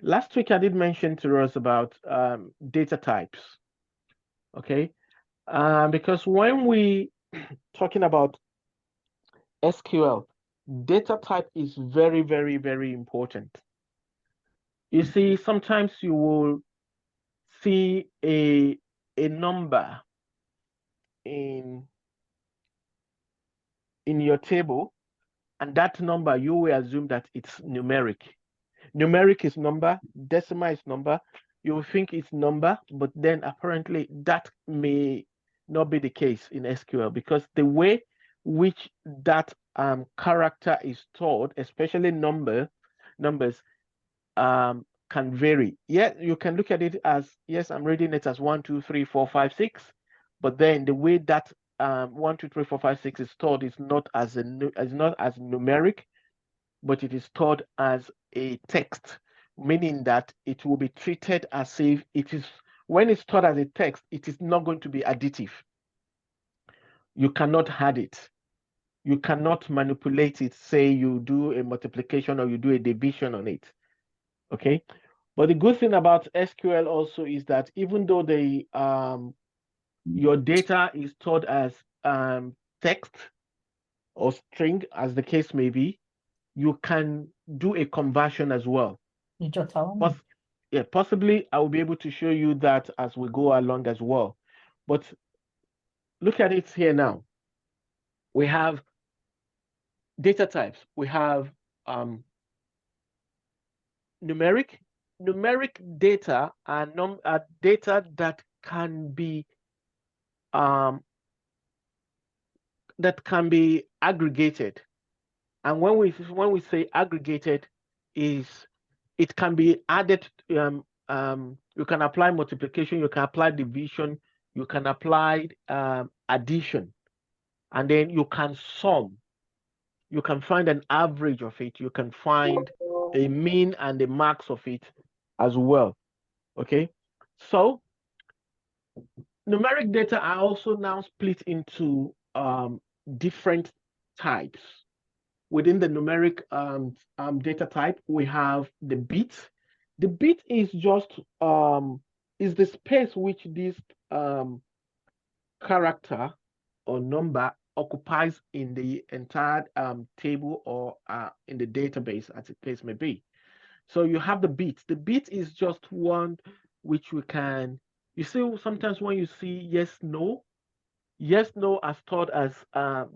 last week I did mention to us about data types. Okay, because when we talking about SQL, data type is very, very, very important. You see, sometimes you will see a number in your table, and that number you will assume that it's numeric. Numeric is number, decimal is number. You will think it's number, but then apparently that may not be the case in SQL, because the way which that character is stored, especially numbers, can vary. Yeah, you can look at it as, yes, I'm reading it as 1, 2, 3, 4, 5, 6, but then the way that 1, 2, 3, 4, 5, 6 is stored is not as numeric, but it is stored as a text, meaning that it will be treated as if it is, when it's stored as a text, it is not going to be additive. You cannot add it. You cannot manipulate it, say you do a multiplication or you do a division on it. Okay, but the good thing about SQL also is that even though your data is stored as text or string, as the case may be, you can do a conversion as well. Yeah, possibly I will be able to show you that as we go along as well. But look at it here now. We have data types. We have numeric data are data that can be aggregated. And when we say aggregated, it can be added. You can apply multiplication, you can apply division, you can apply addition, and then you can sum. You can find an average of it. You can find a mean and the max of it as well. Okay, so numeric data are also now split into different types. Within the numeric data type, we have the bit. The bit is just is the space which this character or number occupies in the entire table or in the database, as the case may be. So you have the bit. The bit is just one which we can, you see, sometimes when you see yes, no are stored as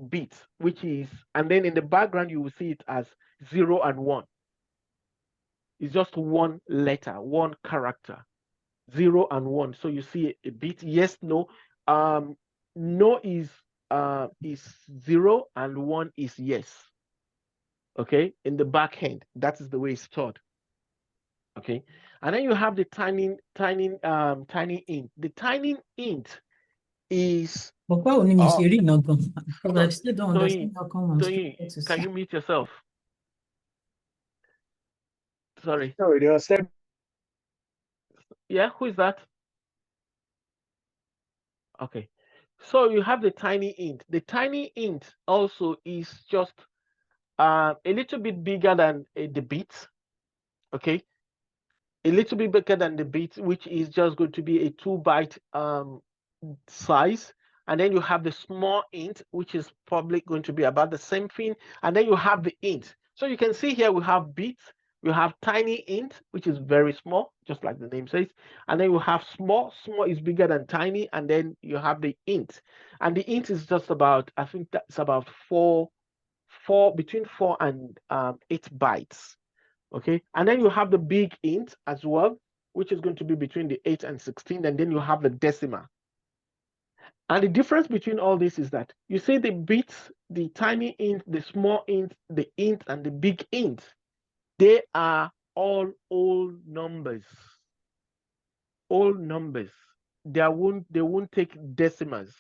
bit, which is, and then in the background you will see it as 0 and 1. It's just one letter, one character, 0 and 1. So you see a bit, yes, no. No is 0 and 1 is yes. Okay, in the back end, that is the way it's stored. Okay, and then you have the tiny int. The tiny int is. Can you mute yourself? Sorry. Yeah, who is that? Okay, so you have the tiny int. The tiny int also is just a little bit bigger than the bit. Okay, a little bit bigger than the bit, which is just going to be a 2-byte size. And then you have the small int, which is probably going to be about the same thing. And then you have the int. So you can see here we have bits, we have tiny int, which is very small, just like the name says. And then you have small is bigger than tiny. And then you have the int. And the int is just about, I think that's about between 4 and 8 bytes. Okay, and then you have the big int as well, which is going to be between the 8 and 16, and then you have the decimal. And the difference between all this is that you see the bits, the tiny int, the small int, the int, and the big int, they are all whole numbers. All numbers. They won't take decimals.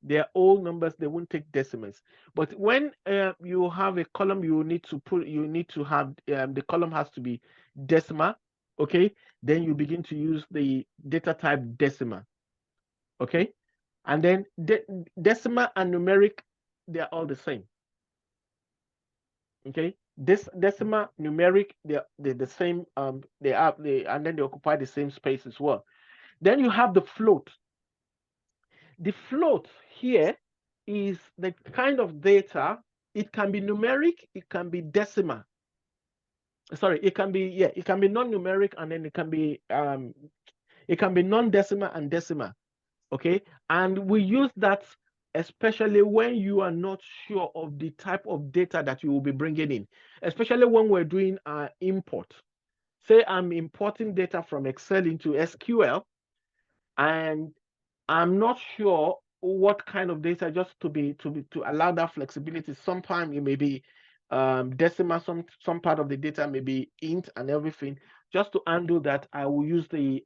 They're all numbers, they won't take decimals. But when you have a column, you need to have the column has to be decimal. Okay, then you begin to use the data type decimal. Okay, and then decimal and numeric, they are all the same. Okay, This decimal, numeric, they're the same. And then they occupy the same space as well. Then you have the float. The float here is the kind of data. It can be numeric, it can be decimal. Sorry, it can be it can be non-numeric, and then it can be non-decimal and decimal. Okay, and we use that especially when you are not sure of the type of data that you will be bringing in, especially when we're doing import. Say I'm importing data from Excel into SQL, and I'm not sure what kind of data, just to allow that flexibility. Sometimes it may be decimal, some part of the data may be int and everything. Just to handle that, I will use the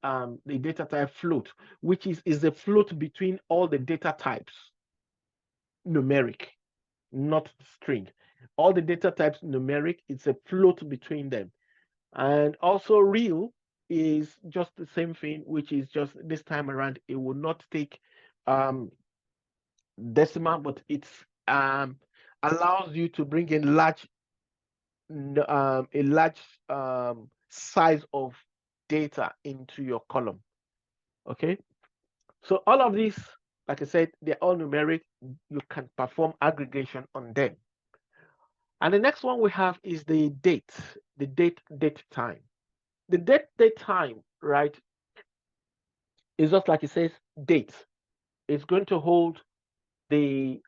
data type float, which is a float between all the data types, numeric, not string. All the data types numeric, it's a float between them. And also real is just the same thing, which is just this time around, it will not take decimal, but it's allows you to bring in a large size of data into your column. Okay, so all of these, like I said, they're all numeric. You can perform aggregation on them. And the next one we have is the date time. The date time, right, is just like it says, date. It's going to hold the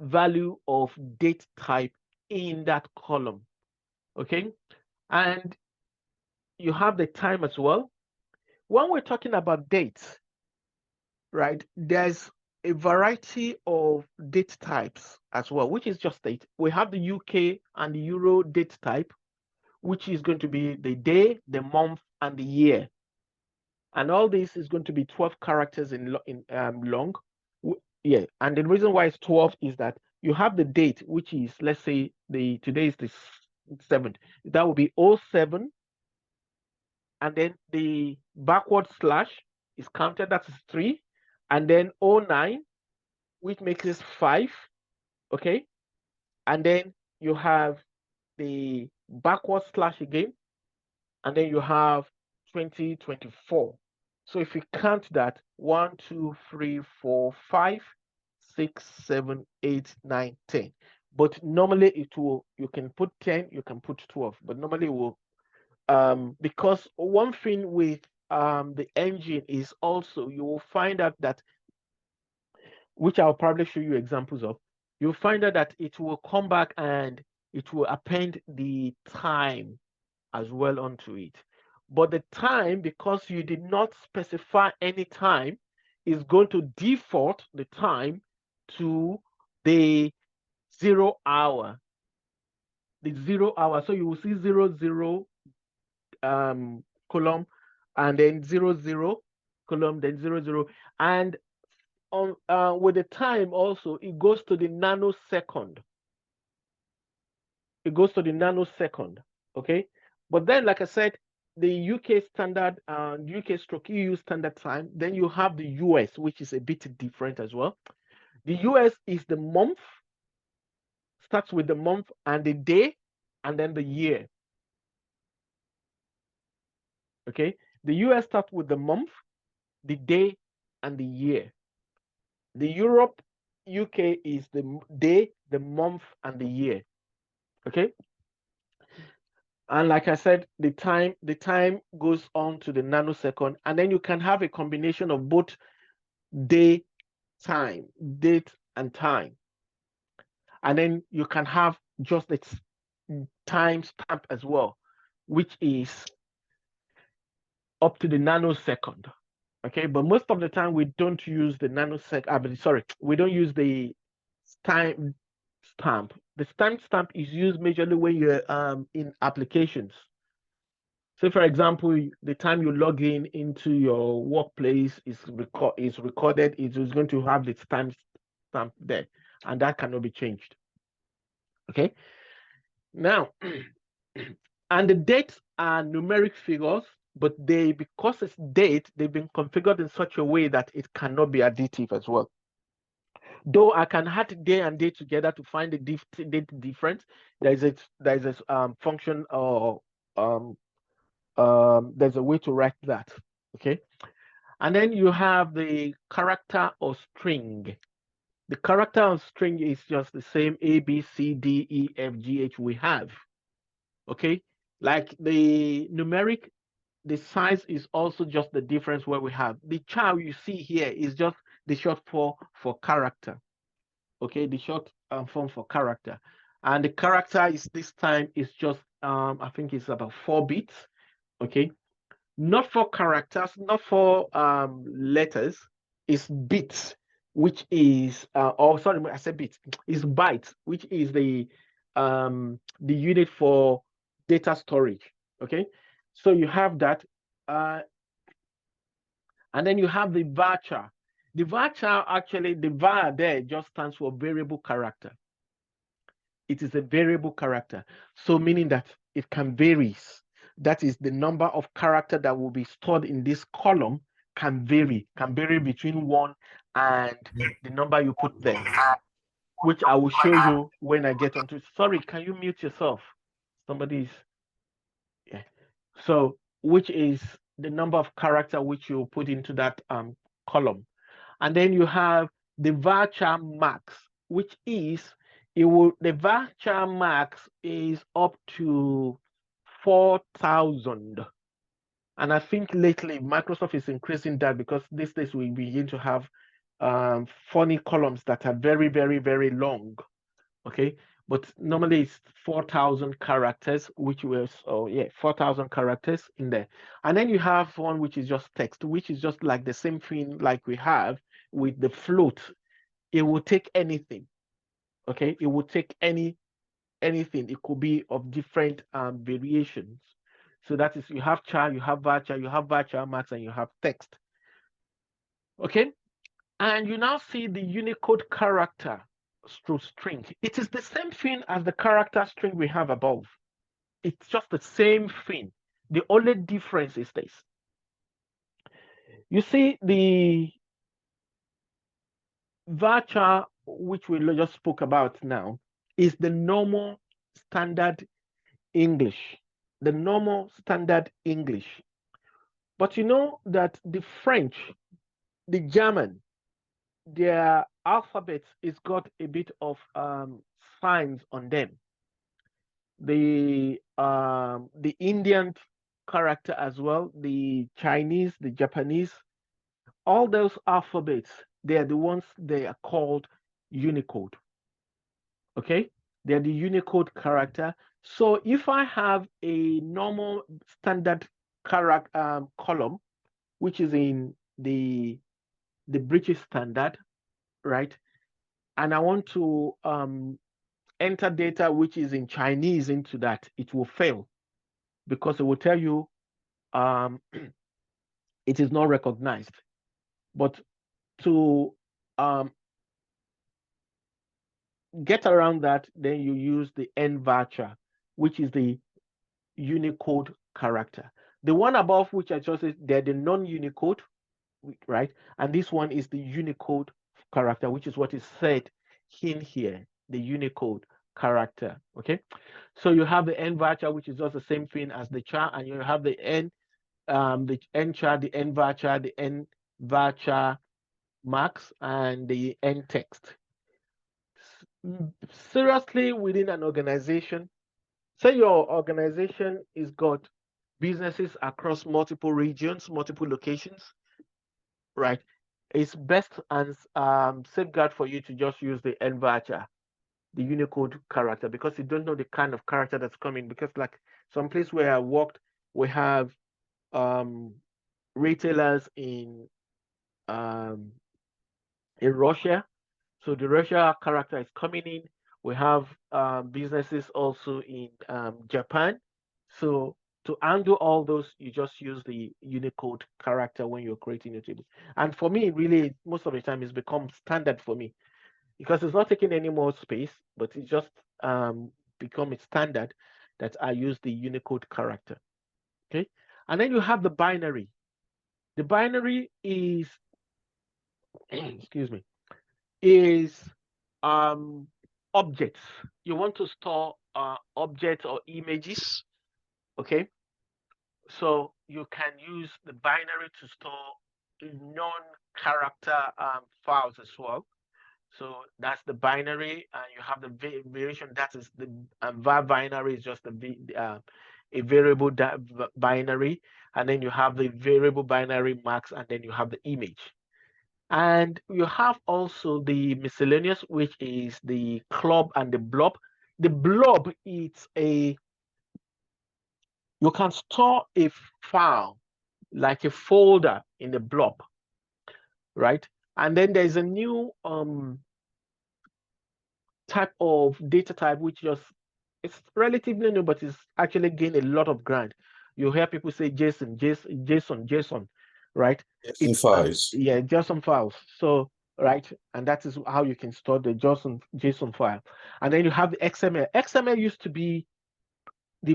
value of date type in that column. Okay, and you have the time as well. When we're talking about dates, right, there's a variety of date types as well, which is just date. We have the UK and the Euro date type, which is going to be the day, the month, and the year. And all this is going to be 12 characters in long. Yeah, and the reason why it's 12 is that you have the date, which is, let's say, today is the 7th. That will be 07, and then the backward slash is counted, that is 3, and then 09, which makes it 5, okay? And then you have the backward slash again, and then you have 2024. So if you count that, 1, 2, 3, 4, 5, 6, 7, 8, 9, 10. But normally it will, you can put 10, you can put 12, but normally it will, because one thing with the engine is also, you will find out that, which I'll probably show you examples of, you'll find out that it will come back and it will append the time as well onto it. But the time, because you did not specify any time, is going to default the time to the 0 hour. The 0 hour. So you will see 00 column, and then 00 column, then 00. And on with the time also, it goes to the nanosecond. It goes to the nanosecond. Okay. But then, like I said, the UK standard, UK stroke EU standard time, then you have the US, which is a bit different as well. The US is the month, starts with the month and the day, and then the year. Okay, the US starts with the month, the day, and the year. The Europe, UK is the day, the month, and the year. Okay. And like I said, the time goes on to the nanosecond, and then you can have a combination of both day, time, date, and time. And then you can have just the time stamp as well, which is up to the nanosecond. Okay, but most of the time we don't use the nanosecond. Sorry, we don't use the time stamp. The time stamp is used majorly when you're in applications. So, for example, the time you log in into your workplace is recorded. It is going to have the time stamp there, and that cannot be changed. Okay. Now, and the dates are numeric figures, but because it's date, they've been configured in such a way that it cannot be additive as well. Though I can add day and day together to find the difference, there's a function or there's a way to write that. Okay, and then you have the character or string. The character or string is just the same A, B, C, D, E, F, G, H we have. Okay, like the numeric, the size is also just the difference where we have. The child you see here is just the short form for character. Okay, the short form for character. And the character is this time is just, I think it's about 4 bits. Okay, not for characters, not for letters, it's bits, which is, oh, sorry, I said bits, is bytes, which is the unit for data storage. Okay, so you have that, and then you have the varchar. The varchar, actually, the var there just stands for variable character. It is a variable character, so meaning that it can vary. That is, the number of character that will be stored in this column can vary between 1 and the number you put there, which I will show you when I get onto it. Sorry, can you mute yourself? Somebody's, yeah. So, which is the number of character which you put into that column. And then you have the varchar max, which is, the varchar max is up to 4,000. And I think lately Microsoft is increasing that because these days we begin to have funny columns that are very, very, very long. Okay, but normally it's 4,000 characters, which was, 4,000 characters in there. And then you have one which is just text, which is just like the same thing like we have with the float. It will take anything. Okay, it will take anything. It could be of different variations. So that is, you have char, you have varchar, you have varchar max, and you have text. Okay, and you now see the Unicode character string. It is the same thing as the character string we have above. It's just the same thing. The only difference is this. You see the varchar, which we just spoke about now, is the normal standard English. The normal standard English. But you know that the French, the German, their alphabet is got a bit of signs on them. The Indian character as well, the Chinese, the Japanese, all those alphabets, they are the ones they are called Unicode. Okay, they are the Unicode character. So if I have a normal standard character column, which is in the British standard, right, and I want to enter data which is in Chinese into that, it will fail because it will tell you it is not recognized. But to get around that, then you use the NVARCHAR, which is the Unicode character. The one above, which I just said, they're the non-Unicode, right? And this one is the Unicode character, which is what is said in here, the Unicode character. Okay, so you have the NVARCHAR, which is just the same thing as the char, and you have the NCHAR, the NVARCHAR, the NVARCHAR max, and the NText. Seriously, within an organization, say your organization is got businesses across multiple regions, multiple locations, right? It's best and safeguard for you to just use the NVARCHAR, the Unicode character, because you don't know the kind of character that's coming. Because like some place where I worked, we have retailers in Russia. So the Russia character is coming in. We have businesses also in Japan. So to handle all those, you just use the Unicode character when you're creating your table. And for me, really, most of the time, it's become standard for me because it's not taking any more space, but it's just become a standard that I use the Unicode character. Okay, and then you have the binary. The binary is, excuse me. is objects. You want to store objects or images, okay? So you can use the binary to store non-character files as well. So that's the binary, and you have the variation. That is the var binary is just a variable binary, and then you have the variable binary max, and then you have the image. And you have also the miscellaneous, which is the club and the blob. The blob is you can store a file like a folder in the blob, right? And then there's a new type of data type which it's relatively new, but it's actually gained a lot of ground. You hear people say JSON, right? JSON files. Yeah, JSON files. So right, and that is how you can store the JSON file. And then you have the XML. XML used to be the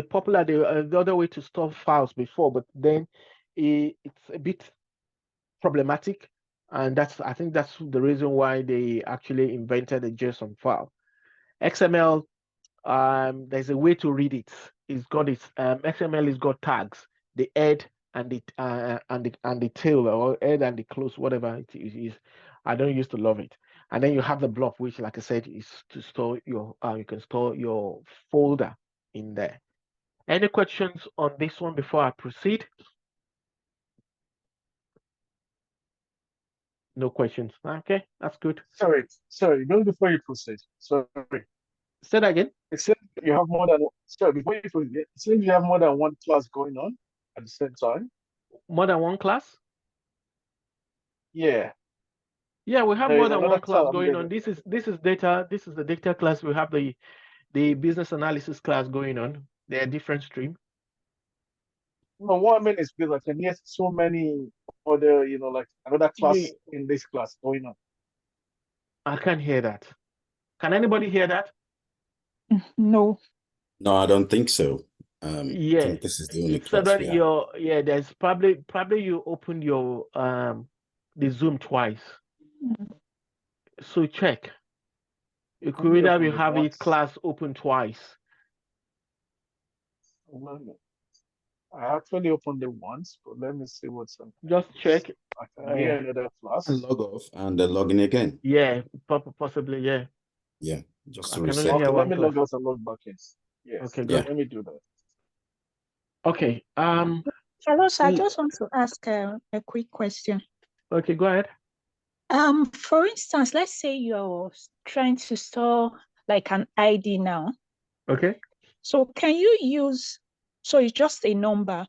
popular the other way to store files before, but then it's a bit problematic, and I think that's the reason why they actually invented a JSON file. XML, there's a way to read it. XML has got tags, the head and the tail, or head and the close, whatever it is. I don't used to love it. And then you have the blob, which, like I said, is to store your you can store your folder in there. Any questions on this one before I proceed? No questions. Okay, that's good. Sorry, even before you proceed, sorry. Say that again. It seems you have more than before you proceed, it seems you have more than one class going on at the same time. More than one class? Yeah. Yeah, we have more than one class going on. This is data. This is the data class. We have the business analysis class going on. They are different stream. No, what I mean is because I can hear so many other, like another class in this class going on. I can't hear that. Can anybody hear that? No. No, I don't think so. Yeah, I think this is the only class we have. there's probably you opened your the Zoom twice. So check. You could either have it class open twice. I actually opened it once, but let me see what's on. Just check. I can hear another class. And log off and then log in again. Yeah, possibly, yeah. Yeah, just to reset. Okay, let me log out and log back in. Yes. Okay, good. Let me do that. Okay. Hello, sir. I just want to ask a quick question. Okay, go ahead. For instance, let's say you're trying to store like an ID now. Okay. So can you use? So it's just a number.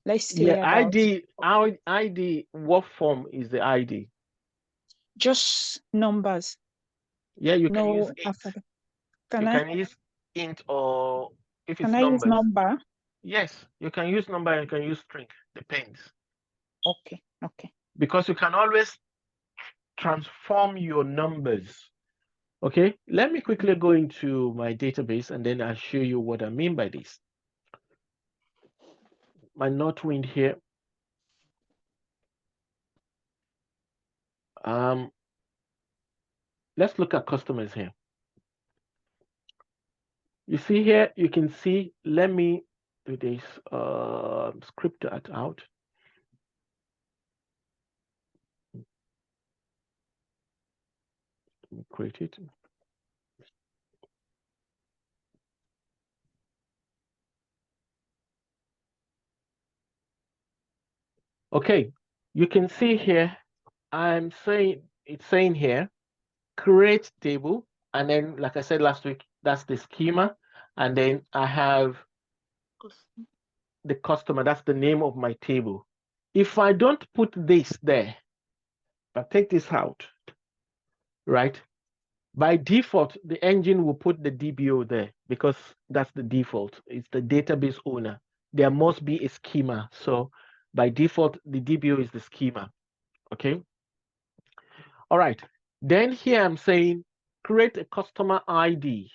Let's say. Yeah, ID. What form is the ID? Just numbers. Yeah, you can use int. Can use int, or if it's numbers. Can I use number? Yes, you can use number and you can use string. Depends. Okay. Okay. Because you can always transform your numbers. Okay, let me quickly go into my database and then I'll show you what I mean by this. My Northwind here. Let's look at customers here. You see here, you can see, let me do this, script that out. Let me create it. Okay, you can see here, it's saying here, create table, and then, like I said last week, that's the schema, and then I have the customer, that's the name of my table. If I don't put this there, but take this out, right? By default, the engine will put the DBO there because that's the default. It's the database owner. There must be a schema. So by default, the DBO is the schema. Okay. All right. Then here I'm saying create a customer ID,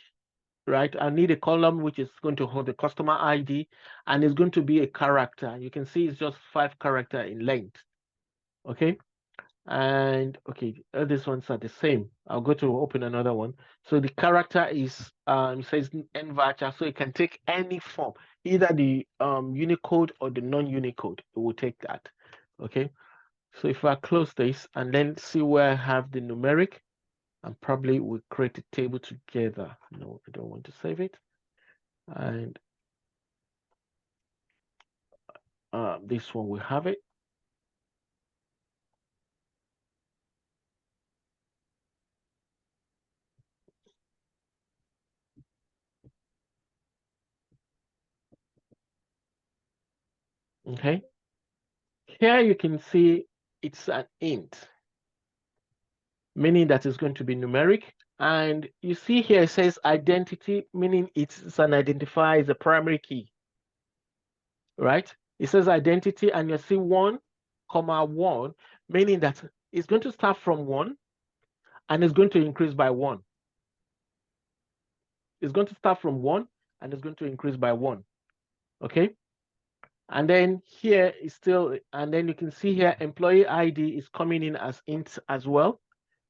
right? I need a column which is going to hold the customer ID, and it's going to be a character. You can see it's just 5 characters in length. Okay. And okay, these ones are the same. I'll go to open another one. So the character is it says N voucher, so it can take any form, either the Unicode or the non-Unicode. It will take that. Okay. So if I close this and then see where I have the numeric, and probably we'll create a table together. No, I don't want to save it. And this one will have it. Okay. Here you can see it's an int, meaning that it's going to be numeric. And you see here it says identity, meaning it's an identifier, is a primary key, right? It says identity, and you see 1, 1, meaning that it's going to start from 1 and it's going to increase by 1. It's going to start from 1 and it's going to increase by 1. Okay. And then here is still, and then you can see here employee ID is coming in as int as well,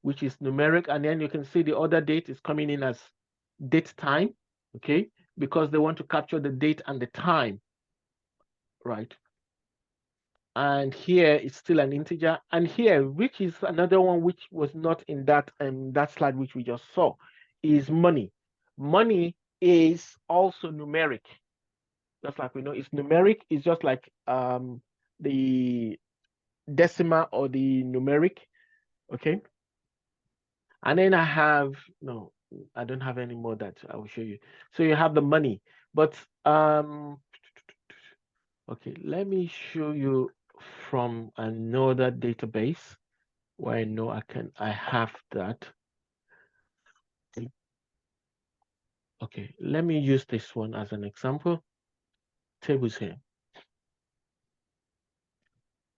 which is numeric. And then you can see the other date is coming in as date time, okay, because they want to capture the date and the time, right? And here it's still an integer. And here, which is another one which was not in that that slide which we just saw, is money. Money is also numeric. Just like we know, it's numeric. It's just like the decimal or the numeric, okay? And then I have, no, I don't have any more that I will show you. So you have the money, but okay, let me show you from another database where I know I have that. Okay, let me use this one as an example. Tables here.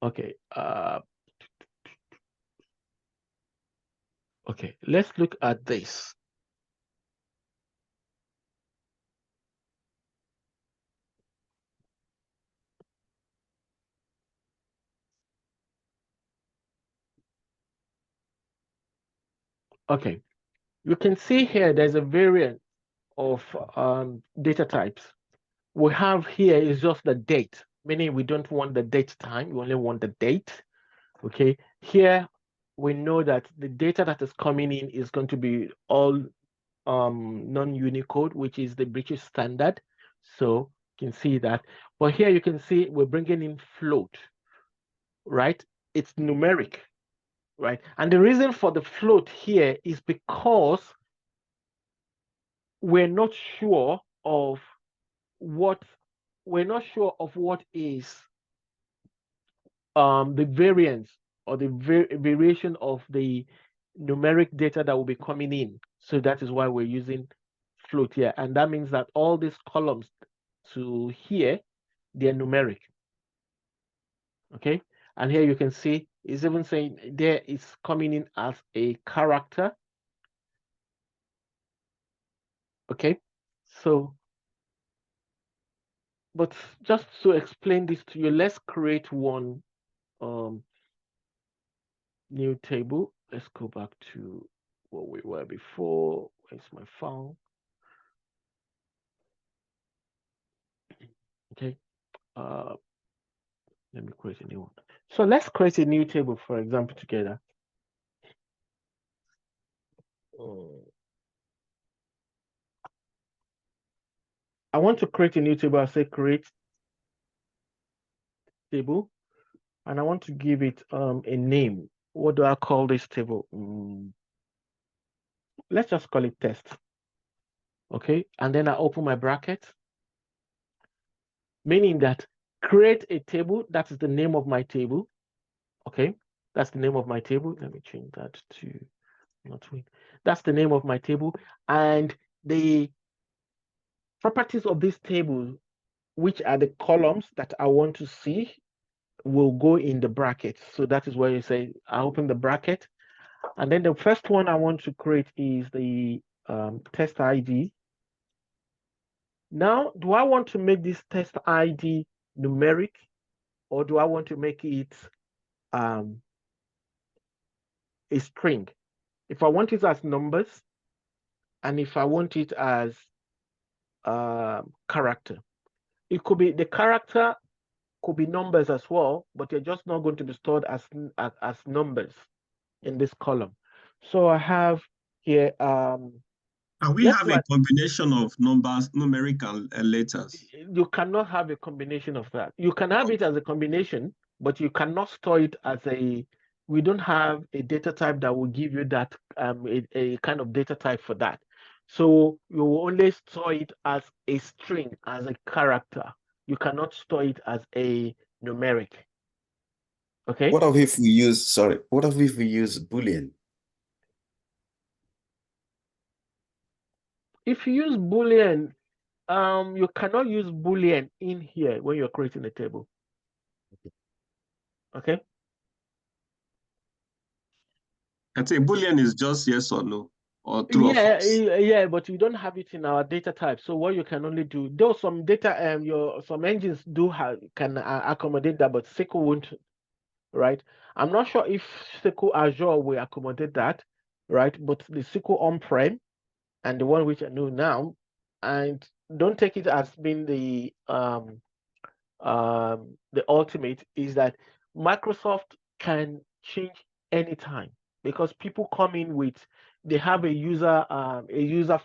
Okay, okay, let's look at this. Okay, you can see here there's a variant of data types. We have here is just the date, meaning we don't want the date time, we only want the date. Okay, here we know that the data that is coming in is going to be all non-Unicode, which is the British standard. So you can see that. But here you can see we're bringing in float, right? It's numeric, right? And the reason for the float here is because we're not sure of what is the variance or the variation of the numeric data that will be coming in. So that is why we're using float here. And that means that all these columns to here, they're numeric. Okay. And here you can see it's even saying there is coming in as a character. Okay. So, but just to explain this to you, let's create one new table. Let's go back to what we were before. Where's my file? Okay. Let me create a new one. So let's create a new table, for example, together. I want to create a new table. I'll say create table, and I want to give it a name. What do I call this table? Let's just call it test. Okay, and then I open my bracket, meaning that create a table. That is the name of my table. Okay, that's the name of my table. Let me change that to not win. That's the name of my table, and the properties of this table, which are the columns that I want to see, will go in the bracket. So that is where you say, I open the bracket. And then the first one I want to create is the test ID. Now, do I want to make this test ID numeric, or do I want to make it a string. If I want it as numbers, and if I want it as character, it could be the character could be numbers as well, but they're just not going to be stored as numbers in this column. So I have here. Can we have a combination of numbers, numeric and letters? You cannot have a combination of that. You can have it as a combination, but you cannot store it as a. We don't have a data type that will give you that a kind of data type for that. So you will only store it as a string, as a character. You cannot store it as a numeric. Okay. What if we use, sorry, what if we use Boolean? If you use Boolean, you cannot use Boolean in here when you're creating a table. Okay. I think Boolean is just yes or no, or true or false. Yeah, but you don't have it in our data type. So what you can only do, though some data, some engines do can accommodate that, but SQL won't, right? I'm not sure if SQL Azure will accommodate that, right? But the SQL on-prem and the one which I know now, and don't take it as being the ultimate, is that Microsoft can change anytime, because people come in with, they have a user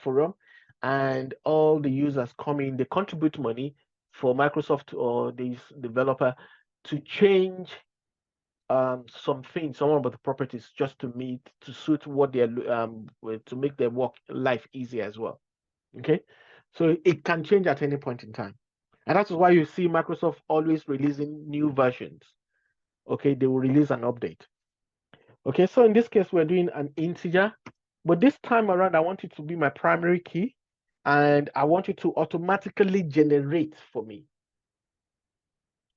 forum, and all the users come in, they contribute money for Microsoft or this developer to change some of the properties just to suit what they're to make their work life easier as well. Okay, so it can change at any point in time. And that's why you see Microsoft always releasing new versions. Okay, they will release an update. Okay, so in this case, we're doing an integer, but this time around, I want it to be my primary key, and I want it to automatically generate for me.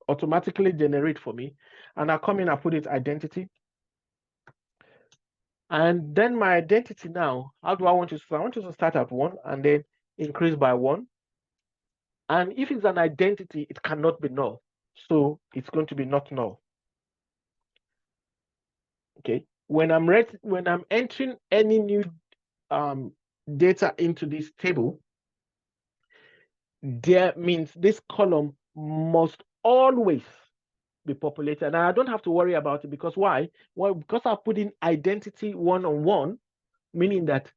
And I'll come in and put it identity. And then my identity now, how do I want you to start? I want you to start at 1 and then increase by 1. And if it's an identity, it cannot be null. So it's going to be not null. Okay. When I'm entering any new data into this table, that means this column must always be populated. And I don't have to worry about it, because why? Well, because I put in identity 1-on-1, meaning that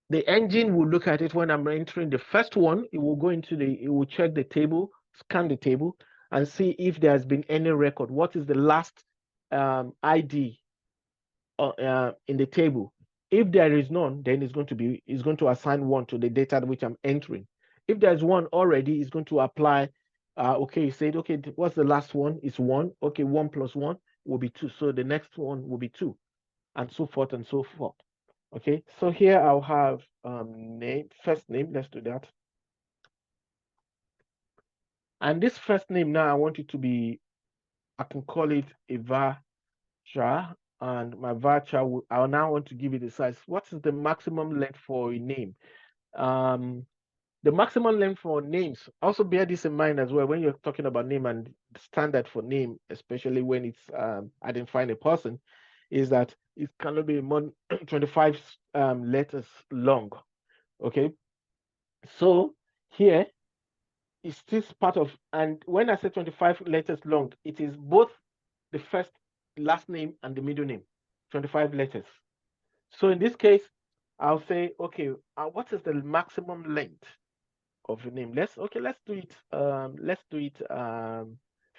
the engine will look at it when I'm entering the first one. It will go into it will check the table, scan the table, and see if there has been any record. What is the last ID in the table? If there is none, then it's going to assign 1 to the data which I'm entering. If there's 1 already, it's going to apply. Okay, you said, okay, what's the last one? It's 1. Okay, 1 plus 1 will be 2. So the next one will be 2, and so forth and so forth. Okay, so here I'll have first name. Let's do that. And this first name now, I want it to be, I can call it a varchar, and my varchar, I now want to give it a size. What is the maximum length for a name? The maximum length for names, also bear this in mind as well when you're talking about name, and standard for name, especially when it's identifying a person, is that it cannot be more than 25 letters long. Okay, so here is this part of, and when I say 25 letters long, it is both the first, last name and the middle name, 25 letters. So in this case, I'll say, okay, what is the maximum length of a name? Let's do it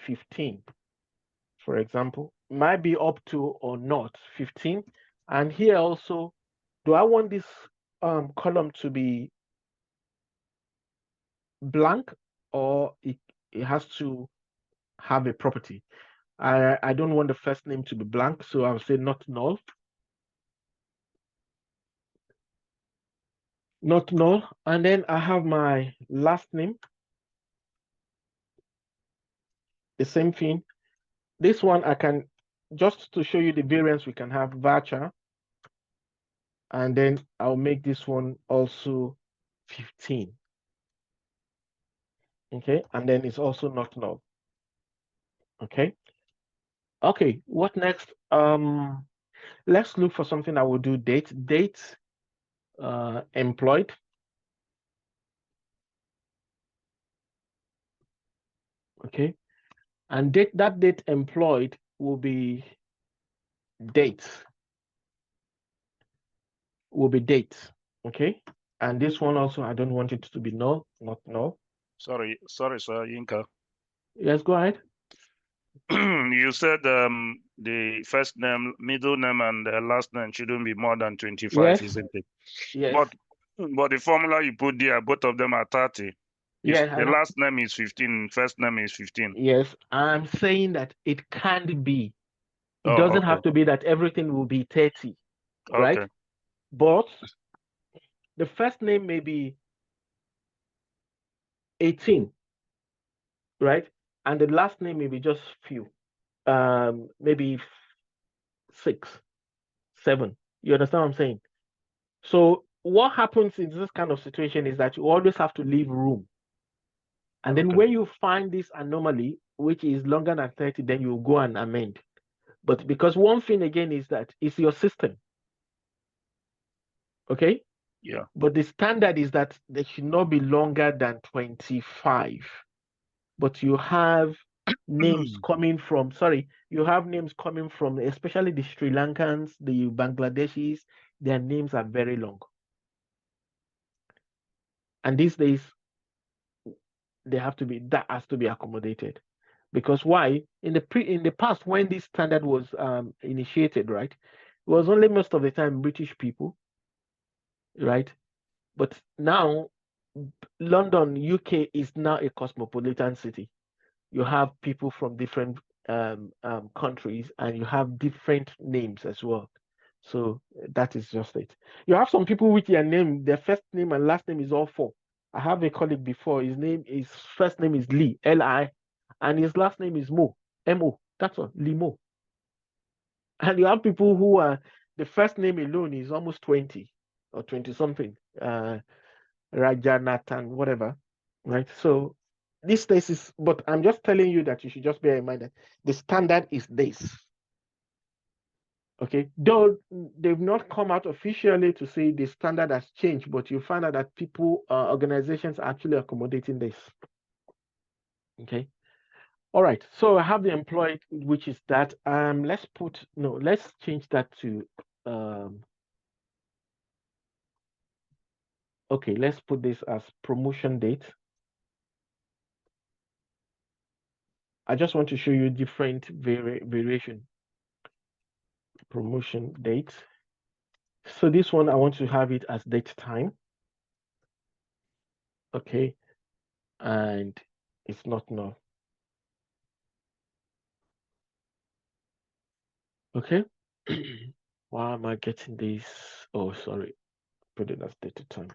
15, for example. Might be up to or not 15. And here also, do I want this column to be blank, or it has to have a property? I don't want the first name to be blank, so I'll say not null. Not null. And then I have my last name. The same thing. This one I can, just to show you the variance, we can have varchar. And then I'll make this one also 15. Okay, and then it's also not null. Okay. Okay, what next? Let's look for something that will do date. Date employed. Okay. And that date employed will be date. Okay. And this one also, I don't want it to be null, not null. Sorry, sir, Yinka. Yes, go ahead. You said the first name, middle name, and the last name shouldn't be more than 25, Yes. isn't it? Yes. But the formula you put there, both of them are 30. Yeah. The last name is 15, first name is 15. Yes, I'm saying that it can't be. It doesn't have to be that everything will be 30, right? Okay. But the first name may be 18, right? And the last name may be just few, maybe 6, 7. You understand what I'm saying? So what happens in this kind of situation is that you always have to leave room. And then when you find this anomaly, which is longer than 30, then you go and amend. But because one thing again is that it's your system. Okay? Yeah. But the standard is that they should not be longer than 25. But you have names coming from, especially the Sri Lankans, the Bangladeshis, their names are very long. And these days, that has to be accommodated. Because why? In the past, when this standard was initiated, right, it was only most of the time British people, right? But now London, UK is now a cosmopolitan city. You have people from different countries and you have different names as well. So that is just it. You have some people with their first name and last name is all 4. I have a colleague before, his first name is Lee, L-I, and his last name is Mo, M-O. That's all, Limo. And you have people who are, the first name alone is almost 20 or 20 something. Rajanathan, whatever, right? So this is, but I'm just telling you that you should just bear in mind that the standard is this. Okay, though they've not come out officially to say the standard has changed, but you find out that organizations are actually accommodating this. Okay, all right. So I have the employed, which is that. Let's change that to. Okay, let's put this as promotion date. I just want to show you different variation. Promotion date. So this one, I want to have it as date time. Okay. And it's not null. Okay. Why am I getting this? Oh, sorry. Put it as date time.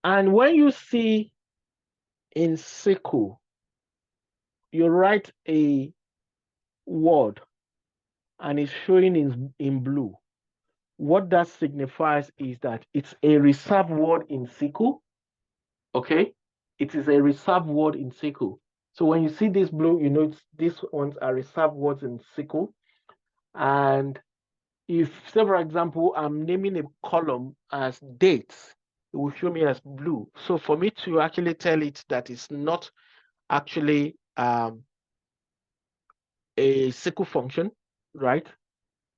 And when you see in SQL, you write a word and it's showing in blue. What that signifies is that it's a reserved word in SQL. Okay, it is a reserved word in SQL. So when you see this blue, you know these ones are reserved words in SQL. And if, say for example, I'm naming a column as dates, it will show me as blue. So for me to actually tell it that it's not actually a SQL function, right?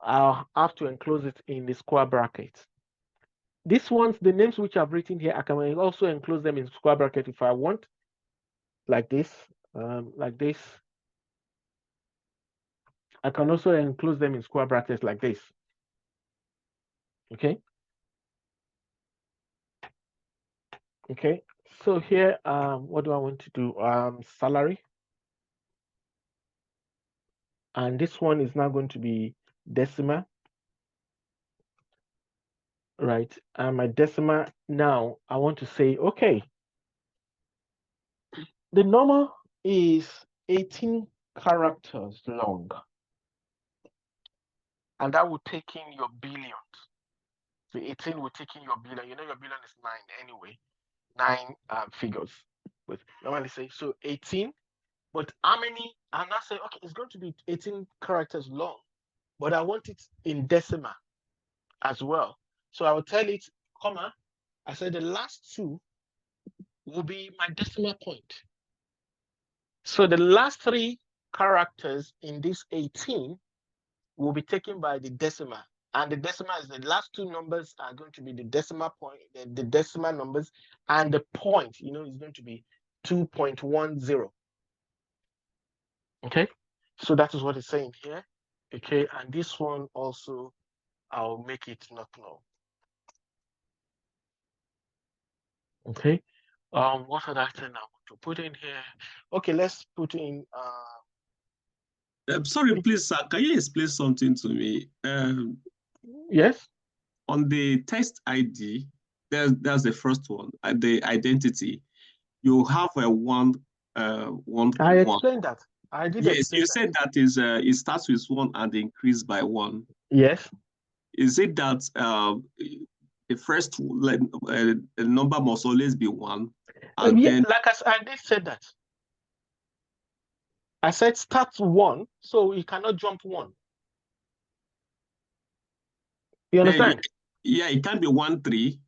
I'll have to enclose it in the square bracket. These ones, the names which I've written here, I can also enclose them in square bracket if I want, like this, like this. I can also enclose them in square brackets like this. Okay. Okay. So here, what do I want to do? Salary. And this one is now going to be decimal. Right. And my decimal now, I want to say, okay, the normal is 18 characters long. And that will take in your billions. The 18 will take in your billion. You know your billion is 9 anyway. 9 figures. But normally say, so 18. But how many? I'm not saying, okay, it's going to be 18 characters long. but I want it in decimal as well. So I will tell it, comma, I said the last two will be my decimal point. So the last three characters in this 18 will be taken by the decimal. And the decimal is the last two numbers are going to be the decimal point, the decimal numbers, and the point, is going to be 2.10. Okay, so that is what it's saying here. Okay, and this one also, I'll make it not null. Okay, what other thing I want to put in here? Okay, let's put in. Sorry, please, sir. Can you explain something to me? Yes. On the text ID, that's the first one. The identity, you have a one. I explained that. I did. Yes, you said that is it starts with 1 and increase by 1. Yes. Is it that the first number must always be 1? And Yeah, then, like I did say that. I said start 1, so you cannot jump 1. You understand? Yeah, it can be 1, 3.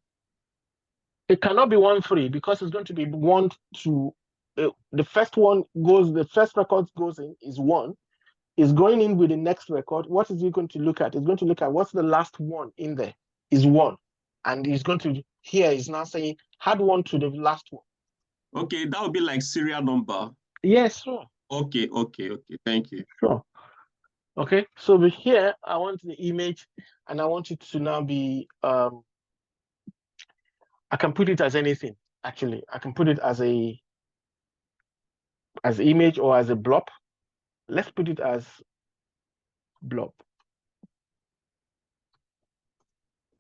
It cannot be 1, 3 because it's going to be 1, 2. The first one goes. The first record goes in is 1. Is going in with the next record. What is he going to look at? He's going to look at what's the last one in there is 1, and he's going to here is now saying add 1 to the last one. Okay, that would be like serial number. Yes, sure. Okay. Thank you. Sure. Okay, so here I want the image, and I want it to now be. I can put it as anything. Actually, I can put it as image or as a blob. Let's put it as blob.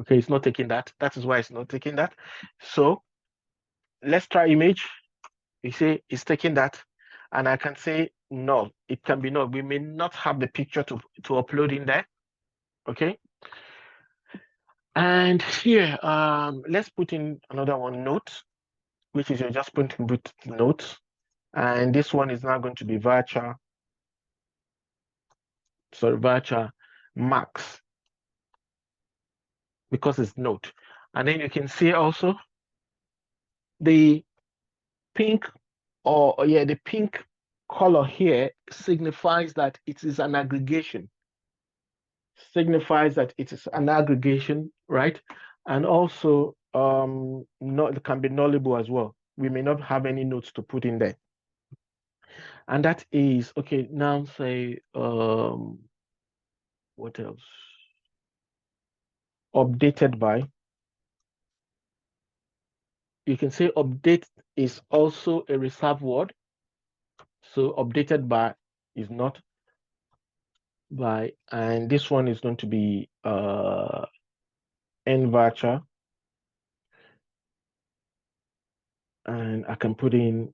Okay, it's not taking that. That is why it's not taking that. So let's try image. You see, it's taking that, and I can say no. It can be no. We may not have the picture to upload in there. Okay. And here, let's put in another one, note, which is you're just going to put notes, and this one is now going to be virtual max because it's note. And then you can see also the pink the pink color here signifies that it is an aggregation. Signifies that it is an aggregation, right? And also it can be nullable as well. We may not have any notes to put in there. And that is okay. Now say what else? Updated by. You can say update is also a reserved word. So updated by is not by, and this one is going to be n varchar. And I can put in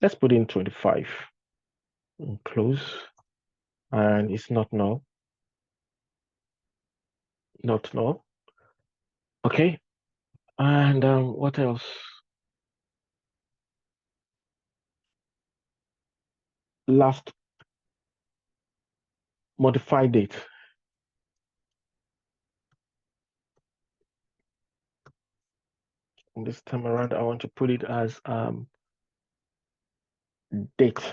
let's put in 25 and close, and it's not null. Not null. Okay. And what else? Last modify date. And this time around, I want to put it as date,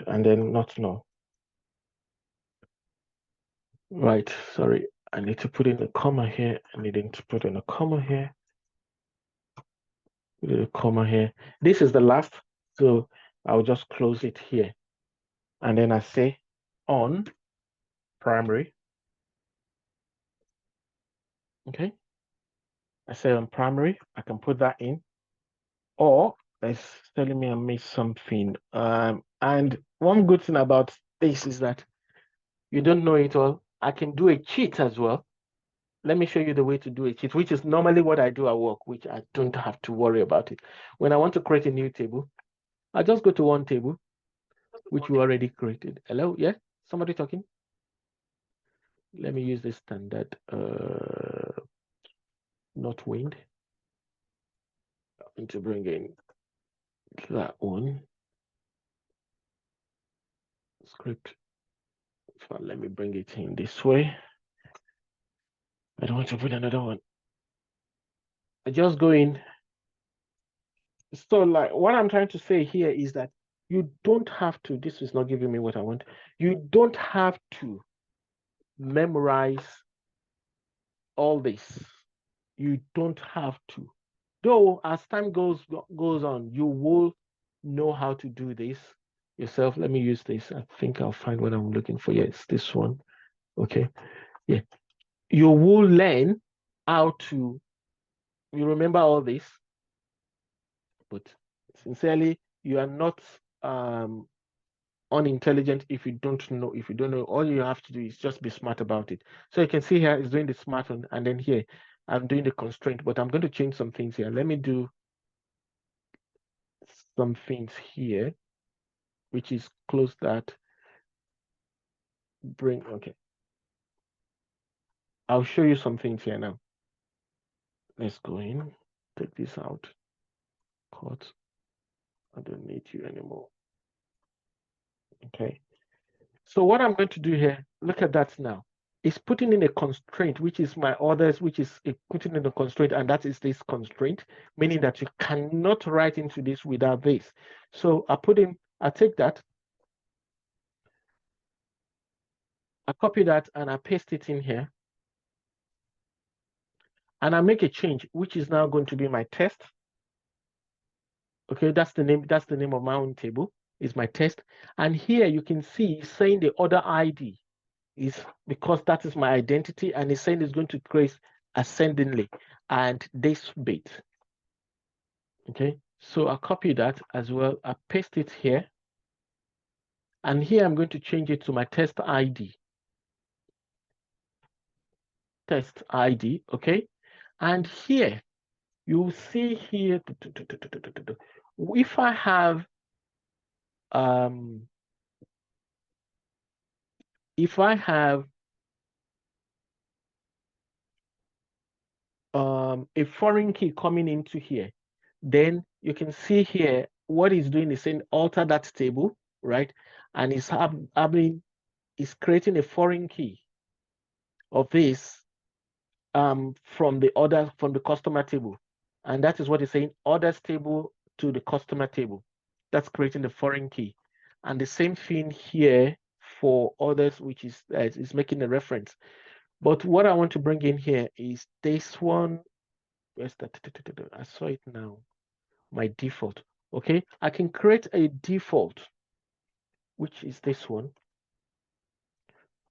and then not null. Right, sorry. I need to put in a comma here. I need to put in a comma here. Put in a comma here. This is the last, so I'll just close it here. And then I say on primary. Okay. I say on primary, I can put that in. Or it's telling me I missed something. And one good thing about this is that you don't know it all. I can do a cheat as well. Let me show you the way to do a cheat, which is normally what I do at work, which I don't have to worry about it. When I want to create a new table, I just go to one table, which we already created. Hello, yeah? Somebody talking? Let me use the standard, not wind. I need to bring in that one. script. So let me bring it in this way. I don't want to put another one. I just go in. So like what I'm trying to say here is that you don't have to, this is not giving me what I want. You don't have to memorize all this. You don't have to. Though as time goes on, you will know how to do this yourself. Let me use this. I think I'll find what I'm looking for. Yes, this one. Okay. Yeah. You will learn how to, you remember all this, but sincerely, you are not unintelligent if you don't know. If you don't know, all you have to do is just be smart about it. So you can see here is doing the smart one, and then here I'm doing the constraint, but I'm going to change some things here. Let me do some things here, which is close that. Bring, okay. I'll show you some things here now. Let's go in, take this out. Cut. I don't need you anymore. Okay. So what I'm going to do here, look at that now. Is putting in a constraint, which is my orders, which is putting in a constraint, and that is this constraint, meaning that you cannot write into this without this. So I take that, I copy that, and I paste it in here. And I make a change, which is now going to be my test. Okay, that's the name of my own table, is my test. And here you can see saying the order ID is because that is my identity, and it's saying it's going to create ascendingly and this bit. Okay, so I copy that as well. I paste it here. And here I'm going to change it to my test ID. Test ID, okay? And here you'll see here, if I have a foreign key coming into here, then you can see here what it's doing is saying alter that table, right? And it's creating a foreign key of this from the customer table. And that is what it's saying, orders table to the customer table. That's creating the foreign key. And the same thing here for orders, which is making a reference. But what I want to bring in here is this one. Where's that? I saw it now. My default. Okay, I can create a default, which is this one.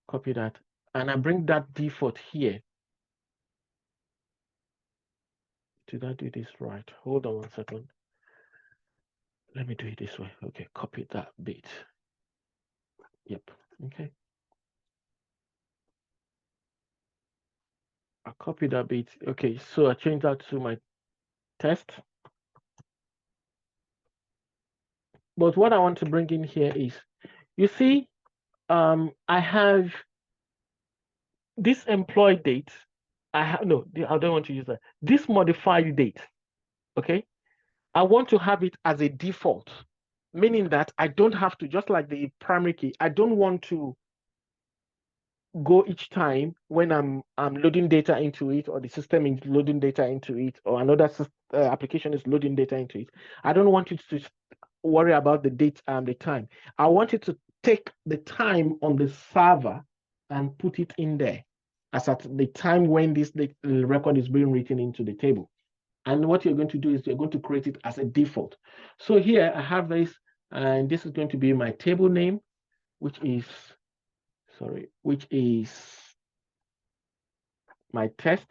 Copy that, and I bring that default here. Did I do this right? Hold on one second. Let me do it this way. Okay, copy that bit. Yep. Okay. I copy that bit. Okay, so I change that to my test. But what I want to bring in here is, you see, I have this employee date. I don't want to use that. This modified date. Okay. I want to have it as a default, meaning that I don't have to, just like the primary key, I don't want to go each time when I'm loading data into it, or the system is loading data into it, or another application is loading data into it. I don't want it to worry about the date and the time. I want it to take the time on the server and put it in there as at the time when the record is being written into the table. And what you're going to do is you're going to create it as a default. So here I have this, and this is going to be my table name, which is my test.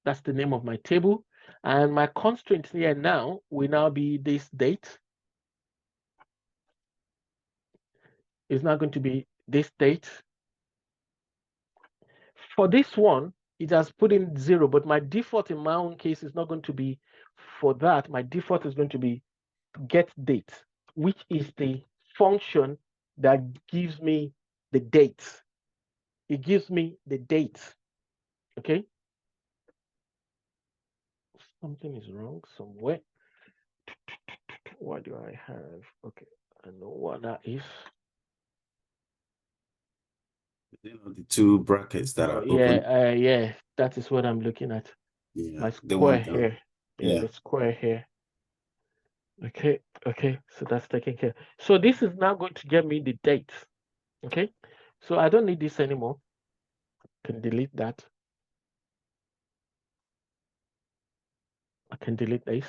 That's the name of my table. And my constraint here now will now be this date. It's not going to be this date. For this one, it has put in 0, but my default in my own case is not going to be for that. My default is going to be get date, which is the function that gives me the date. It gives me the date. Okay. Something is wrong somewhere. What do I have? Okay, I know what that is. You know, the two brackets that are open. Yeah, that is what I'm looking at. Yeah, My the square one down. here. Yeah. The square here. Okay, so that's taken care. So this is now going to get me the date. Okay, so I don't need this anymore. Can delete that. I can delete this.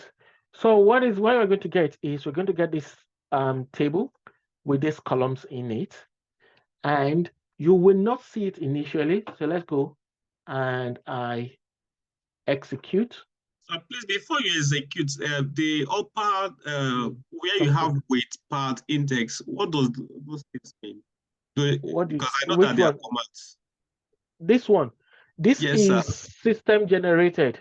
So what we're going to get is we're going to get this table with these columns in it, and you will not see it initially. So let's go and I execute. So please, before you execute, the upper where you have weight part index, what does those things mean? Because I know that they are commands. This one. This yes, is sir. system generated.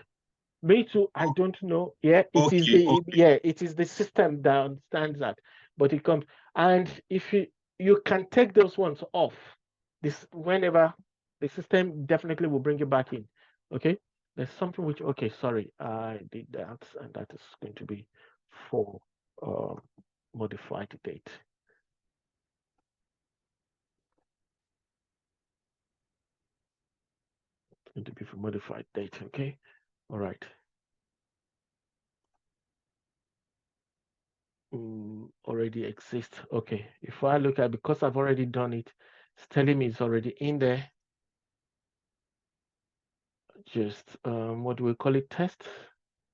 Me too. I don't know. Yeah, it is the it is the system that understands that, but it comes. And if you can take those ones off, this whenever the system definitely will bring it back in. Okay. There's something which sorry, I did that, and that is going to be for modified date. It's going to be for modified date. Okay. All right. Already exists. Okay, if I look at, because I've already done it, it's telling me it's already in there. Just what do we call it? Test.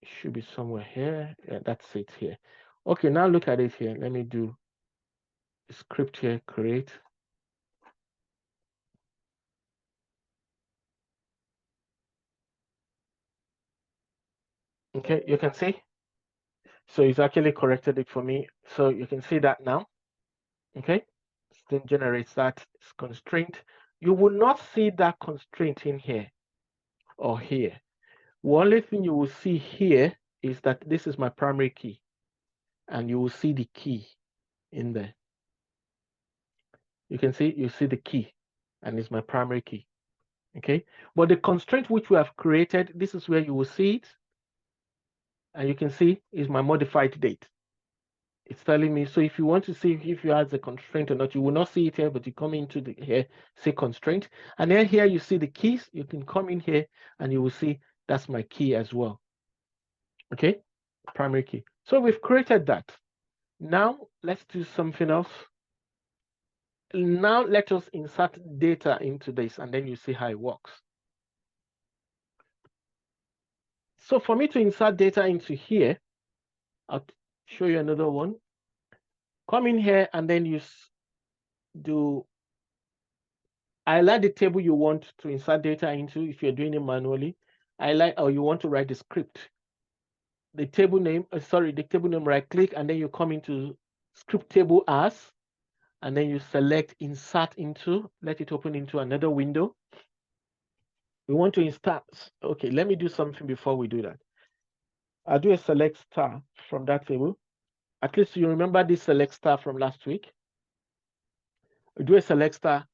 It should be somewhere here. Yeah, that's it here. Okay, now look at it here. Let me do a script here, create. Okay, you can see. So it's actually corrected it for me. So you can see that now. Okay, then generates that constraint. You will not see that constraint in here or here. One only thing you will see here is that this is my primary key, and you will see the key in there. You can see, you see the key, and it's my primary key. Okay, but the constraint which we have created, this is where you will see it, and you can see is my modified date. It's telling me, so if you want to see if you have the constraint or not, you will not see it here, but you come into the here, say constraint, and then here you see the keys. You can come in here and you will see that's my key as well. Okay, primary key. So we've created that. Now let's do something else. Now let us insert data into this, and then you see how it works. So for me to insert data into here, I'll show you another one. Come in here, and then you do highlight the table you want to insert data into if you're doing it manually. Highlight, or you want to write the script. The table name, the table name, right click, and then you come into script table as, and then you select insert into, let it open into another window. We want to insert. Okay, let me do something before we do that. I'll do a select star from that table. At least you remember this select star from last week. We do a select star.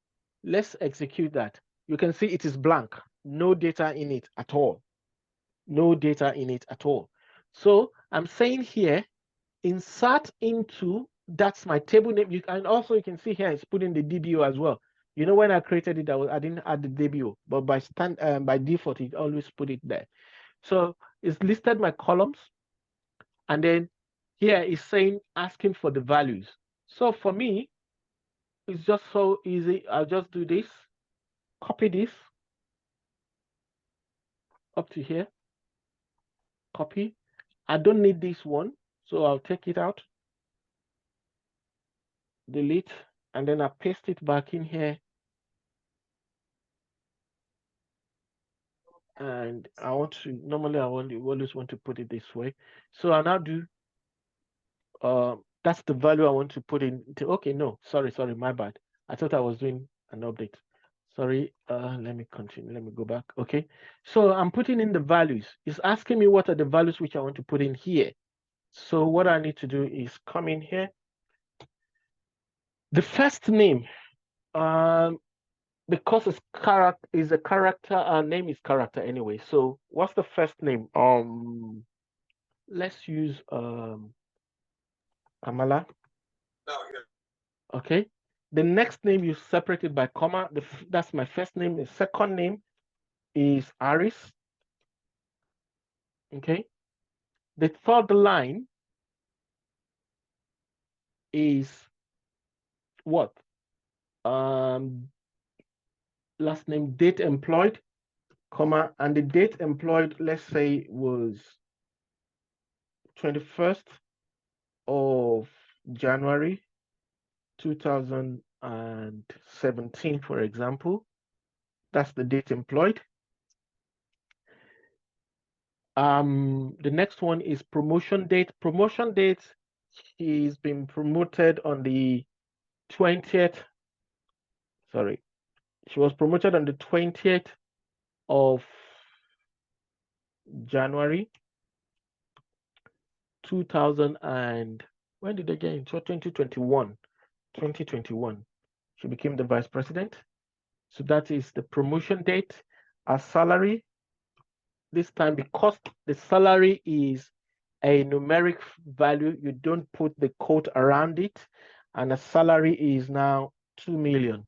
Let's execute that. You can see it is blank, no data in it at all. No data in it at all. So I'm saying here, insert into, that's my table name. And also you can see here, it's putting the DBO as well. You know, when I created it, I didn't add the DBO, but by default, it always put it there. So it's listed my columns, and then here is saying, asking for the values. So for me, it's just so easy. I'll just do this, copy this up to here, copy. I don't need this one, so I'll take it out, delete, and then I paste it back in here. And I want to, normally I always want to put it this way. So I now do, that's the value I want to put in. Okay, no, sorry, my bad. I thought I was doing an update. Sorry, let me continue, let me go back. Okay, so I'm putting in the values. It's asking me what are the values which I want to put in here. So what I need to do is come in here. The first name, because it's a character, name is character anyway. So what's the first name? Let's use Kamala. Okay, The next name you separate it by comma. That's my first name. The second name is Aris. Okay. The third line is what? Last name, date employed, comma, and the date employed, let's say, was 21st of January 2017, for example. That's the date employed. The next one is promotion date. Promotion date, he's been promoted on the 20th. Sorry, she was promoted on the 20th of January 2000 and when did they get into 2021? 2021, she became the vice president. So that is the promotion date. Our salary, this time, because the salary is a numeric value, you don't put the quote around it, and the salary is now 2 million.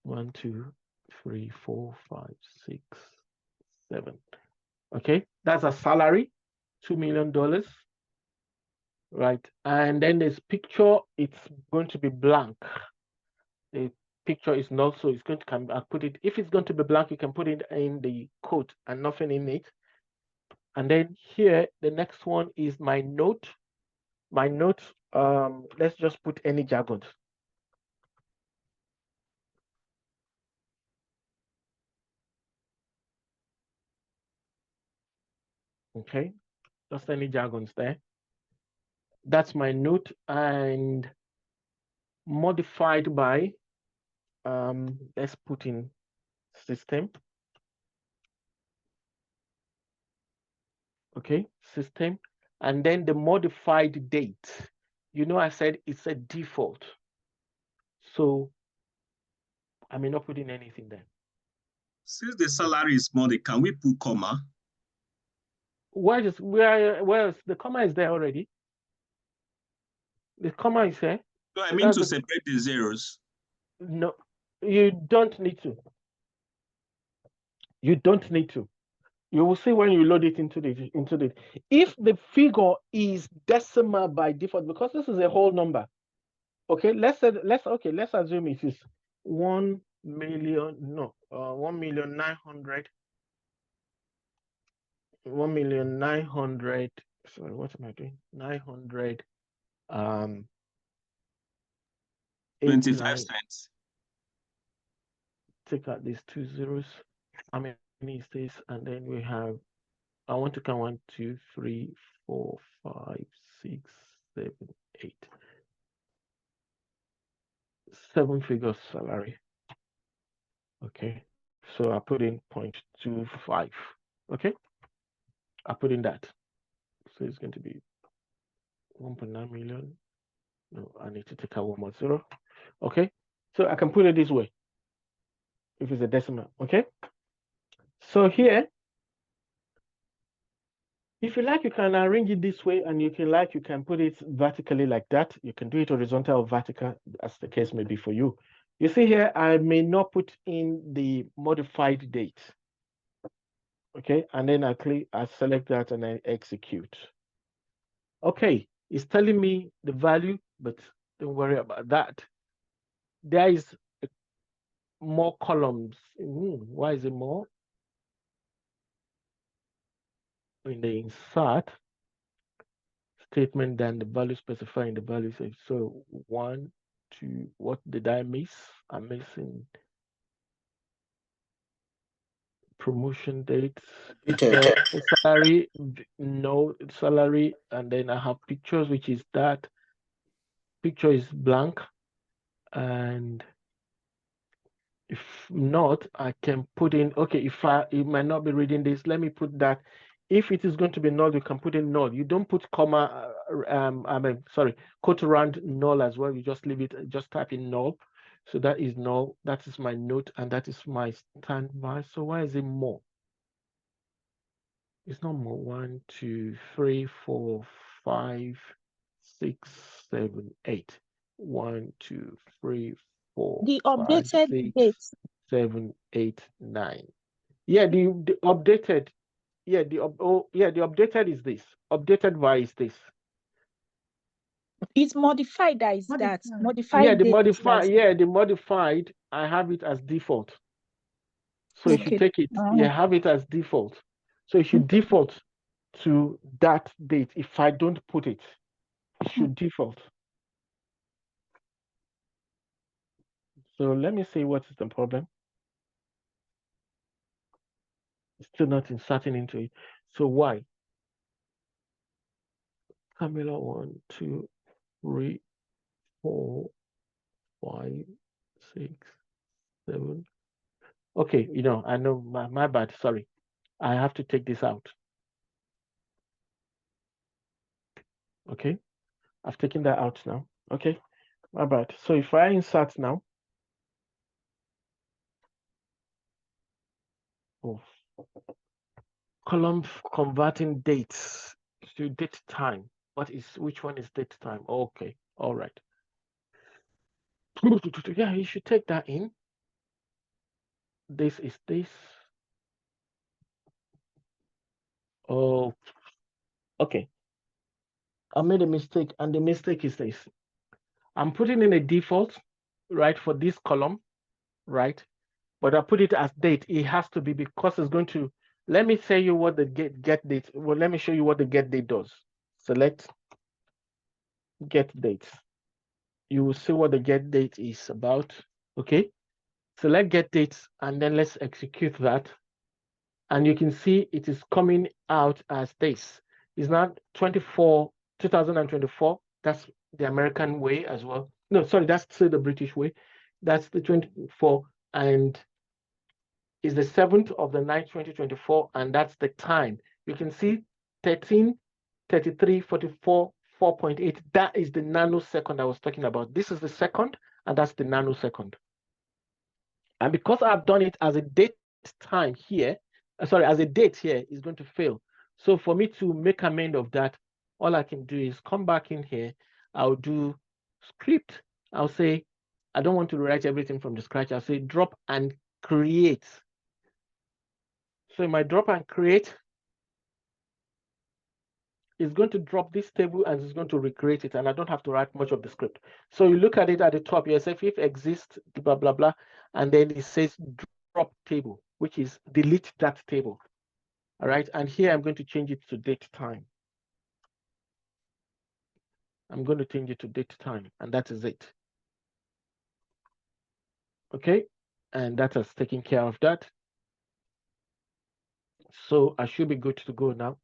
1, 2, 3, 4, 5, 6, 7. Okay, that's a salary, $2 million. Right, and then this picture, it's going to be blank. The picture is not, so it's going to come. I'll put it, if it's going to be blank, you can put it in the quote and nothing in it. And then here, the next one is my note. My note, let's just put any jargon. Okay, just any jargons there. That's my note, and modified by, let's put in system. Okay, system, and then the modified date. You know, I said it's a default, so I may not put in anything there. Since the salary is money, can we put comma? Where is the comma is there already? The comma is here. No, I mean to separate the zeros. No, you don't need to. You don't need to. You will see when you load it into the. If the figure is decimal by default, because this is a whole number. Okay, let's assume it is 1 million. No, 1,900,000. 1,900,000. Sorry, what am I doing? 900. 25 cents. Take out these 2 zeros. How many is this? And then we have, I want to count 1, 2, 3, 4, 5, 6, 7, 8. 7 figures salary. Okay. So I put in 0.25. Okay. I put in that. So it's going to be 1.9 million. No, I need to take out 1 more 0. Okay. So I can put it this way. If it's a decimal. Okay. So here, if you like, you can arrange it this way, and you can put it vertically like that. You can do it horizontal or vertical, as the case may be for you. You see here, I may not put in the modified date. Okay, and then I select that and I execute. Okay, it's telling me the value, but don't worry about that. There is more columns. Why is it more? In the insert statement than the value specifying the value. So 1, 2, what did I miss? I'm missing promotion dates, salary, no salary, and then I have pictures, which is that picture is blank, and if not, I can put in, okay, you might not be reading this, let me put that. If it is going to be null, you can put in null. You don't put comma, quote around null as well. You just leave it, just type in null. So that is null. That is my note, and that is my standby. So why is it more? It's not more. 1, 2, 3, 4, 5, 6, 7, 8. 1, 2, 3, 4, The 5, updated 6, dates. 7, 8, 9. Yeah, the updated. Yeah, the updated is this. Updated by is this. It's modified. That is that modified. Yeah, the date is modified. that. Yeah, the modified. I have it as default. So you should take it. Yeah, have it as default. So you should default to that date. If I don't put it, it should default. So let me see what is the problem. It's still not inserting into it. So why? Camilla 1, 2, 3, 4, 5, 6, 7. Okay, I know my bad. Sorry. I have to take this out. Okay. I've taken that out now. Okay. My bad. So if I insert now. Column converting dates to date time. Which one is date time? Okay. All right. Yeah, you should take that in. This is this. Oh, okay. I made a mistake, and the mistake is this. I'm putting in a default, right, for this column, right? But I put it as date. It has to be because it's going to. Let me tell you what the get date. Well, let me show you what the get date does. Select get date. You will see what the get date is about. Okay. Select get dates, and then let's execute that. And you can see it is coming out as this. It's not 2024. That's the American way as well. No, sorry, that's still the British way. That's the 24, and is the 7th of the 9th, 2024, and that's the time. You can see 13, 33, 44, 4.8. That is the nanosecond I was talking about. This is the second, and that's the nanosecond. And because I've done it as a date time here, sorry, as a date here, is going to fail. So for me to make amend of that, all I can do is come back in here. I'll do script. I'll say, I don't want to write everything from the scratch. I'll say drop and create. So in my drop and create, it's going to drop this table and it's going to recreate it, and I don't have to write much of the script. So you look at it at the top, you say if exists, blah, blah, blah, and then it says drop table, which is delete that table. All right, and here I'm going to change it to date time. I'm going to change it to date time, and that is it. Okay, and that has taken care of that. So I should be good to go now.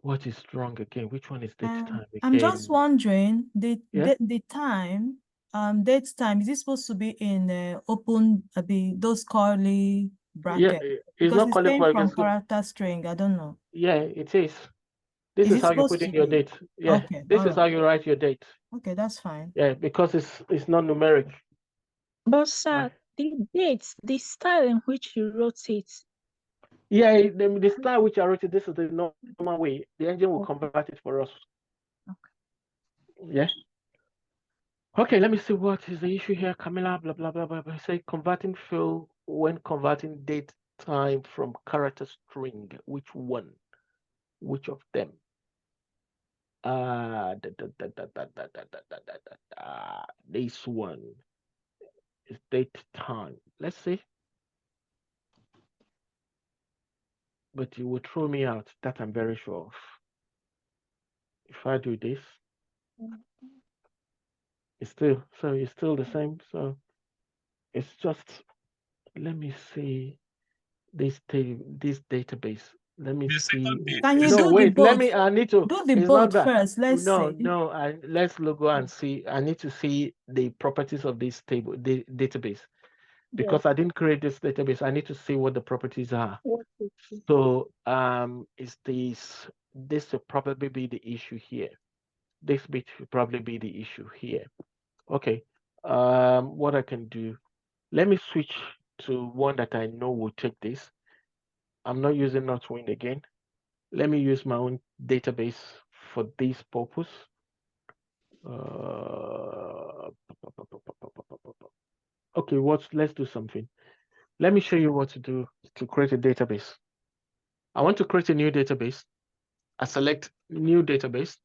What is wrong again? Which one is date time again? I'm just wondering, the time, date time, is it supposed to be in open, those curly brackets? Yeah, because not it's came from character string. I don't know. Yeah, it is. This is how you put in your date. Yeah, okay, this is how you write your date. Okay, that's fine. Yeah, because it's not numeric. But sir, the dates, the style in which you wrote it. Yeah, the style which I wrote it, this is the normal way. The engine will convert it for us. Okay. Yeah. Okay, let me see what is the issue here. Camilla, blah, blah, blah, blah, blah. Say converting fill when converting date time from character string. Which one? Which of them? This one is date time. Let's see. But you will throw me out. That I'm very sure of. If I do this, it's still the same. So it's just, let me see this database. Let me see. Can you do the both? Let me. I need to do the both first. Let's see. Let's go and see. I need to see the properties of this table, the database, because I didn't create this database. I need to see what the properties are. So is this will probably be the issue here. This bit will probably be the issue here. Okay. What I can do, let me switch to one that I know will take this. I'm not using NotWind again. Let me use my own database for this purpose. Okay, let's do something. Let me show you what to do to create a database. I want to create a new database. I select new database.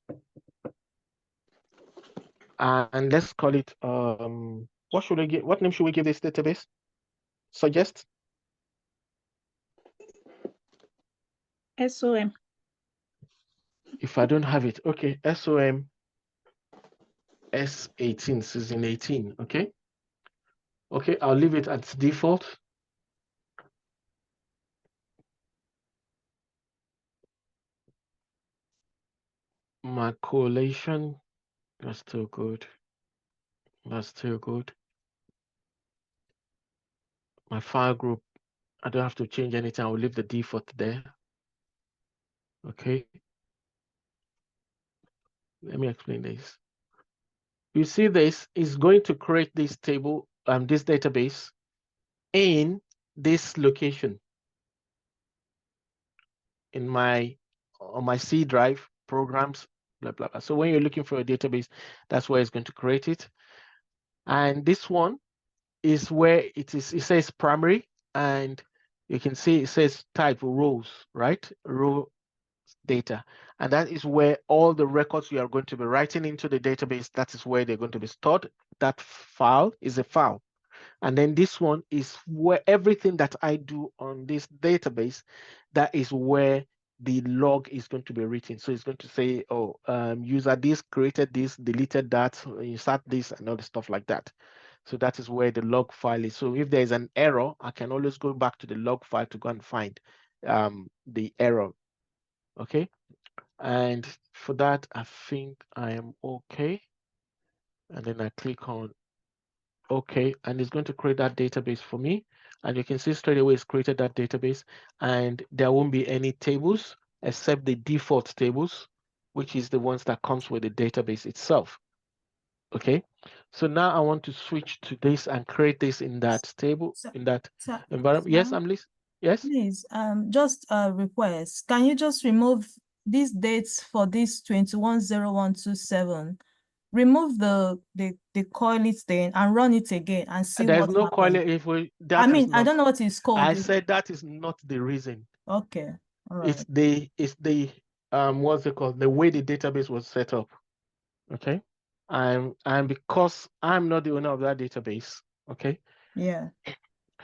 And let's call it, what name should we give this database? Suggest? SOM. If I don't have it, okay, SOM S18, season 18, okay? Okay, I'll leave it at default. My correlation, that's still good. That's still good. My file group, I don't have to change anything. I'll leave the default there. Okay. Let me explain this. You see this is going to create this table, this database in this location on my C drive, programs, blah, blah, blah. So when you're looking for a database, that's where it's going to create it. And this one is where it says primary, and you can see it says type rows, right? Row data. And that is where all the records you are going to be writing into the database, that is where they're going to be stored. That file is a file. And then this one is where everything that I do on this database, that is where the log is going to be written. So it's going to say, oh, user this, created this, deleted that, insert this, and all the stuff like that. So that is where the log file is. So if there's an error, I can always go back to the log file to go and find the error. Okay. And for that, I think I am okay. And then I click on okay, and it's going to create that database for me. And you can see straight away it's created that database, and there won't be any tables except the default tables, which is the ones that comes with the database itself. Okay, so now I want to switch to this and create this in that table, in that environment. Yes, Amlis? Yes? Please, just a request. Can you just remove these dates for this 210127? Remove the coiled thing and run it again and see There's what no coil happens. if we I mean, I don't know what it's called. I said that is not the reason. Okay. All right. It's the what's it called? The way the database was set up. Okay. And because I'm not the owner of that database. Okay. Yeah.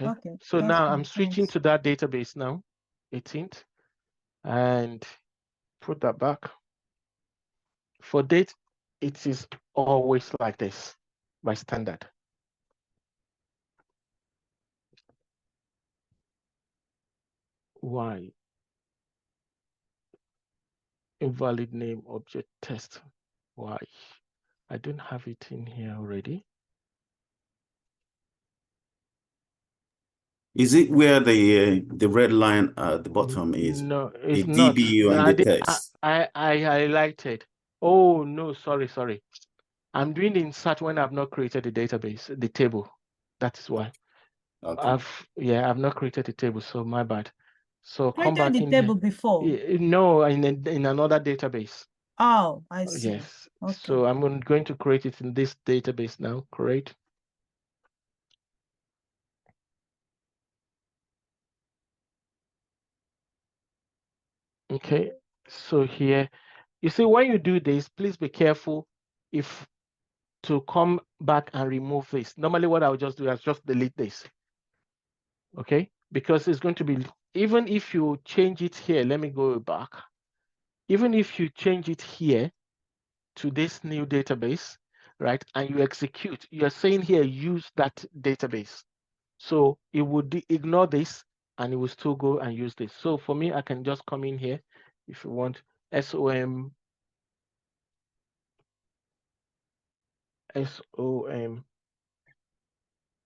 Okay. So That's now fine. I'm switching Thanks. to that database now, 18th, and put that back. For date, it is always like this by standard. Why? Invalid name object test. Why? I don't have it in here already. Is it where the red line at the bottom is? No, it's the not. DBU and the text. I highlighted. Oh no, sorry. I'm doing the insert when I've not created the database, the table. That is why. Okay. I've not created the table, so my bad. So come Created back the in table before. No, in another database. Oh, I see. Yes. Okay. So I'm going to create it in this database now. Create. Okay. So here, you see, when you do this, please be careful if to come back and remove this. Normally what I would just do is just delete this. Okay, because it's going to be, even if you change it here, let me go back. Even if you change it here to this new database, right, and you execute, you're saying here, use that database. So it would ignore this and it will still go and use this. So for me, I can just come in here if you want SOM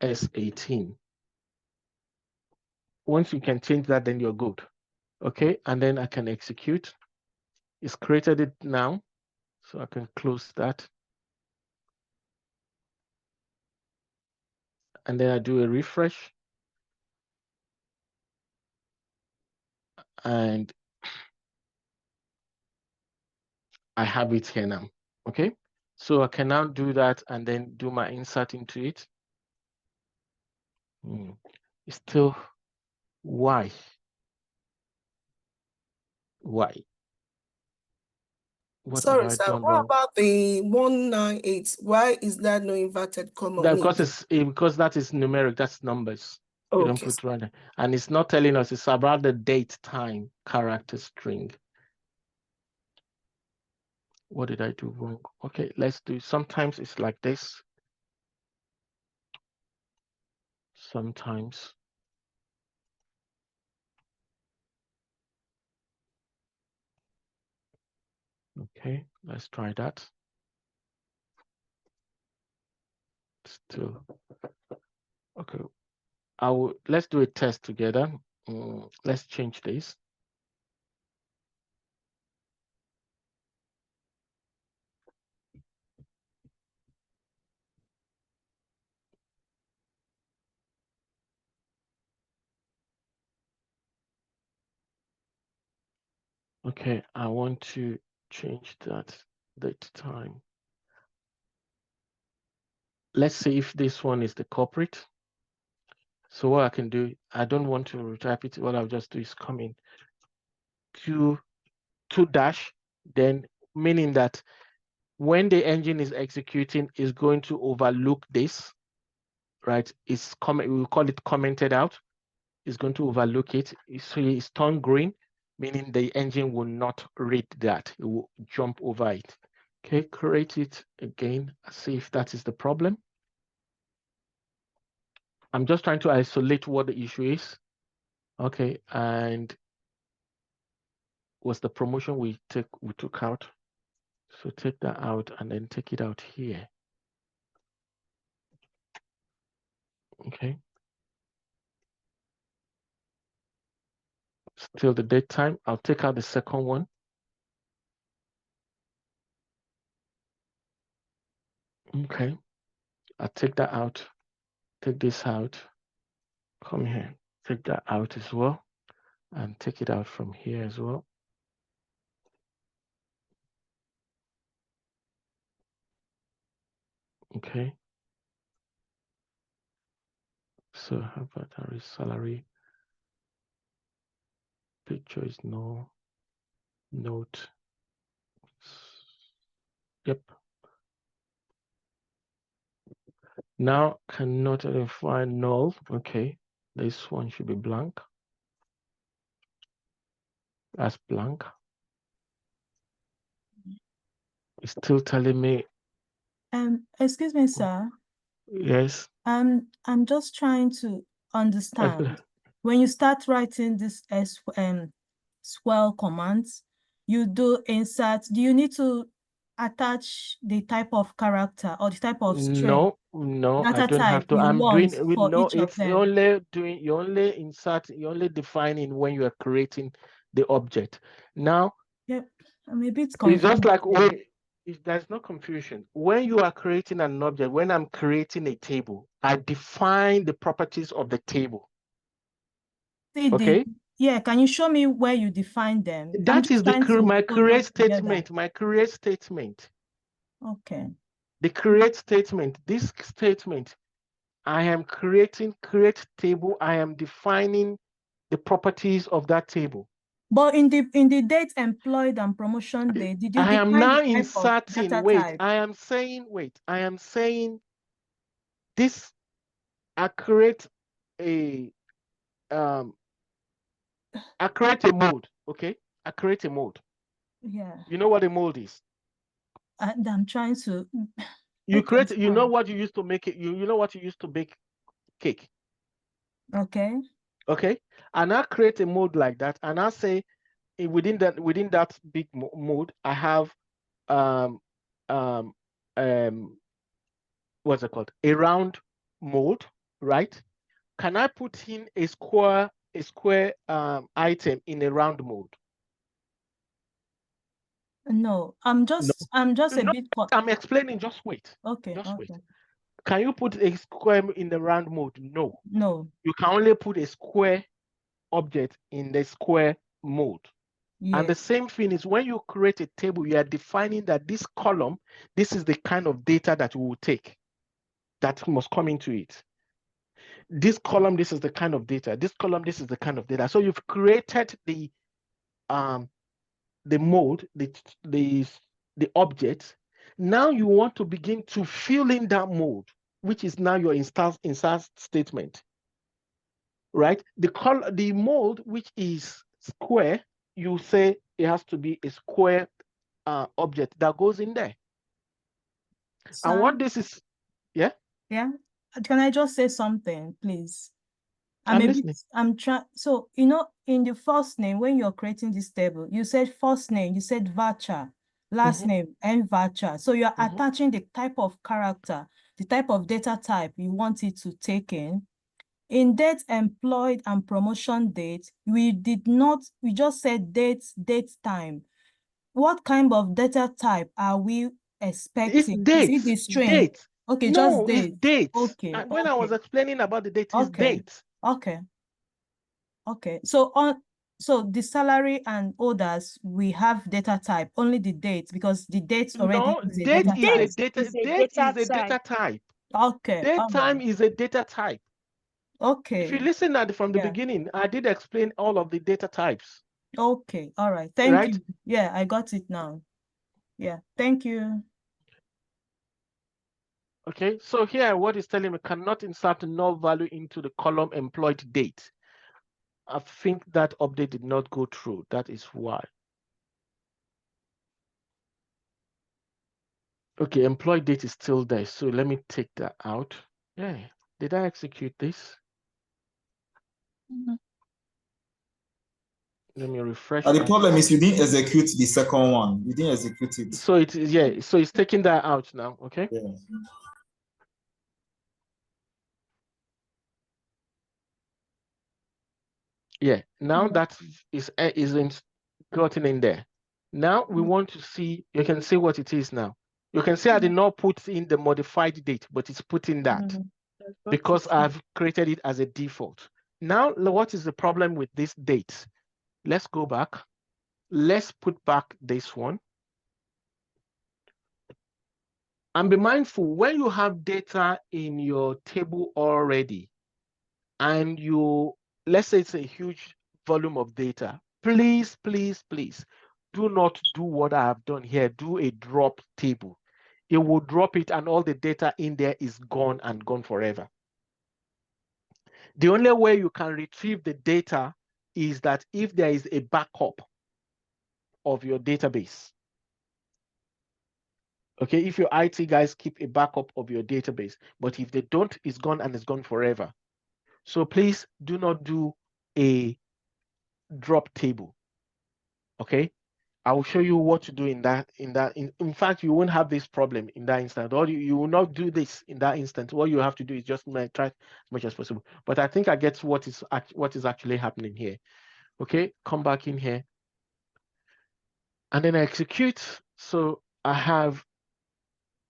S18. Once you can change that, then you're good. Okay, and then I can execute. It's created it now, so I can close that. And then I do a refresh. And I have it here now, okay? So I can now do that and then do my insert into it. It's still why? Why? What Sorry, have I sir. done What wrong? about the 198? Why is there no inverted comma on Because it? because that is numeric, that's numbers. You don't Okay. put random. And it's not telling us, it's about the date, time, character string. What did I do wrong? Okay, let's do, sometimes it's like this. Sometimes. Okay, let's try that. Still. Okay, let's do a test together. Let's change this. Okay, I want to change that date time. Let's see if this one is the culprit. So what I can do, I don't want to retype it. What I'll just do is come in to dash, then meaning that when the engine is executing, is going to overlook this, right? It's comment, we will call it commented out. It's going to overlook it. So it's turned green, meaning the engine will not read that. It will jump over it. Okay, create it again. See if that is the problem. I'm just trying to isolate what the issue is. Okay, and was the promotion we took out. So take that out and then take it out here. Okay. Still the date time. I'll take out the second one. Okay. I'll take that out. Take this out. Come here. Take that out as well. And take it out from here as well. Okay. So how about our salary? Picture is no. Note. Yep. Now cannot identify null. Okay. This one should be blank. That's blank. It's still telling me. Excuse me, sir. Yes. I'm just trying to understand. When you start writing this SQL commands, you do insert. Do you need to attach the type of character or the type of string? No, I Data don't have type to. you I'm want doing for no, each of it's them. you're only insert, you're only defining when you are creating the object. Now, Yep, I'm a bit it's confused. just like there's no confusion. When you are creating an object, when I'm creating a table, I define the properties of the table. Okay. Yeah, can you show me where you define them? That is my create statement. Together. My create statement. Okay. The create statement. This statement, I am creating create table. I am defining the properties of that table. But in the date employed and promotion date, did you I am now define the type of inserting. data Wait, type? I am saying this. I create a I create a mode. Okay, I create a mode. Yeah. You know what a mode is? I'm trying to. You create. You know what you used to make it. You know what you used to bake cake. Okay. Okay, and I create a mode like that, and I say within that big mode, I have what's it called? A round mode, right? Can I put in a square item in a round mode? No, I'm just a bit. I'm explaining. Just wait. Okay. Just Okay. wait. Can you put a square in the round mode? No. No. You can only put a square object in the square mode. And the same thing is when you create a table, you are defining that this column, this is the kind of data that we will take that must come into it. This column, this is the kind of data. This column, this is the kind of data. So you've created the mode, the object. Now you want to begin to fill in that mode, which is now your instance statement, right? The mode, which is square, you say it has to be a square object that goes in there. Sam? And what this is, yeah? Yeah. Can I just say something, please? I'm listening. I'm trying. So, you know, in the first name, when you're creating this table, you said first name, you said varchar, last name, and varchar. So you're attaching the type of character, the type of data type you want it to take in. In date employed and promotion date, we just said date, time. What kind of data type are we expecting? It's date. Is it the string? Date. Okay, no, just date. It's date. Okay. And when I was explaining about the date, it's date. Okay. Okay. So the salary and orders, we have data type, only the date, because the date already is a data type. Date is a data type. Okay. Date time is a data type. Okay. If you listen from the beginning, I did explain all of the data types. Okay. All right. Thank you. Yeah, I got it now. Yeah. Thank you. Okay. So here, what is telling me cannot insert null value into the column employed date. I think that update did not go through. That is why. Okay, employed date is still there. So let me take that out. Yeah. Did I execute this? Let me refresh. The problem is you didn't execute the second one. You didn't execute it. So it is, yeah. So it's taking that out now. Okay. Yeah. Yeah. Now that isn't gotten in there. Now we want to see. You can see what it is now. You can see I did not put in the modified date, but it's putting that because I've created it as a default. Now, what is the problem with this date? Let's go back. Let's put back this one. And be mindful, when you have data in your table already, and let's say it's a huge volume of data, please, please, please, do not do what I have done here. Do a drop table. It will drop it and all the data in there is gone and gone forever. The only way you can retrieve the data is that if there is a backup of your database. Okay, if your IT guys keep a backup of your database, but if they don't, it's gone and it's gone forever. So please do not do a drop table. Okay, I will show you what to do in that. In fact, you won't have this problem in that instance, or you will not do this in that instance. What you have to do is just try as much as possible. But I think I get what is actually happening here. Okay, come back in here, and then I execute. So I have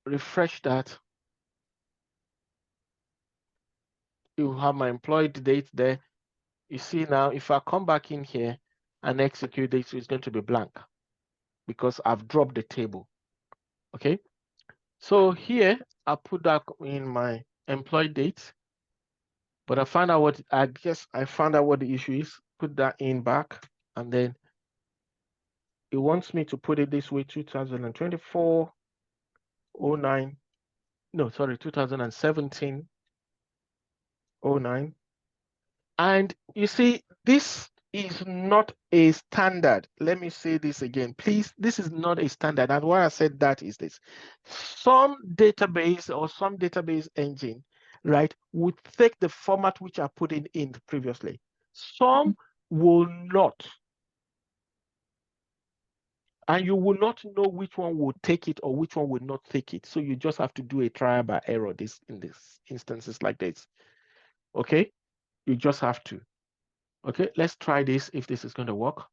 refreshed that. You have my employed date there. You see now, if I come back in here and execute this, it's going to be blank because I've dropped the table. Okay. So here I put that in my employed date, but I found out what the issue is. Put that in back, and then it wants me to put it this way: 2024 09. No, sorry, 2017 09. And you see, this is not a standard. Let me say this again, please. This is not a standard. And why I said that is this. Some database or some database engine, right, would take the format which I put in previously. Some will not. And you will not know which one will take it or which one will not take it. So you just have to do a trial by error in this instances like this. Okay? You just have to. Okay, let's try this if this is going to work.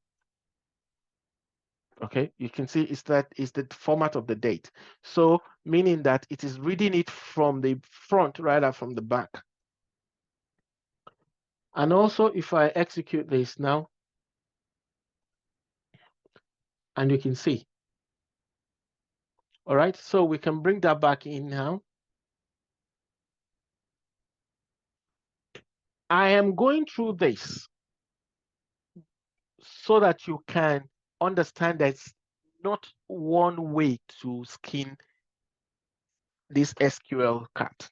Okay, you can see it's the format of the date. So meaning that it is reading it from the front rather from the back. And also if I execute this now, and you can see. All right, so we can bring that back in now. I am going through this so that you can understand there's not one way to skin this SQL cat.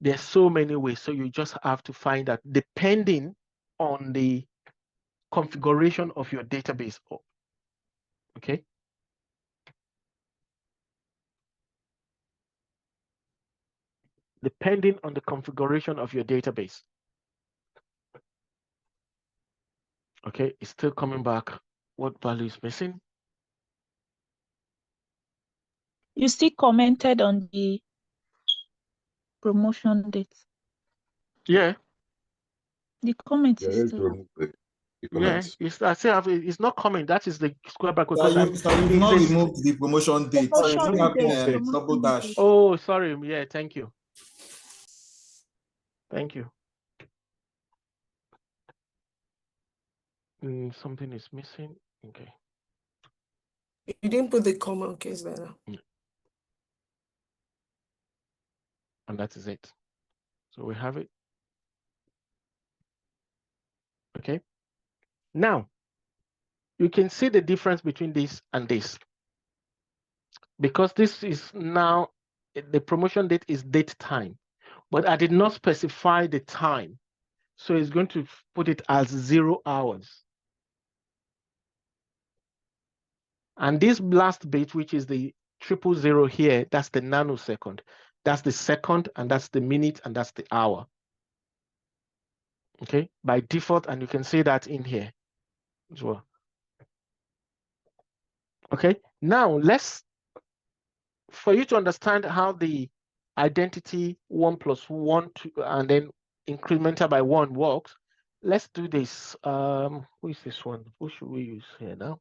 There's so many ways, so you just have to find out depending on the configuration of your database. Okay. Depending on the configuration of your database. Okay, it's still coming back. What value is missing? You still commented on the promotion date. Yeah. The comment is still. Yeah, it's not coming. That is the square bracket. So you've not removed the promotion date. Double dash. Oh, sorry. Yeah, thank you. Thank you. Something is missing. Okay. You didn't put the comma. Okay, Zara. And that is it. So we have it. Okay. Now, you can see the difference between this and this. Because this is now, the promotion date is date time. But I did not specify the time. So it's going to put it as 0 hours. And this last bit, which is the 000 here, that's the nanosecond. That's the second, and that's the minute, and that's the hour. Okay, by default, and you can see that in here as well. Okay, now for you to understand how the identity 1 + 1 and then incremental by 1 works, let's do this. Who is this one? Who should we use here now?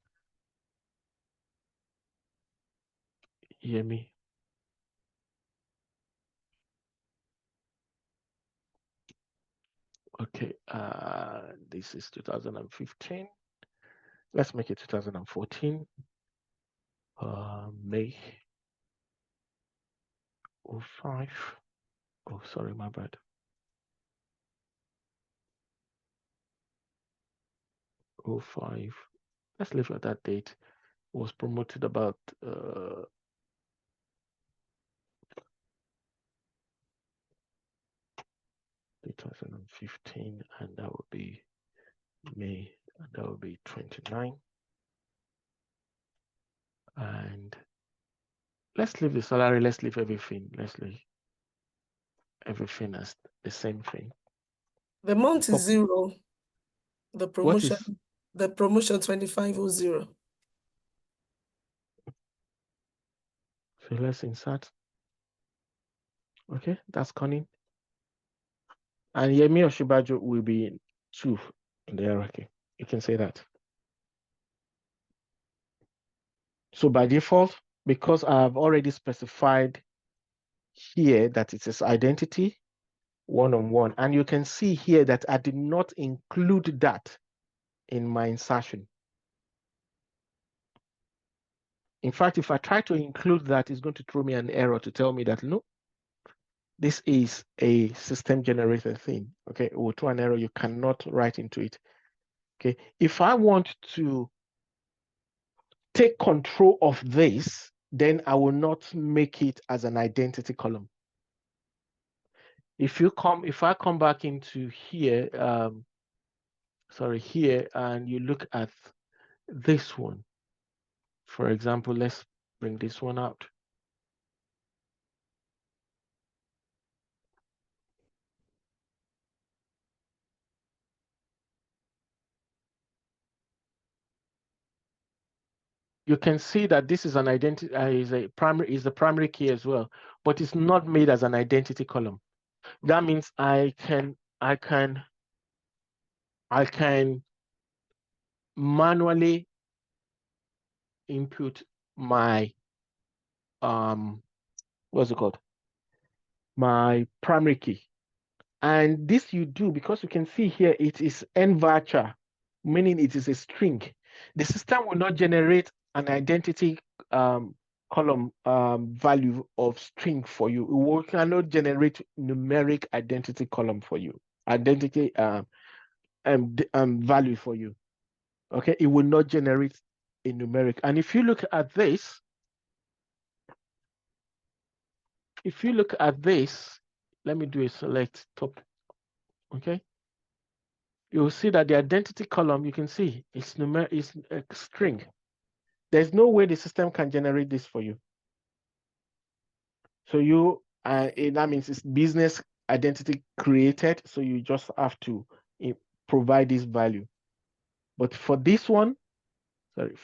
Hear me. Okay, this is 2015. Let's make it 2014. May 05. Oh, sorry, my bad. 05. Let's leave at that date. It was promoted about 2015, and that would be May, and that would be 29. And let's leave the salary, let's leave everything. Let's leave everything as the same thing. The month is 0. The promotion, What is the promotion 2500. So let's insert. Okay, that's Connie. And Yemi Oshibajo will be 2 in the hierarchy. You can say that. So by default, because I've already specified here that it is identity one-on-one, and you can see here that I did not include that in my insertion. In fact, if I try to include that, it's going to throw me an error to tell me that, no, this is a system generated thing. Okay, it will throw an error. You cannot write into it. Okay, if I want to take control of this, then I will not make it as an identity column. If I come back into here, here, and you look at this one, for example, let's bring this one out. You can see that this is an identity, is the primary key as well, but it's not made as an identity column. That means I can manually input my what's it called? My primary key. And this you do because you can see here it is n varchar, meaning it is a string. The system will not generate an identity column value of string for you. It cannot generate numeric identity column for you, identity value for you. Okay, it will not generate a numeric. And if you look at this, let me do a select top. Okay, you'll see that the identity column, you can see it's a string. There's no way the system can generate this for you. So that means it's business identity created. So you just have to provide this value. But for this one, it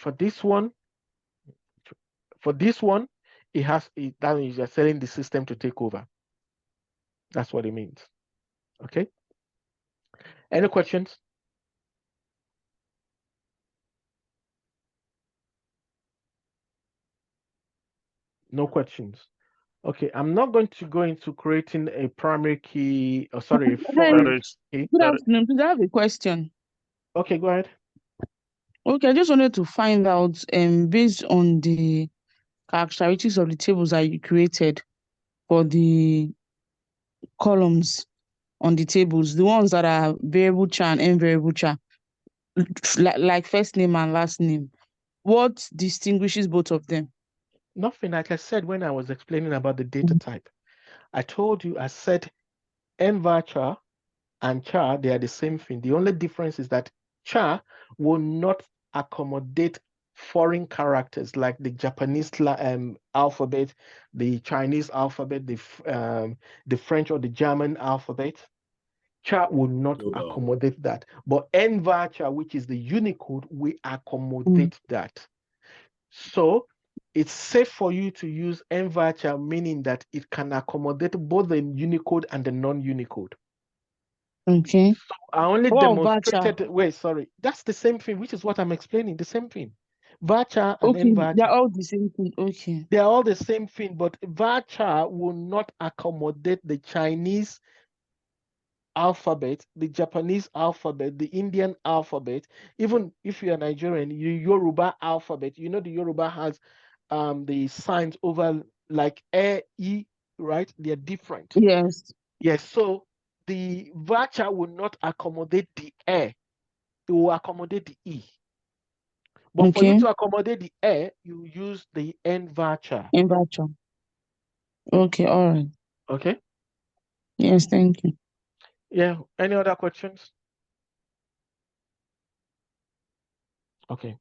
that means you're telling the system to take over. That's what it means. Okay. Any questions? No questions. Okay, I'm not going to go into creating a primary key, a foreign key. Good afternoon. Please, I have a question. Okay, go ahead. Okay, I just wanted to find out, based on the characteristics of the tables that you created for the columns on the tables, the ones that are variable char and invariable char, like first name and last name, what distinguishes both of them? Nothing. Like I said when I was explaining about the data type, I told you, I said nvarchar and char, they are the same thing. The only difference is that char will not accommodate foreign characters like the Japanese alphabet, the Chinese alphabet, the French or the German alphabet. Char will not accommodate that. But nvarchar, which is the Unicode, will accommodate that. So it's safe for you to use nvarchar, meaning that it can accommodate both the Unicode and the non-Unicode. Okay. So I only demonstrated. Wait, sorry. That's the same thing, which is what I'm explaining. The same thing. Varchar and nvarchar. They're all the same thing. Okay. They're all the same thing, but varchar will not accommodate the Chinese alphabet, the Japanese alphabet, the Indian alphabet. Even if you're Nigerian, Yoruba alphabet. You know the Yoruba has the signs over like E, right? They're different. Yes. Yes. So the varchar will not accommodate the it will accommodate the E. But for you to accommodate the you use the nvarchar. Nvarchar. Okay, all right. Okay. Yes, thank you. Yeah. Any other questions? Okay.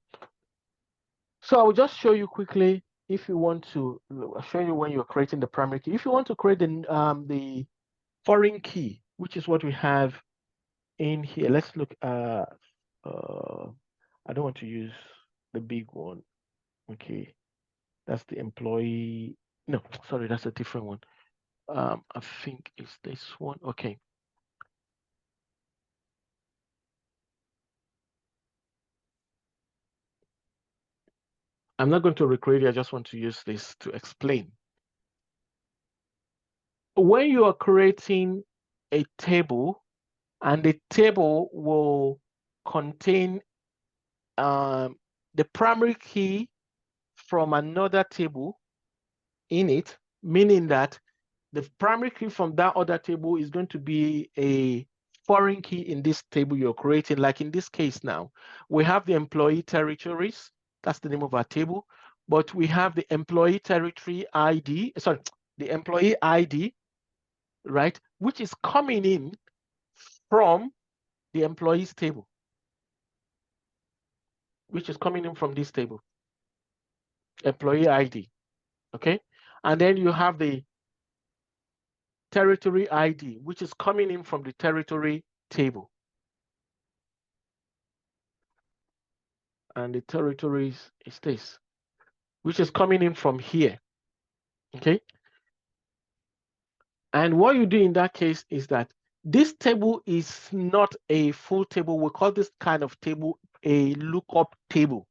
So I will just show you quickly if you want to show you when you're creating the primary key. If you want to create the foreign key, which is what we have in here. Let's look at I don't want to use the big one. Okay. That's the employee. No, sorry, that's a different one. I think it's this one. Okay. I'm not going to recreate it. I just want to use this to explain. When you are creating a table, and the table will contain the primary key from another table in it, meaning that the primary key from that other table is going to be a foreign key in this table you're creating. Like in this case now, we have the employee territories. That's the name of our table. But we have the employee territory ID, sorry, the employee ID, right, which is coming in from the employees table, which is coming in from this table, employee ID, okay? And then you have the territory ID, which is coming in from the territory table. And the territories is this, which is coming in from here, okay? And what you do in that case is that this table is not a full table. We call this kind of table a lookup table.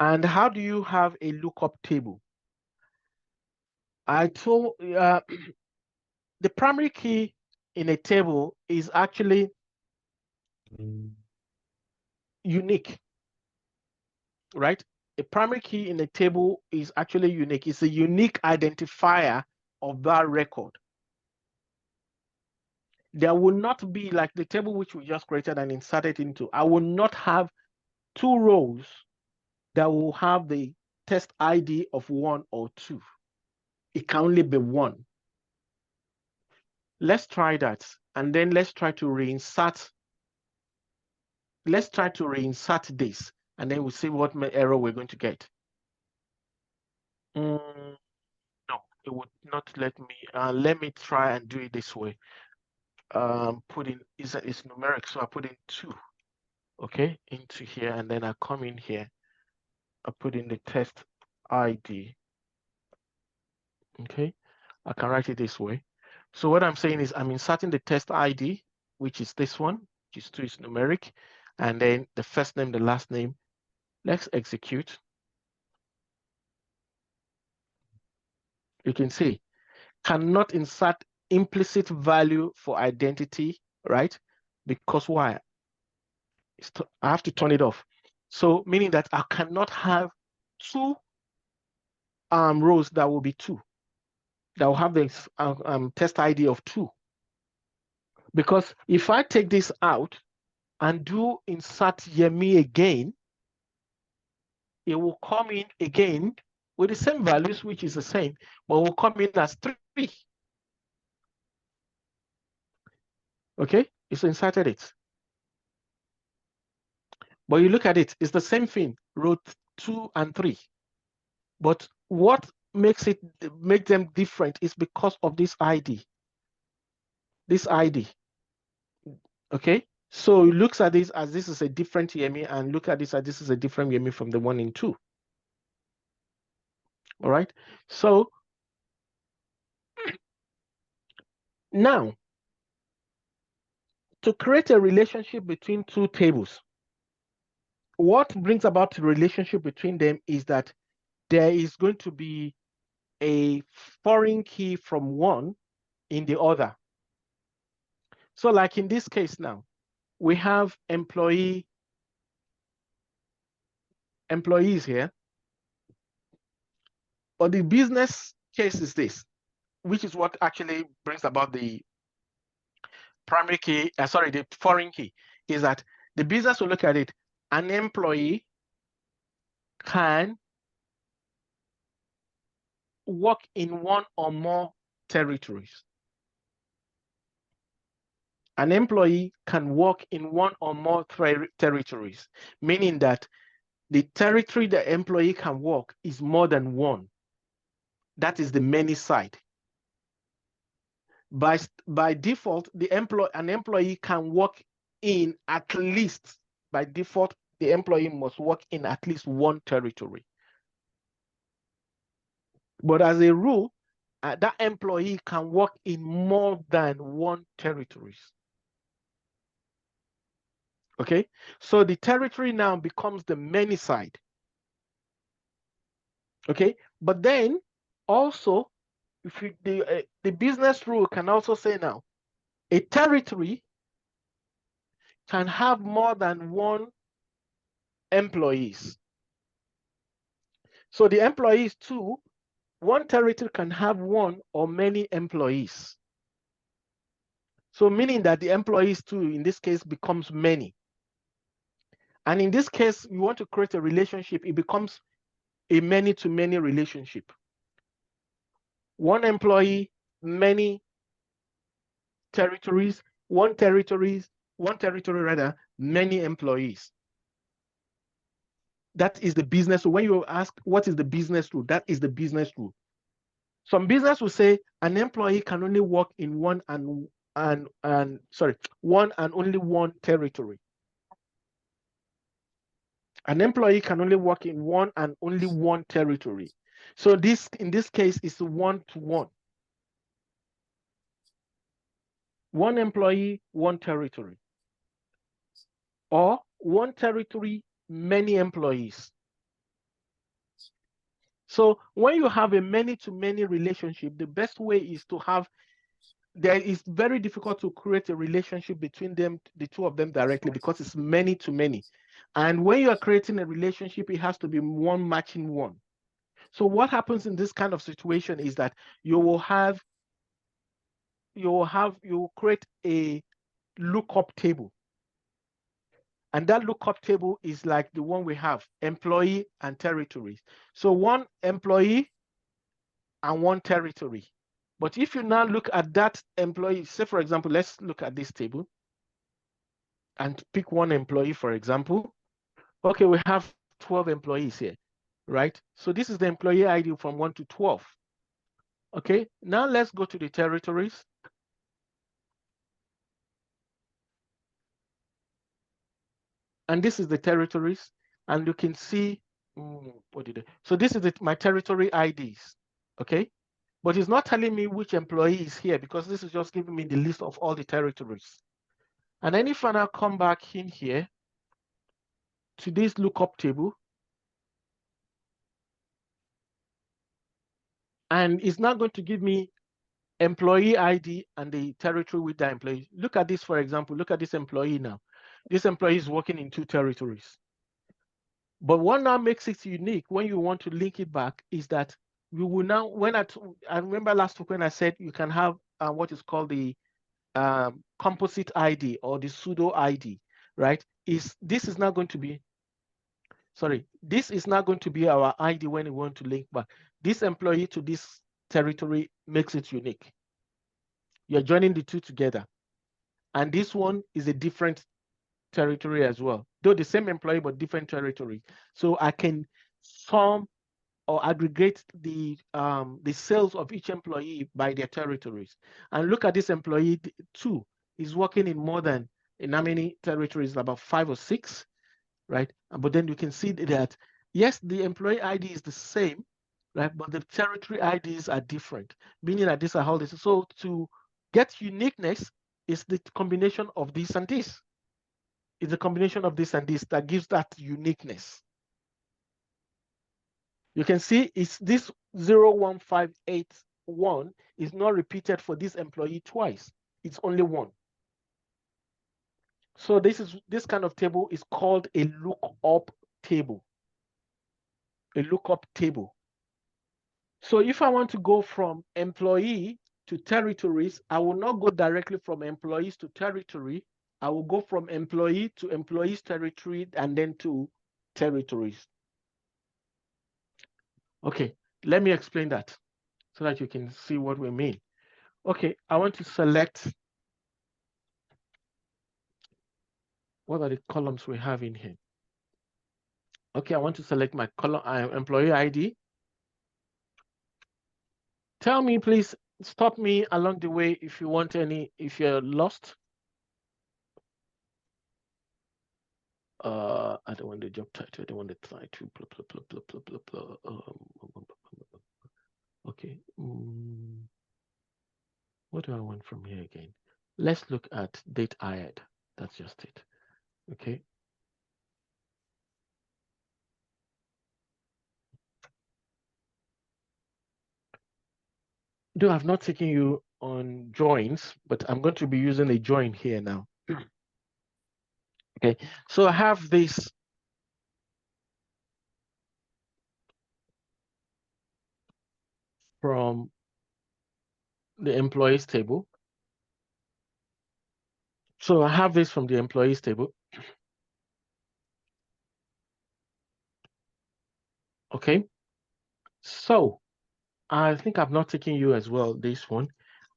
And how do you have a lookup table? I told the primary key in a table is actually unique. right? A primary key in a table is actually unique. It's a unique identifier of that record. There will not be like the table which we just created and inserted into. I will not have 2 rows that will have the test ID of 1 or 2. It can only be 1. Let's try that. And then let's try to reinsert. Let's try to reinsert this. And then we'll see what error we're going to get. No, it would not let me. Let me try and do it this way. Put in, it's numeric, so I put in 2. Okay, into here, and then I come in here. I put in the test ID. Okay, I can write it this way. So what I'm saying is I'm inserting the test ID, which is this one, which is 2 is numeric, and then the first name, the last name. Let's execute. You can see, cannot insert implicit value for identity, right? Because why? I have to turn it off. So meaning that I cannot have 2 rows that will be 2. That will have this test ID of 2. Because if I take this out and do insert Yemi again, it will come in again with the same values, which is the same, but will come in as 3. Okay, it's inserted it. But you look at it, it's the same thing, row 2 and 3. But what makes them different is because of this ID. This ID. Okay, so it looks at this as this is a different Yemi, and look at this as this is a different Yemi from the one in 2. All right, so now to create a relationship between 2 tables, what brings about the relationship between them is that there is going to be a foreign key from one in the other. So like in this case now, we have employees here, but the business case is this, which is what actually brings about the primary key, the foreign key, is that the business will look at it, an employee can work in 1 or more territories. An employee can work in 1 or more territories, meaning that the territory the employee can work is more than 1. That is the many side. By default, an employee can work in at least, by default, the employee must work in at least 1 territory. But as a rule, that employee can work in more than 1 territories. Okay, so the territory now becomes the many side. Okay, but then also, if the business rule can also say now, a territory can have more than 1 employees. So the employees too, 1 territory can have 1 or many employees. So meaning that the employees too, in this case, becomes many. And in this case, you want to create a relationship, it becomes a many-to-many relationship. 1 employee, many territories, 1 territory rather, many employees. That is the business. So when you ask what is the business rule, that is the business rule. Some business will say an employee can only work in 1 and only 1 territory. An employee can only work in 1 and only 1 territory. So this, in this case, is 1-to-1. 1 employee, 1 territory. Or 1 territory, many employees. So when you have a many-to-many relationship, the best way is to have, it's very difficult to create a relationship between them, the 2 of them directly, because it's many-to-many. And when you are creating a relationship, it has to be one matching one. So what happens in this kind of situation is that you will create a lookup table. And that lookup table is like the one we have, employee and territories. So one employee and one territory. But if you now look at that employee, say for example, let's look at this table and pick one employee, for example. Okay, we have 12 employees here, right? So this is the employee ID from 1 to 12. Okay, now let's go to the territories. And this is the territories. And you can see, so this is my territory IDs, okay? But it's not telling me which employee is here because this is just giving me the list of all the territories. And then if I now come back in here to this lookup table, and it's not going to give me employee ID and the territory with that employee. Look at this, for example, look at this employee now. This employee is working in 2 territories. But what now makes it unique when you want to link it back is that we will now, I remember last week when I said you can have what is called the composite ID or the pseudo ID, right? This is not going to be our ID when we want to link back. This employee to this territory makes it unique. You're joining the two together. And this one is a different territory as well, though the same employee, but different territory. So I can sum or aggregate the sales of each employee by their territories. And look at this employee too. He's working in more than, in how many territories? About 5 or 6, right? But then you can see that, yes, the employee ID is the same, right? But the territory IDs are different, meaning that these are all this. So to get uniqueness is the combination of this and this. It's a combination of this and this that gives that uniqueness. You can see it's this 01581 is not repeated for this employee twice. It's only one. So this kind of table is called a lookup table. A lookup table. So if I want to go from employee to territories, I will not go directly from employees to territory. I will go from employee to employees territory and then to territories. Okay, let me explain that so that you can see what we mean. Okay, I want to select, what are the columns we have in here? Okay, I want to select my column, employee ID. Tell me, please, stop me along the way if you want if you're lost. I don't want the job title, I don't want the title, blah, blah, blah, blah, blah, blah, blah. Okay. What do I want from here again? Let's look at date hired. That's just it. Okay. Though I've not taken you on joins, but I'm going to be using a join here now. Okay, so I have this from the employees table. So I have this from the employees table. Okay, so I think I've not taken you as well, this one.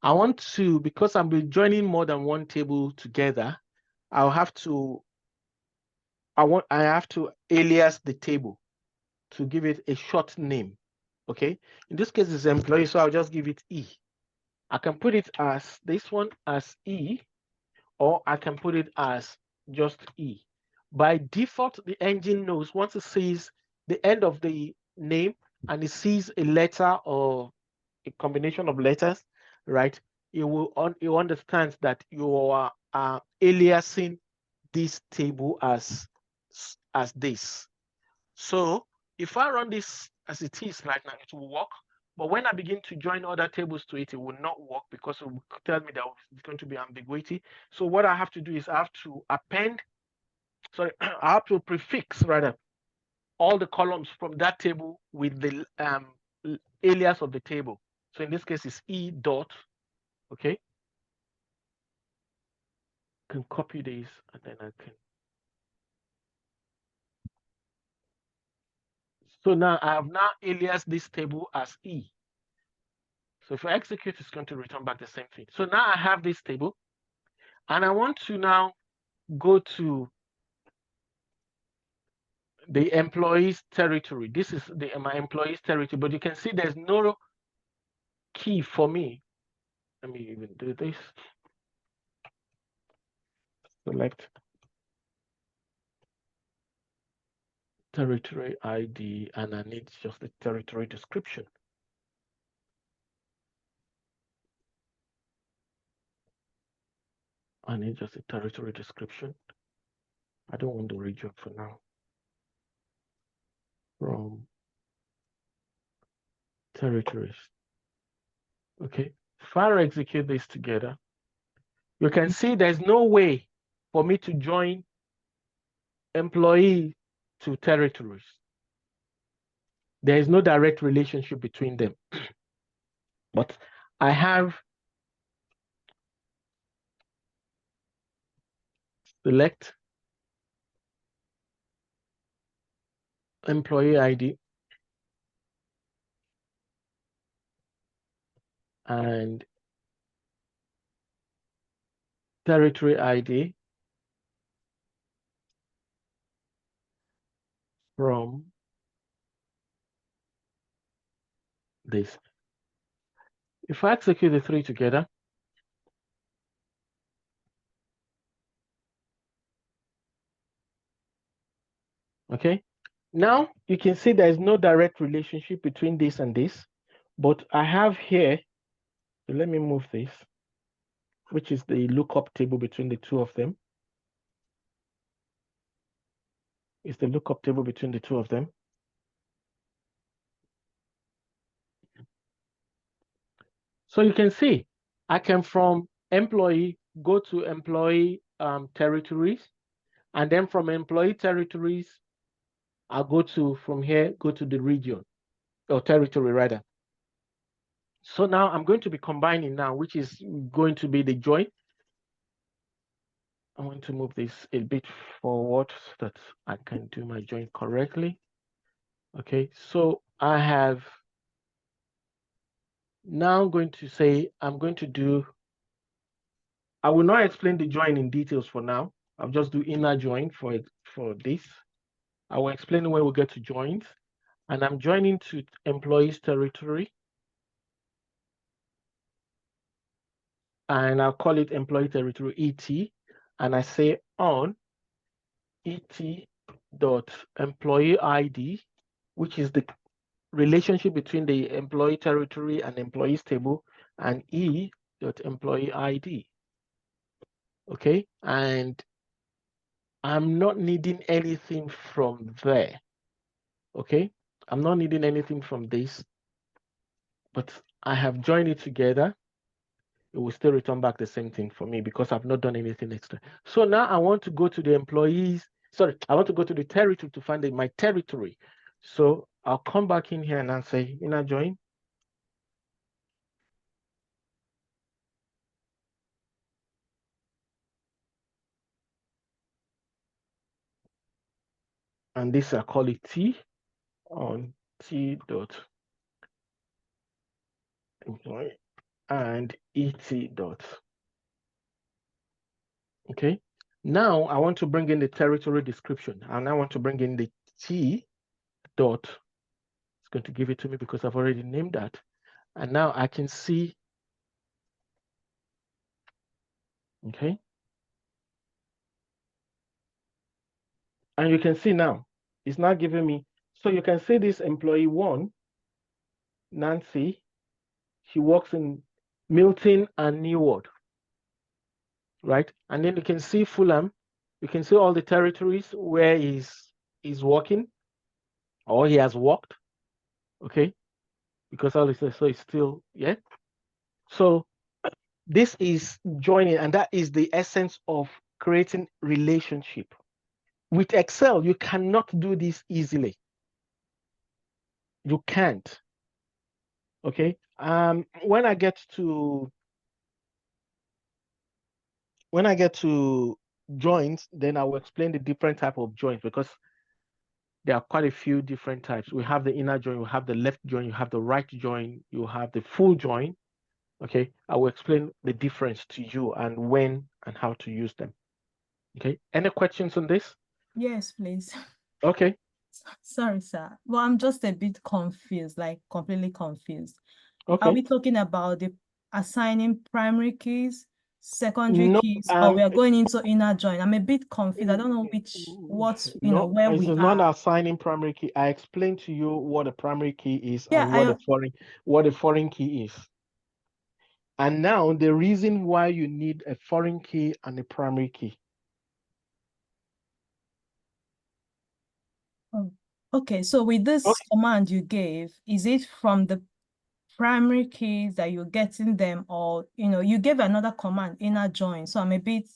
I want to, because I'm joining more than one table together, I have to alias the table to give it a short name. Okay, in this case it's employee, so I'll just give it E. I can put it as this one as E, or I can put it as just E. By default, the engine knows once it sees the end of the name and it sees a letter or a combination of letters, right? It understands that you are aliasing this table as this. So if I run this as it is right now, it will work. But when I begin to join other tables to it, it will not work because it will tell me that it's going to be ambiguity. So what I have to do is I have to append sorry, I have to prefix rather all the columns from that table with the alias of the table. So in this case, it's E dot, okay? I can copy this and then I can. So now I have now alias this table as E. So if I execute, it's going to return back the same thing. So now I have this table and I want to now go to the employees territory. This is my employees territory, but you can see there's no key for me. Let me even do this. Select territory ID, and I need just the territory description. I need just a territory description. I don't want the region for now. From territories. Okay, if I execute this together, you can see there's no way for me to join employee to territories. There is no direct relationship between them. But I have select employee ID and territory ID from this. If I execute the three together, okay, now you can see there is no direct relationship between this and this, but I have here, so let me move this, which is the lookup table between the two of them. It's the lookup table between the two of them. So you can see, I can from employee go to employee territories, and then from employee territories, I'll go to, from here, go to the region, or territory rather. So now I'm going to be combining now, which is going to be the join. I want to move this a bit forward so that I can do my join correctly. Okay, so I have now going to say, I'm going to do, I will not explain the join in details for now. I'll just do inner join for this. I will explain when we get to joins. And I'm joining to employees territory. And I'll call it employee territory ET. And I say on ET dot employee ID, which is the relationship between the employee territory and employees table, and E dot employee ID. Okay, and I'm not needing anything from there. Okay, I'm not needing anything from this, but I have joined it together. It will still return back the same thing for me because I've not done anything extra. So now I want to go to the employees. Sorry, I want to go to the territory to find my territory. So I'll come back in here and I'll say inner join. And this I call it T on T dot employee and ET dot. Okay. Now I want to bring in the territory description, and I want to bring in the T dot. It's going to give it to me because I've already named that. And now I can see. Okay. And you can see now, it's not giving me. So you can see this employee one, Nancy, she works in Milton and Newark, right? And then you can see Fulham. You can see all the territories where he's working or he has worked, okay? Because all this, so it's still, yeah? So this is joining, and that is the essence of creating relationship. With Excel, you cannot do this easily. You can't. Okay. When I get to joins, then I will explain the different type of joins, because there are quite a few different types. We have the inner join, we have the left join, you have the right join, you have the full join. Okay, I will explain the difference to you and when and how to use them. Okay, any questions on this? Yes, please. Okay. Sorry, sir. Well, I'm just a bit confused, like completely confused. Okay. Are we talking about the assigning primary keys, secondary No, keys, or we are going into inner join? I'm a bit confused. I don't know where this we is are. not assigning primary key. I explained to you what a primary key is Yeah, and what a foreign key is. And now the reason why you need a foreign key and a primary key. Oh, okay, so with this command you gave, is it from the primary keys that you're getting them, or you gave another command, inner join? So I'm a bit.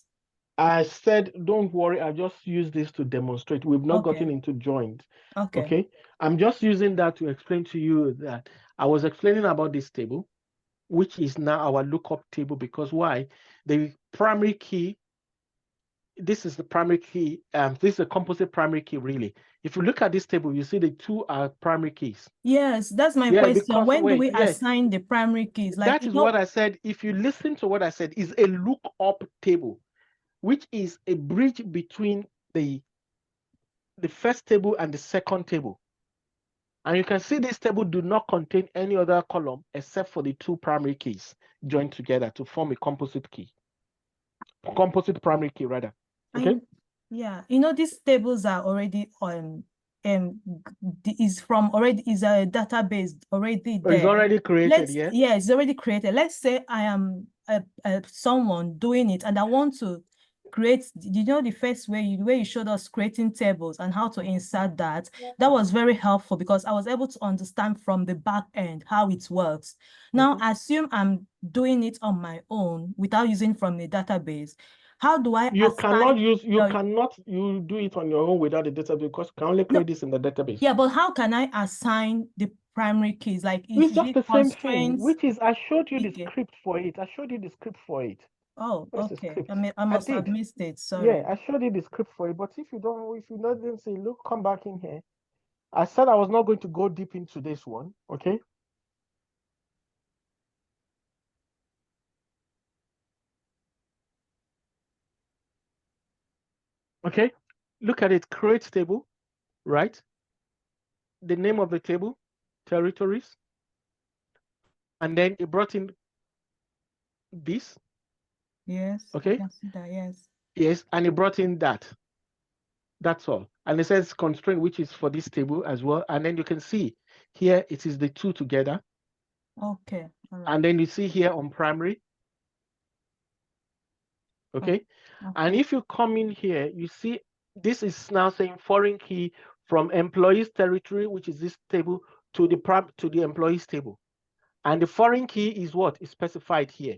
I said, don't worry, I just use this to demonstrate. We've not gotten into joins. Okay. I'm just using that to explain to you that I was explaining about this table, which is now our lookup table, because why? The primary key, this is the primary key. This is a composite primary key, really. If you look at this table, you see the two are primary keys. Yes, that's my question. Because, when do we assign the primary keys? That is what I said. If you listen to what I said, is a lookup table, which is a bridge between the first table and the second table. And you can see this table do not contain any other column except for the two primary keys joined together to form a composite key. Composite primary key, rather. Okay. Yeah, these tables are already is a database already there. It's already created, yeah? Yeah, it's already created. Let's say I am someone doing it and I want to create, the first way where you showed us creating tables and how to insert that was very helpful, because I was able to understand from the back end how it works. Now, assume I'm doing it on my own without using from the database. How do I you do it on your own without the database, because you can only create this in the database. Yeah, but how can I assign the primary keys? Like, it's just the same thing, which is I showed you the script for it. Oh, okay. I must have missed it. Sorry. Yeah, I showed you the script for it. But if you didn't see, look, come back in here. I said I was not going to go deep into this one. Okay. Okay. Look at it. Create table, right? The name of the table, territories. And then it brought in this. Yes. Okay. I can see that, yes. Yes, and it brought in that. That's all. And it says constraint, which is for this table as well. And then you can see here it is the two together. Okay. All right. And then you see here on primary. Okay. And if you come in here, you see this is now saying foreign key from employees territory, which is this table, to the employees table. And the foreign key is what is specified here,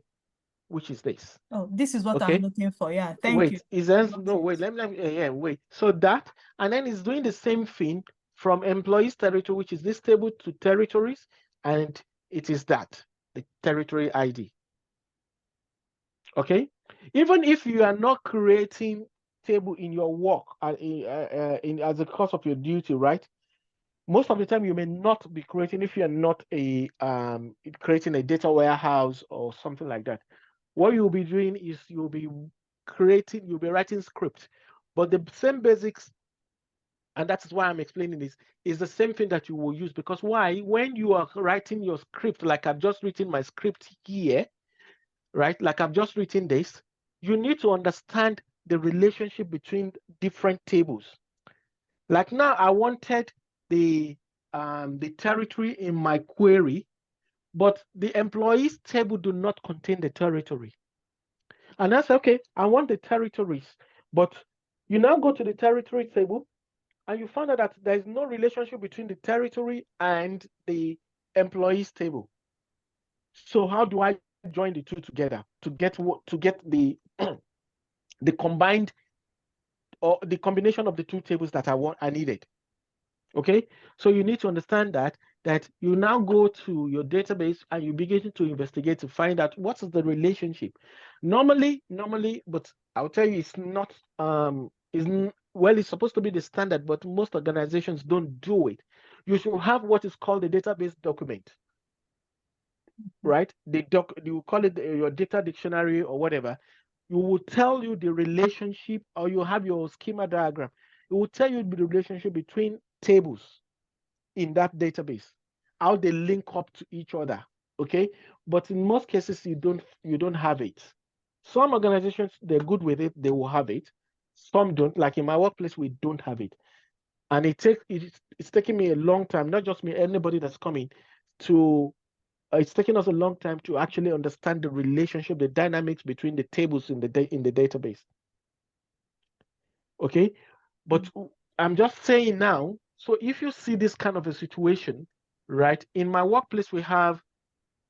which is this. Oh, this is what I'm looking for. Yeah, thank you. Wait. So that, and then it's doing the same thing from employees territory, which is this table, to territories, and it is that, the territory ID. Okay. Even if you are not creating table in your work as a course of your duty, right? Most of the time you may not be creating, if you are not creating a data warehouse or something like that. What you'll be doing is you'll be writing script, but the same basics, and that's why I'm explaining this, is the same thing that you will use. Because why? When you are writing your script, like I've just written my script here, right? Like I've just written this, you need to understand the relationship between different tables. Like now I wanted the territory in my query, but the employees table do not contain the territory. And I said, okay, I want the territories, but you now go to the territory table and you find out that there is no relationship between the territory and the employees table. So how do I join the two together to get the the combined or the combination of the two tables that I needed. Okay, so you need to understand that you now go to your database and you begin to investigate to find out what is the relationship. Normally, but I'll tell you, it's not well, it's supposed to be the standard, but most organizations don't do it. You should have what is called a database document, right? You call it your data dictionary or whatever. You will tell you the relationship, or you have your schema diagram. It will tell you the relationship between tables in that database, how they link up to each other. Okay, but in most cases you don't have it. Some organizations, they're good with it, they will have it. Some don't. Like in my workplace, we don't have it, and it's taking me a long time, not just me, anybody that's coming to it's taking us a long time to actually understand the relationship, the dynamics between the tables in the database. Okay, but I'm just saying now, so if you see this kind of a situation, right, in my workplace we have,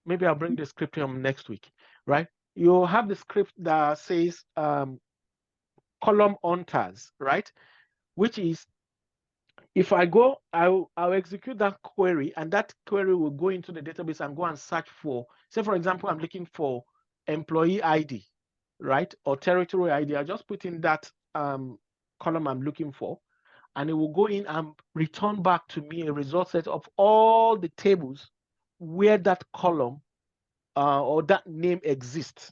maybe I'll bring the script here next week, right? You have the script that says column hunters, right? Which is, if I go, I'll execute that query, and that query will go into the database and go and search for, say for example, I'm looking for employee ID, right? Or territory ID. I just put in that column I'm looking for, and it will go in and return back to me a result set of all the tables where that column or that name exists.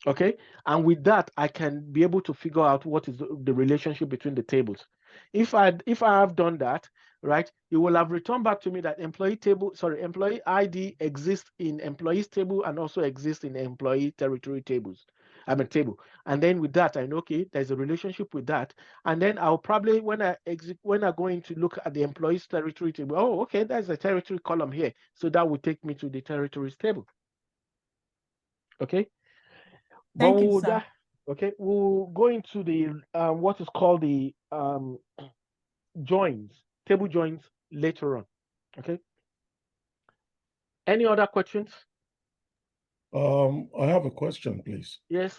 Okay, and with that, I can be able to figure out what is the relationship between the tables. If I have done that, right, it will have returned back to me that employee ID exists in employees table and also exists in employee territory tables. Table. And then with that, I know, okay, there's a relationship with that. And then I'll probably, when I go in to look at the employees territory table, oh, okay, there's a territory column here. So that will take me to the territories table. Okay. Thank you, sir. Okay, we'll go into the what is called the joins, table joins later on. Okay. Any other questions? I have a question, please. Yes.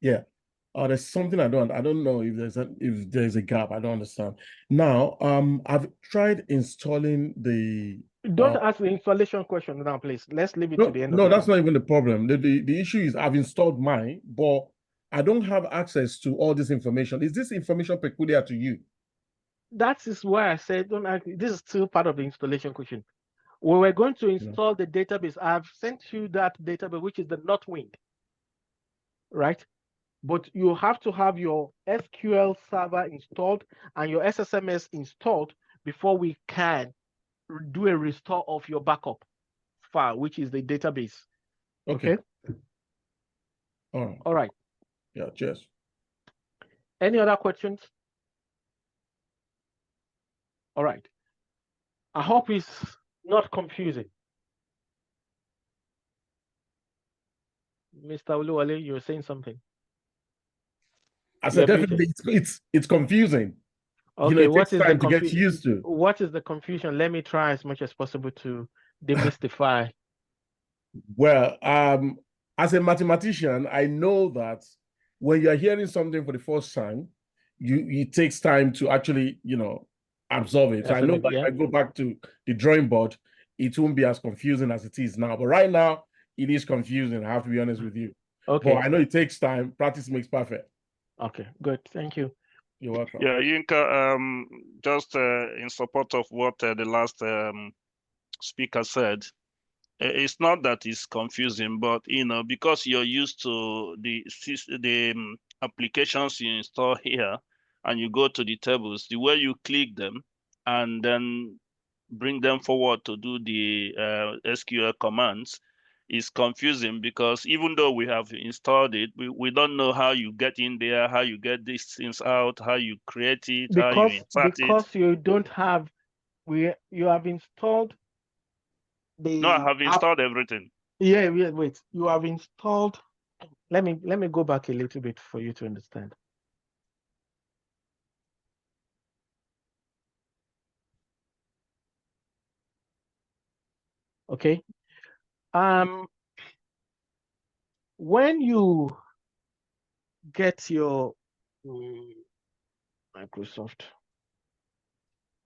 Yeah. There's something I don't know if there's a gap. I don't understand. Now, I've tried installing the. Don't ask the installation question now, please. Let's leave it to the end. No, that's not even the problem. The issue is I've installed mine, but I don't have access to all this information. Is this information peculiar to you? That is why I said don't ask. This is still part of the installation question. We were going to install the database. I've sent you that database, which is the Northwind, right? But you have to have your SQL server installed and your SSMS installed before we can do a restore of your backup file, which is the database. Okay. All right. Yeah, cheers. Any other questions? All right. I hope it's not confusing. Mr. Oluwale, you were saying something. I said definitely it's confusing. Okay, it takes time to get used to. What is the confusion? Let me try as much as possible to demystify. Well, as a mathematician, I know that when you're hearing something for the first time, it takes time to actually, absorb it. So I know that if I go back to the drawing board, it won't be as confusing as it is now. But right now, it is confusing. I have to be honest with you. Okay. But I know it takes time. Practice makes perfect. Okay, good. Thank you. You're welcome. Yeah, Yinka, just in support of what the last speaker said, it's not that it's confusing, but because you're used to the applications you install here, and you go to the tables, the way you click them and then bring them forward to do the SQL commands is confusing, because even though we have installed it, we don't know how you get in there, how you get these things out, how you create it, how you insert it. Because you don't have, you have installed the. No, I have installed everything. Yeah, wait. You have installed. Let me go back a little bit for you to understand. Okay. When you get your Microsoft.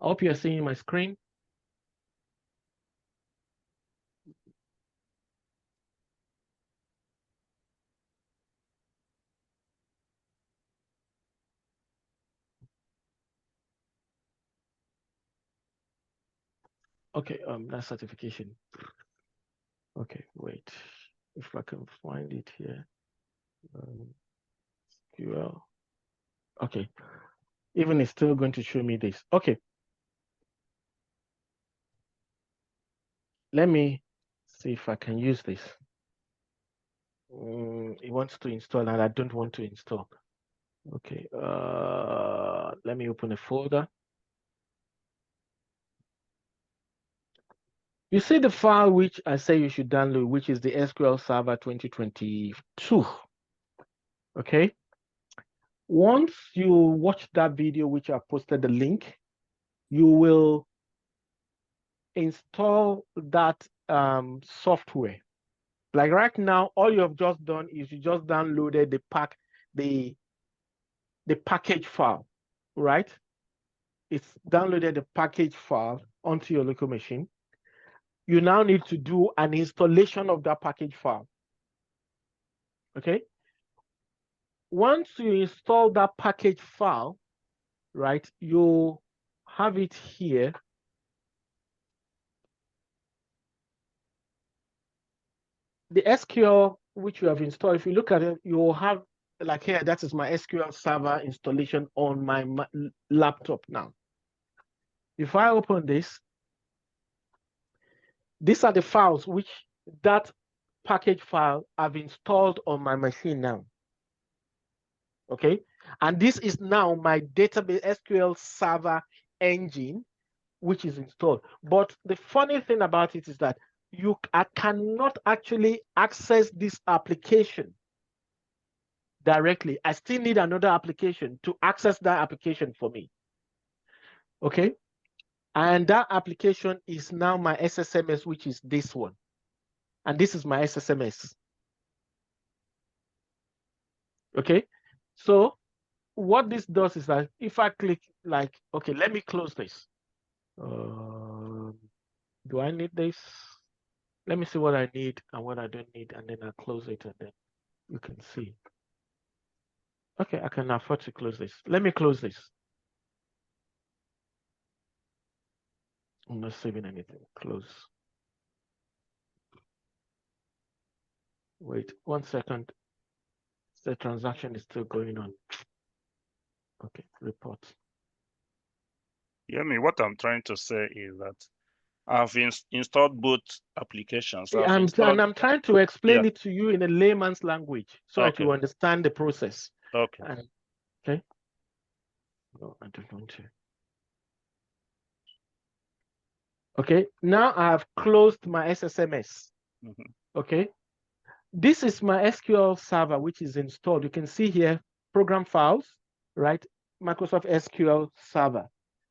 I hope you're seeing my screen. Okay, that's certification. Okay, wait. If I can find it here. SQL. Okay. Even it's still going to show me this. Okay. Let me see if I can use this. It wants to install and I don't want to install. Okay. Let me open a folder. You see the file which I say you should download, which is the SQL Server 2022. Okay. Once you watch that video, which I posted the link, you will install that software. Like right now, all you have just done is you just downloaded the package file, right? It's downloaded the package file onto your local machine. You now need to do an installation of that package file. Okay. Once you install that package file, right, you'll have it here. The SQL which you have installed, if you look at it, you'll have, like here, that is my SQL Server installation on my laptop now. If I open this, these are the files which that package file I've installed on my machine now. Okay, and this is now my database SQL Server engine, which is installed. But the funny thing about it is that I cannot actually access this application directly. I still need another application to access that application for me. Okay, and that application is now my SSMS, which is this one. And this is my SSMS. Okay, so what this does is that if I click like, okay, let me close this. Do I need this? Let me see what I need and what I don't need, and then I'll close it, and then you can see. Okay, I can afford to close this. Let me close this. I'm not saving anything. Close. Wait 1 second. The transaction is still going on. Okay, report. Yeah, what I'm trying to say is that I've installed both applications. I'm trying to explain it to you in a layman's language so that you understand the process. Okay. Okay. No, I don't want to. Okay, now I have closed my SSMS. Okay, this is my SQL Server, which is installed. You can see here, program files, right? Microsoft SQL Server.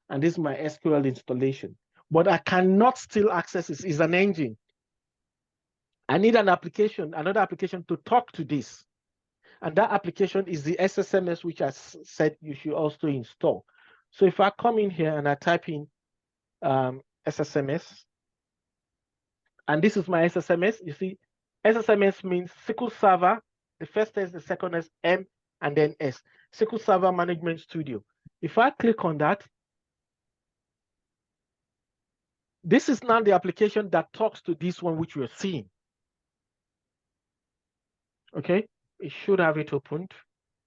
And this is my SQL installation. But I cannot still access it. It's an engine. I need an application, another application to talk to this. And that application is the SSMS, which I said you should also install. So if I come in here and I type in SSMS, and this is my SSMS, you see, SSMS means SQL Server, the first S, the second S, M, and then S, SQL Server Management Studio. If I click on that, this is now the application that talks to this one which we're seeing. Okay, it should have it opened.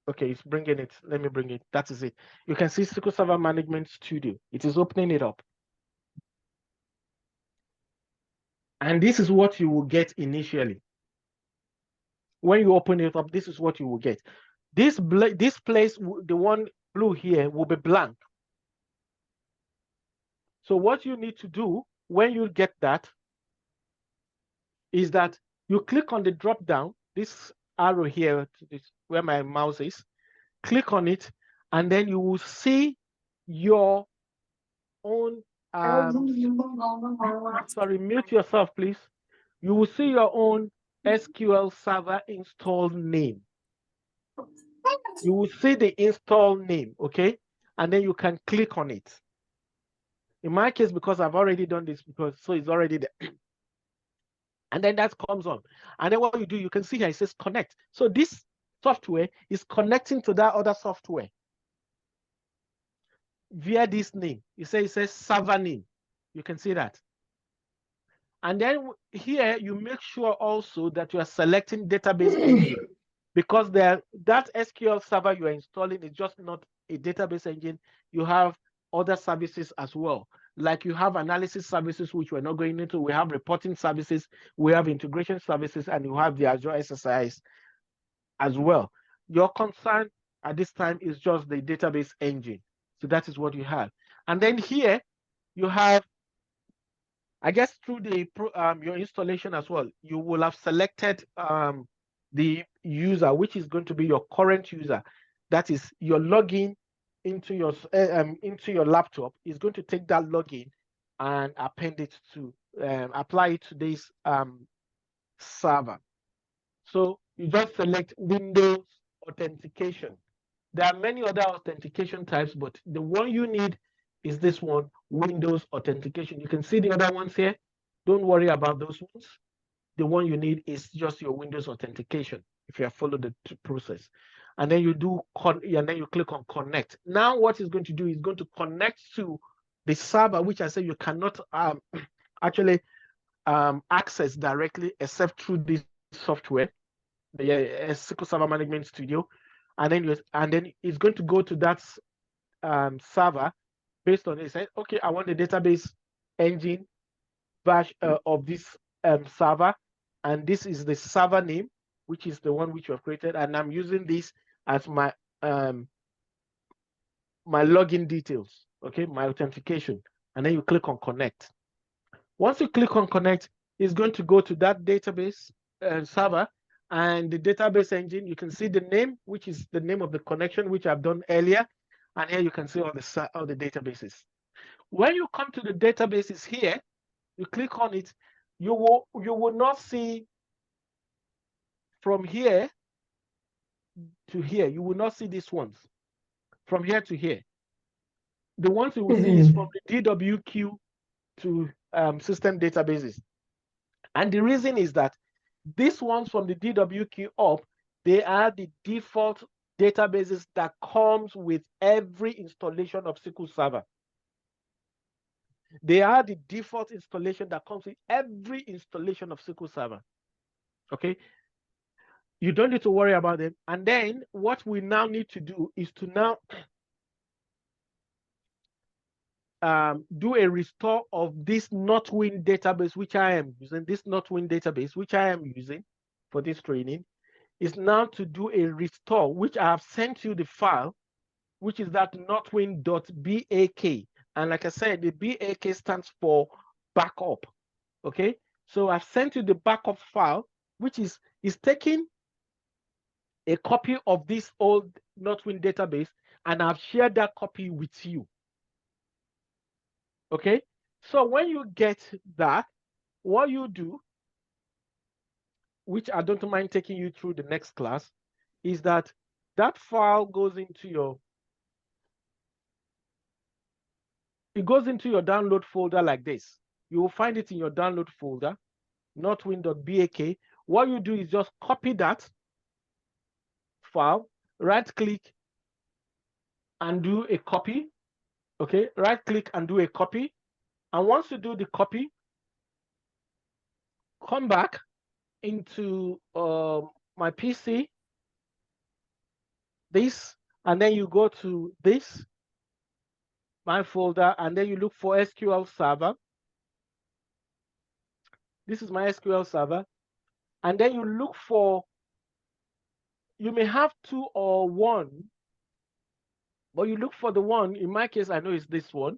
Okay, it's bringing it. Let me bring it. That is it. You can see SQL Server Management Studio. It is opening it up. And this is what you will get initially. When you open it up, this is what you will get. This place, the one blue here, will be blank. So what you need to do when you get that is that you click on the drop down, this arrow here, where my mouse is, click on it, and then you will see your own, sorry, mute yourself, please. You will see your own SQL Server install name. you will see the install name, okay? And then you can click on it. In my case, because I've already done this, so it's already there. And then that comes on. And then what you do, you can see here, it says connect. So this software is connecting to that other software via this name. It says server name. You can see that. And then here you make sure also that you are selecting database engine, because that SQL server you are installing is just not a database engine. You have other services as well. Like you have analysis services, which we're not going into. We have reporting services, we have integration services, and you have the Azure SSIs as well. Your concern at this time is just the database engine. So that is what you have. And then here you have, I guess through the your installation as well, you will have selected the user, which is going to be your current user. That is your login into your laptop. Is going to take that login and append it to apply it to this server. So you just select Windows authentication. There are many other authentication types, but the one you need is this one, Windows authentication. You can see the other ones here. Don't worry about those ones. The one you need is just your Windows authentication if you have followed the process. And then you do and then you click on connect. Now what it's going to do is going to connect to the server, which I said you cannot actually access directly except through this software, the SQL Server Management Studio. And then it's going to go to that server based on it. Say, okay, I want the database engine bash of this server, and this is the server name, which is the one which you have created, and I'm using this as my my login details, okay, my authentication, and then you click on connect. Once you click on connect, it's going to go to that database server, and the database engine, you can see the name, which is the name of the connection, which I've done earlier. And here you can see all the databases. When you come to the databases here, you click on it, you will not see from here to here. You will not see these ones from here to here. The ones you will see is from the DWQ to system databases. And the reason is that these ones from the DWQ up, they are the default databases that comes with every installation of SQL Server. They are the default installation that comes with every installation of SQL Server. Okay, you don't need to worry about them. And then what we now need to do is to now do a restore of this NotWin database, which I am using. This NotWin database, which I am using for this training, is now to do a restore, which I have sent you the file, which is that notwin.bak. And like I said, the BAK stands for backup. Okay, so I've sent you the backup file, which is taking a copy of this old NotWin database, and I've shared that copy with you. Okay, so when you get that, what you do, which I don't mind taking you through the next class, is that file goes into your download folder like this. You will find it in your download folder, notwin.bak. What you do is just copy that file, right click and do a copy. Okay, right click and do a copy. And once you do the copy, come back into my PC, this, and then you go to this, my folder, and then you look for SQL Server. This is my SQL Server. And then you look for, you may have 2 or 1, but you look for the one. In my case, I know it's this one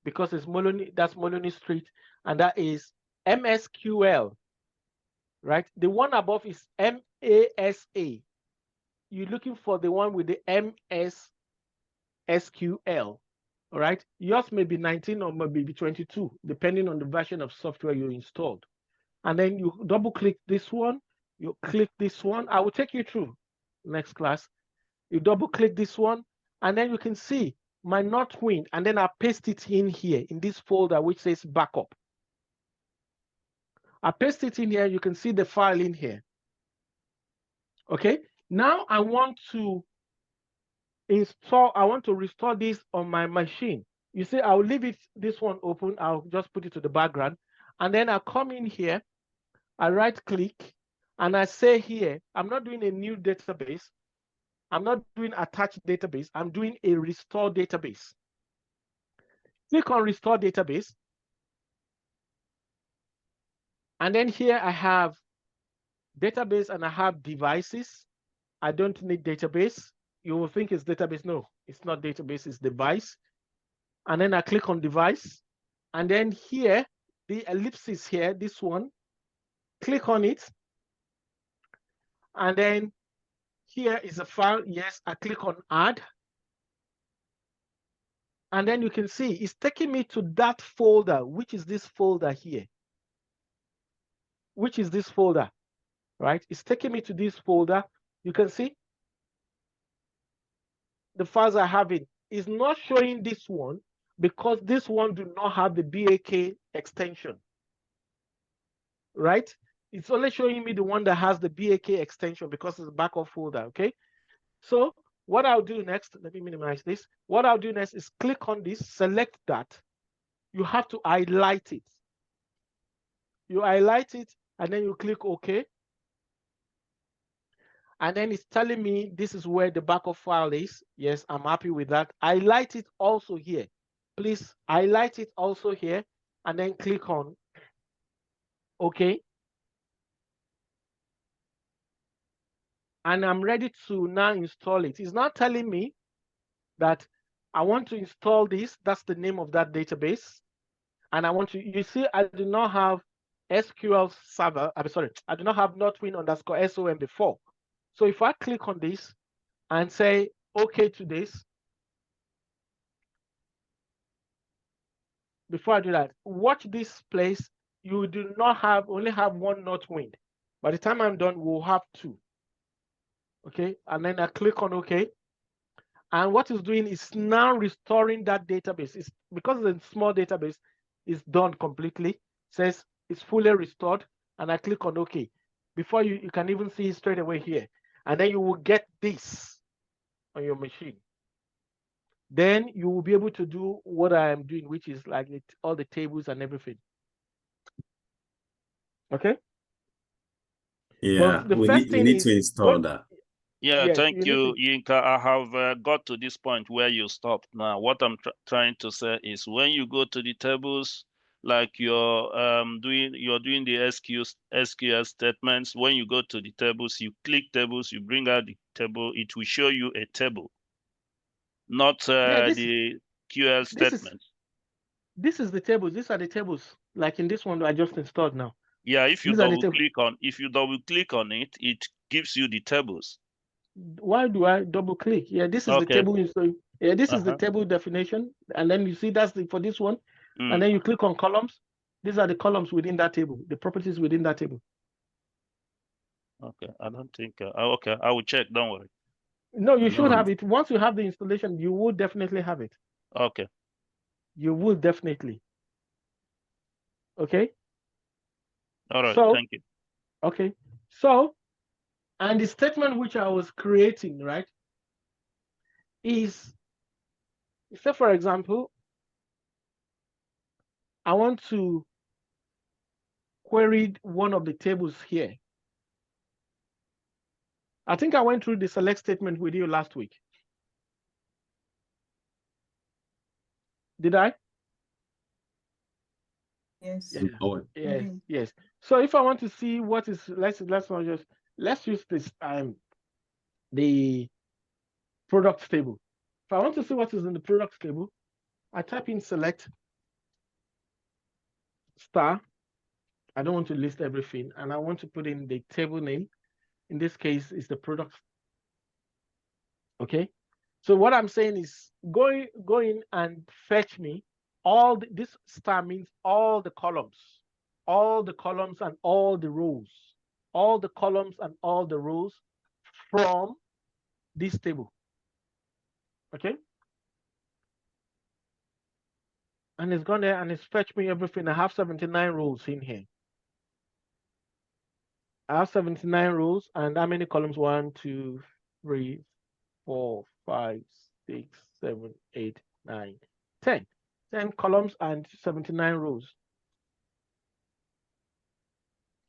because it's Moloney, that's Moloney Street, and that is MSQL, right? The one above is MASA. You're looking for the one with the MSSQL, all right? Yours may be 19 or maybe 22, depending on the version of software you installed. And then you double click this one, you click this one. I will take you through next class. You double click this one, and then you can see my Northwind, and then I paste it in here in this folder which says backup. I paste it in here, you can see the file in here. Okay, now I want to restore this on my machine. You see, I'll leave this one open, I'll just put it to the background, and then I come in here, I right click, and I say here, I'm not doing a new database, I'm not doing attached database, I'm doing a restore database. Click on restore database. And then here I have database and I have devices. I don't need database. You will think it's database. No, it's not database, it's device. And then I click on device. And then here, the ellipsis here, this one, click on it. And then here is a file. Yes, I click on add. And then you can see it's taking me to that folder, which is this folder here. Which is this folder, right? It's taking me to this folder. You can see the files I have it is not showing this one because this one do not have the BAK extension, right? It's only showing me the one that has the BAK extension because it's a backup folder, okay? So what I'll do next, let me minimize this. What I'll do next is click on this, select that. You have to highlight it. You highlight it and then you click OK. And then it's telling me this is where the backup file is. Yes, I'm happy with that. Highlight it also here. Please highlight it also here and then click on OK. And I'm ready to now install it. It's not telling me that I want to install this. That's the name of that database. And I want to, you see, I do not have SQL server. I'm sorry, I do not have Northwind_SOM before. So if I click on this and say OK to this, before I do that, watch this place. You do not only have one Northwind. By the time I'm done, we'll have two. Okay, and then I click on OK. And what it's doing is now restoring that database. It's because it's a small database, it's done completely. It says it's fully restored, and I click on OK. Before you can even see it straight away here. And then you will get this on your machine. Then you will be able to do what I am doing, which is like all the tables and everything. Okay? Yeah, we need to install that. Yeah, yes, thank you, Yinka. I have got to this point where you stopped. Now, what I'm trying to say is when you go to the tables, like you're doing the SQL statements, when you go to the tables, you click tables, you bring out the table, it will show you a table, not the QL statements. This is the tables. These are the tables, like in this one I just installed now. Yeah, if you double click on it, it gives you the tables. Why do I double click? Yeah, this is the table. Yeah, this is the table definition, and then you see that's for this one, and then you click on columns. These are the columns within that table, the properties within that table. Okay, I don't think. Okay, I will check. Don't worry. No, you should have it. Once you have the installation, you will definitely have it. Okay. You will definitely. Okay. All right. Thank you. Okay. So, and the statement which I was creating, right, is, say for example, I want to query one of the tables here. I think I went through the select statement with you last week. Did I? Yes. Yes. Yes. So if I want to see what is, let's use this the products table. If I want to see what is in the products table, I type in select star. I don't want to list everything, and I want to put in the table name. In this case, is the product. Okay. So what I'm saying is go in and fetch me all this star means all the columns and all the rows, all the columns and all the rows from this table. Okay. And it's gone there and it's fetched me everything. I have 79 rows in here. I have 79 rows, and how many columns? 1, 2, 3, 4, 5, 6, 7, 8, 9, 10. 10 columns and 79 rows.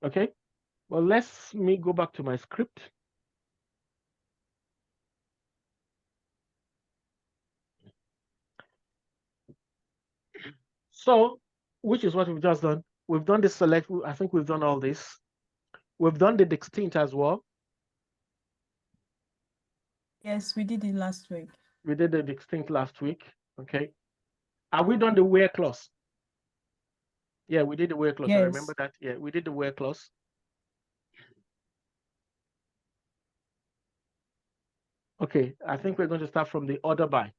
Okay. Well, let's me go back to my script. So, which is what we've just done. We've done the select. I think we've done all this. We've done the distinct as well. Yes, we did it last week. We did the distinct last week. Okay. Are we done the where clause? Yeah, we did the where clause. Yes. I remember that. Yeah, we did the where clause. Okay, I think we're going to start from the order by.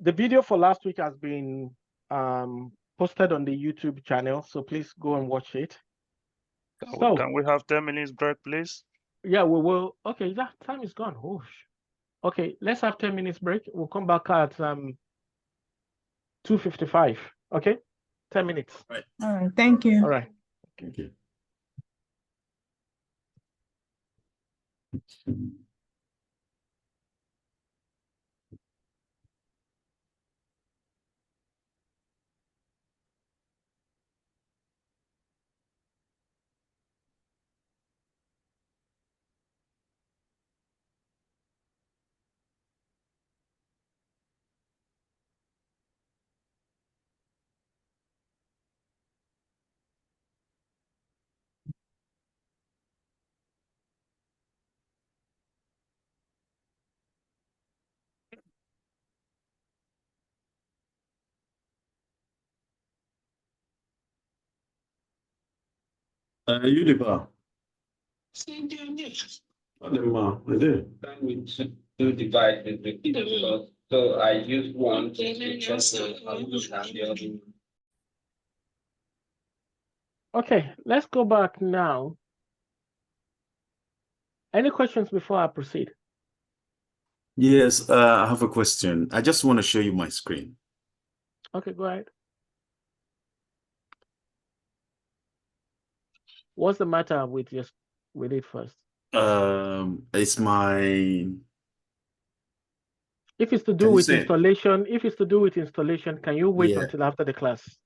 The video for last week has been posted on the YouTube channel, so please go and watch it. Can we have 10 minutes break, please? Yeah, we will. Okay, that time is gone. Oh, okay, let's have 10 minutes break. We'll come back at 2:55. Okay, 10 minutes. All right. Thank you. All right. Thank you. Unibar. To divide the so I use one to Okay, let's go back now. Any questions before I proceed? Yes, I have a question. I just want to show you my screen. Okay, go ahead. What's the matter with it first? It's my. If it's to do with installation, can you wait until after the class?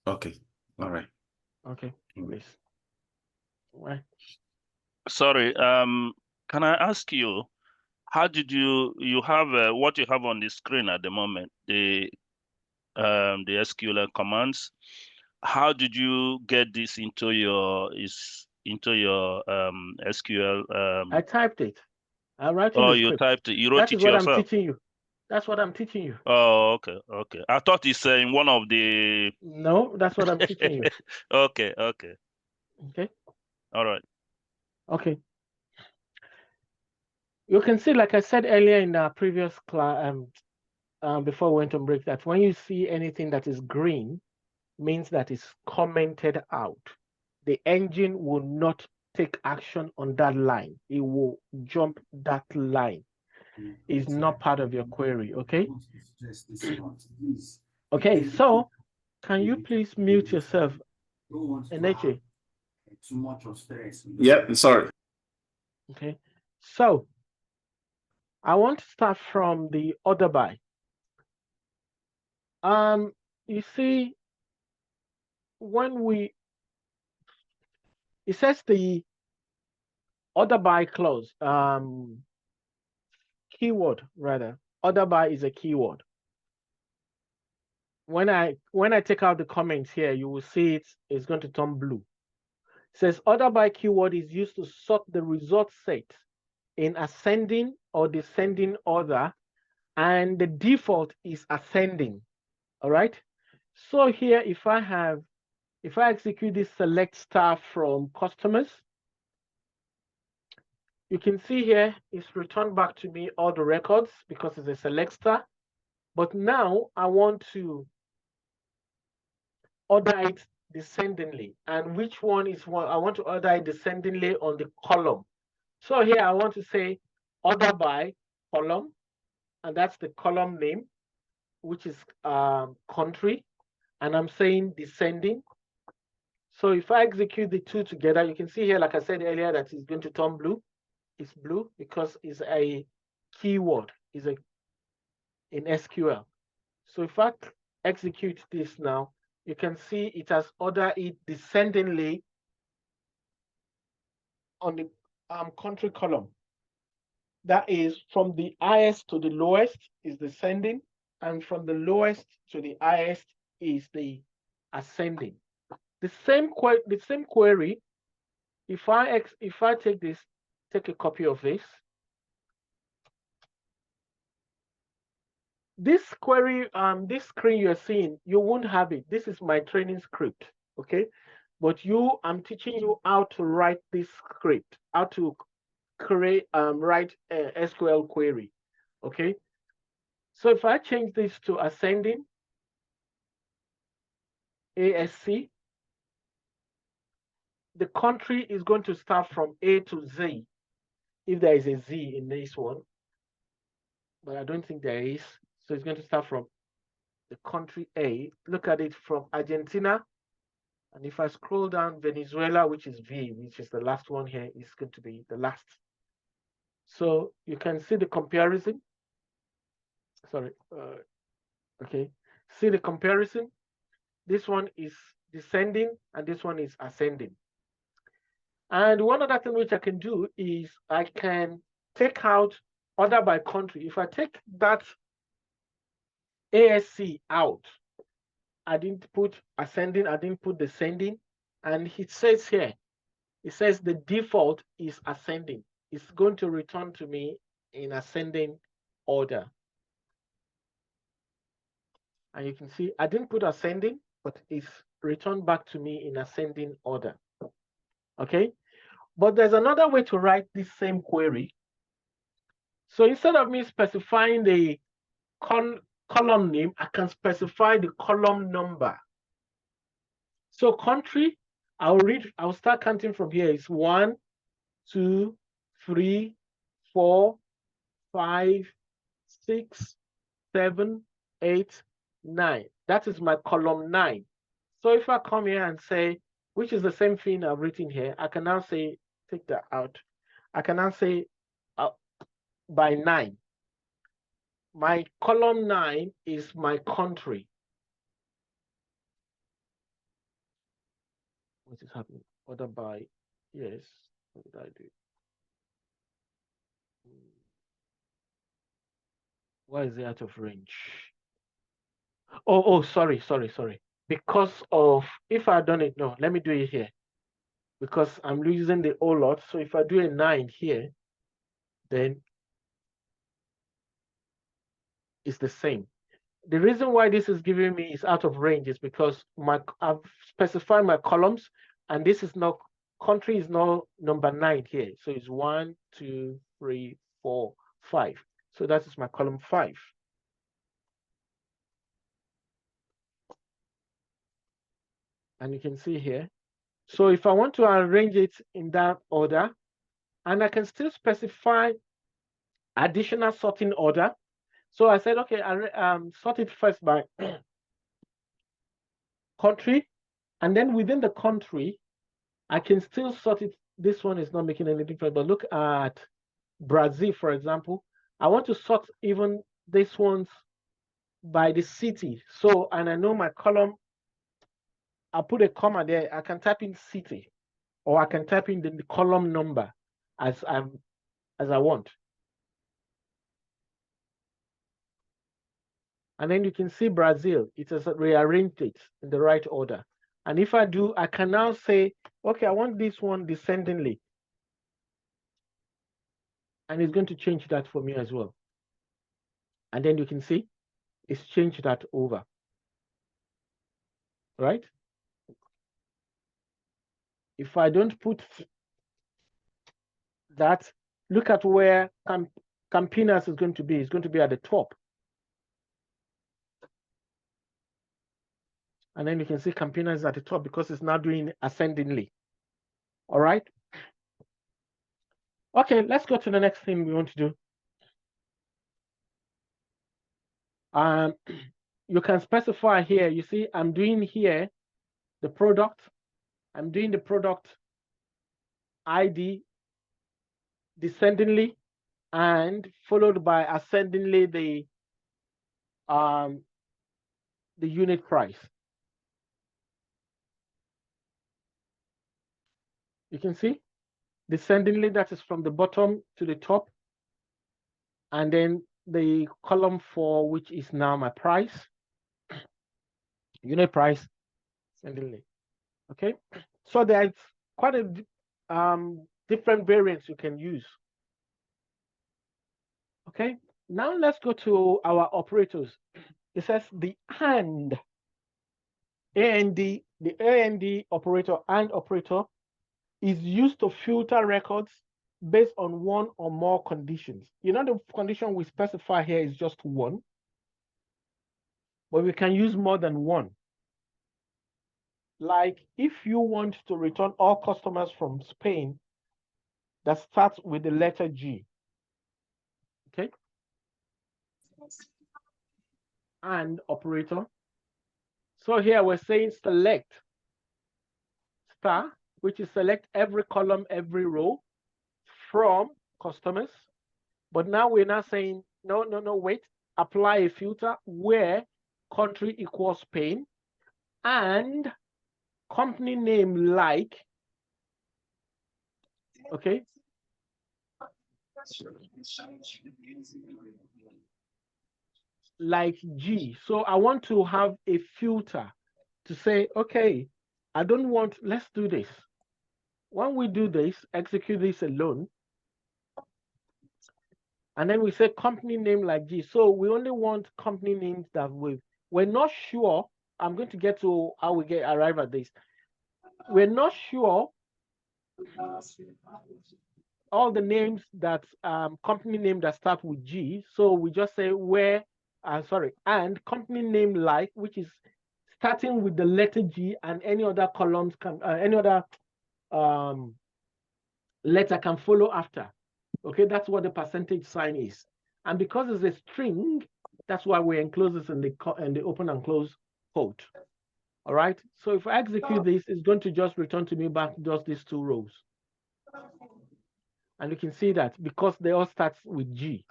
Okay. All right. Okay, please. Right. Sorry, can I ask you, how did you have what you have on the screen at the moment, the SQL commands? How did you get this into your SQL? I typed it. I wrote it. Oh, you typed it. You wrote it yourself. That is what I'm teaching you. That's what I'm teaching you. Oh, okay, okay. I thought it's in one of the. No, that's what I'm teaching you. Okay, okay. Okay. All right. Okay. You can see, like I said earlier in our previous class, before we went on break, that when you see anything that is green, means that it's commented out. The engine will not take action on that line. It will jump that line. It's not part of your query, okay? Okay, so can you please mute yourself, Eneche? Too much of stress. Yeah, sorry. Okay, so I want to start from the order by. You see, it says the order by clause, keyword rather. Order by is a keyword. When I take out the comments here, you will see it's going to turn blue. It says order by keyword is used to sort the result set in ascending or descending order, and the default is ascending. All right. So here, if I execute this select star from customers, you can see here it's returned back to me all the records because it's a select star. But now I want to order it descendingly, and which one is one I want to order it descendingly on the column. So here I want to say order by column, and that's the column name, which is country, and I'm saying descending. So if I execute the two together, you can see here, like I said earlier, that it's going to turn blue. It's blue because it's a keyword, is a in SQL. So if I execute this now, you can see it has ordered it descendingly on the country column. That is from the highest to the lowest is descending, and from the lowest to the highest is the ascending. The same query, if I take this, take a copy of this query, this screen you're seeing, you won't have it. This is my training script, okay? But I'm teaching you how to write this script, how to create, write a SQL query, okay? So if I change this to ascending, ASC, the country is going to start from A to Z, if there is a Z in this one, but I don't think there is. So it's going to start from the country A. Look at it from Argentina. And if I scroll down, Venezuela, which is V, which is the last one here, is going to be the last. So you can see the comparison. Sorry. Okay. See the comparison. This one is descending and this one is ascending. And one other thing which I can do is I can take out order by country. If I take that ASC out, I didn't put ascending, I didn't put descending, and it says here, it says the default is ascending. It's going to return to me in ascending order. And you can see I didn't put ascending, but it's returned back to me in ascending order. Okay, but there's another way to write this same query. So instead of me specifying the column name, I can specify the column number. So country, I'll start counting from here. It's 1, 2, 3, 4, 5, 6, 7, 8, 9. That is my column 9. So if I come here and say, which is the same thing I've written here, I can now say, take that out. I can now say by 9. My column 9 is my country. What is happening? Order by, yes, what did I do? Why is it out of range? Oh, sorry. Because of, if I done it, no, let me do it here. Because I'm losing the whole lot. So if I do a 9 here, then it's the same. The reason why this is giving me is out of range is because I've specified my columns, and this is not, country is now number 9 here. So it's 1, 2, 3, 4, 5. So that is my column 5. And you can see here. So if I want to arrange it in that order, and I can still specify additional sorting order. So I said, okay, I sort it first by country, and then within the country, I can still sort it. This one is not making any difference, but look at Brazil, for example. I want to sort even this ones by the city. So, and I know my column, I'll put a comma there. I can type in city, or I can type in the column number as I want. And then you can see Brazil, it has rearranged it in the right order. And if I do, I can now say, okay, I want this one descendingly. And it's going to change that for me as well. And then you can see it's changed that over. Right? If I don't put that, look at where Campinas is going to be. It's going to be at the top. And then you can see campaigner is at the top because it's now doing ascendingly. All right. Okay, let's go to the next thing we want to do. You can specify here. You see, I'm doing here the product. I'm doing the product ID descendingly and followed by ascendingly the unit price. You can see descendingly, that is from the bottom to the top, and then the column 4, which is now my price, unit price, ascendingly. Okay, so there's quite a different variants you can use. Okay, now let's go to our operators. It says the AND, the AND operator, AND operator is used to filter records based on one or more conditions. You know, the condition we specify here is just one, but we can use more than one. Like if you want to return all customers from Spain that starts with the letter G, okay? And operator. So here we're saying select star, which is select every column, every row from customers. But now we're not saying, no, wait, apply a filter where country equals Spain and company name like, okay? Like G. So I want to have a filter to say, okay, I don't want, let's do this. When we do this, execute this alone. And then we say company name like G. So we only want company names that we're not sure. I'm going to get to how we arrive at this. We're not sure all the names that company name that start with G. So we just say where, and company name like, which is starting with the letter G, and any other columns can, any other letter can follow after. Okay, that's what the percentage sign is. And because it's a string, that's why we enclose this in the open and close quote. All right, so if I execute this, it's going to just return to me back just these two rows. And you can see that because they all start with G.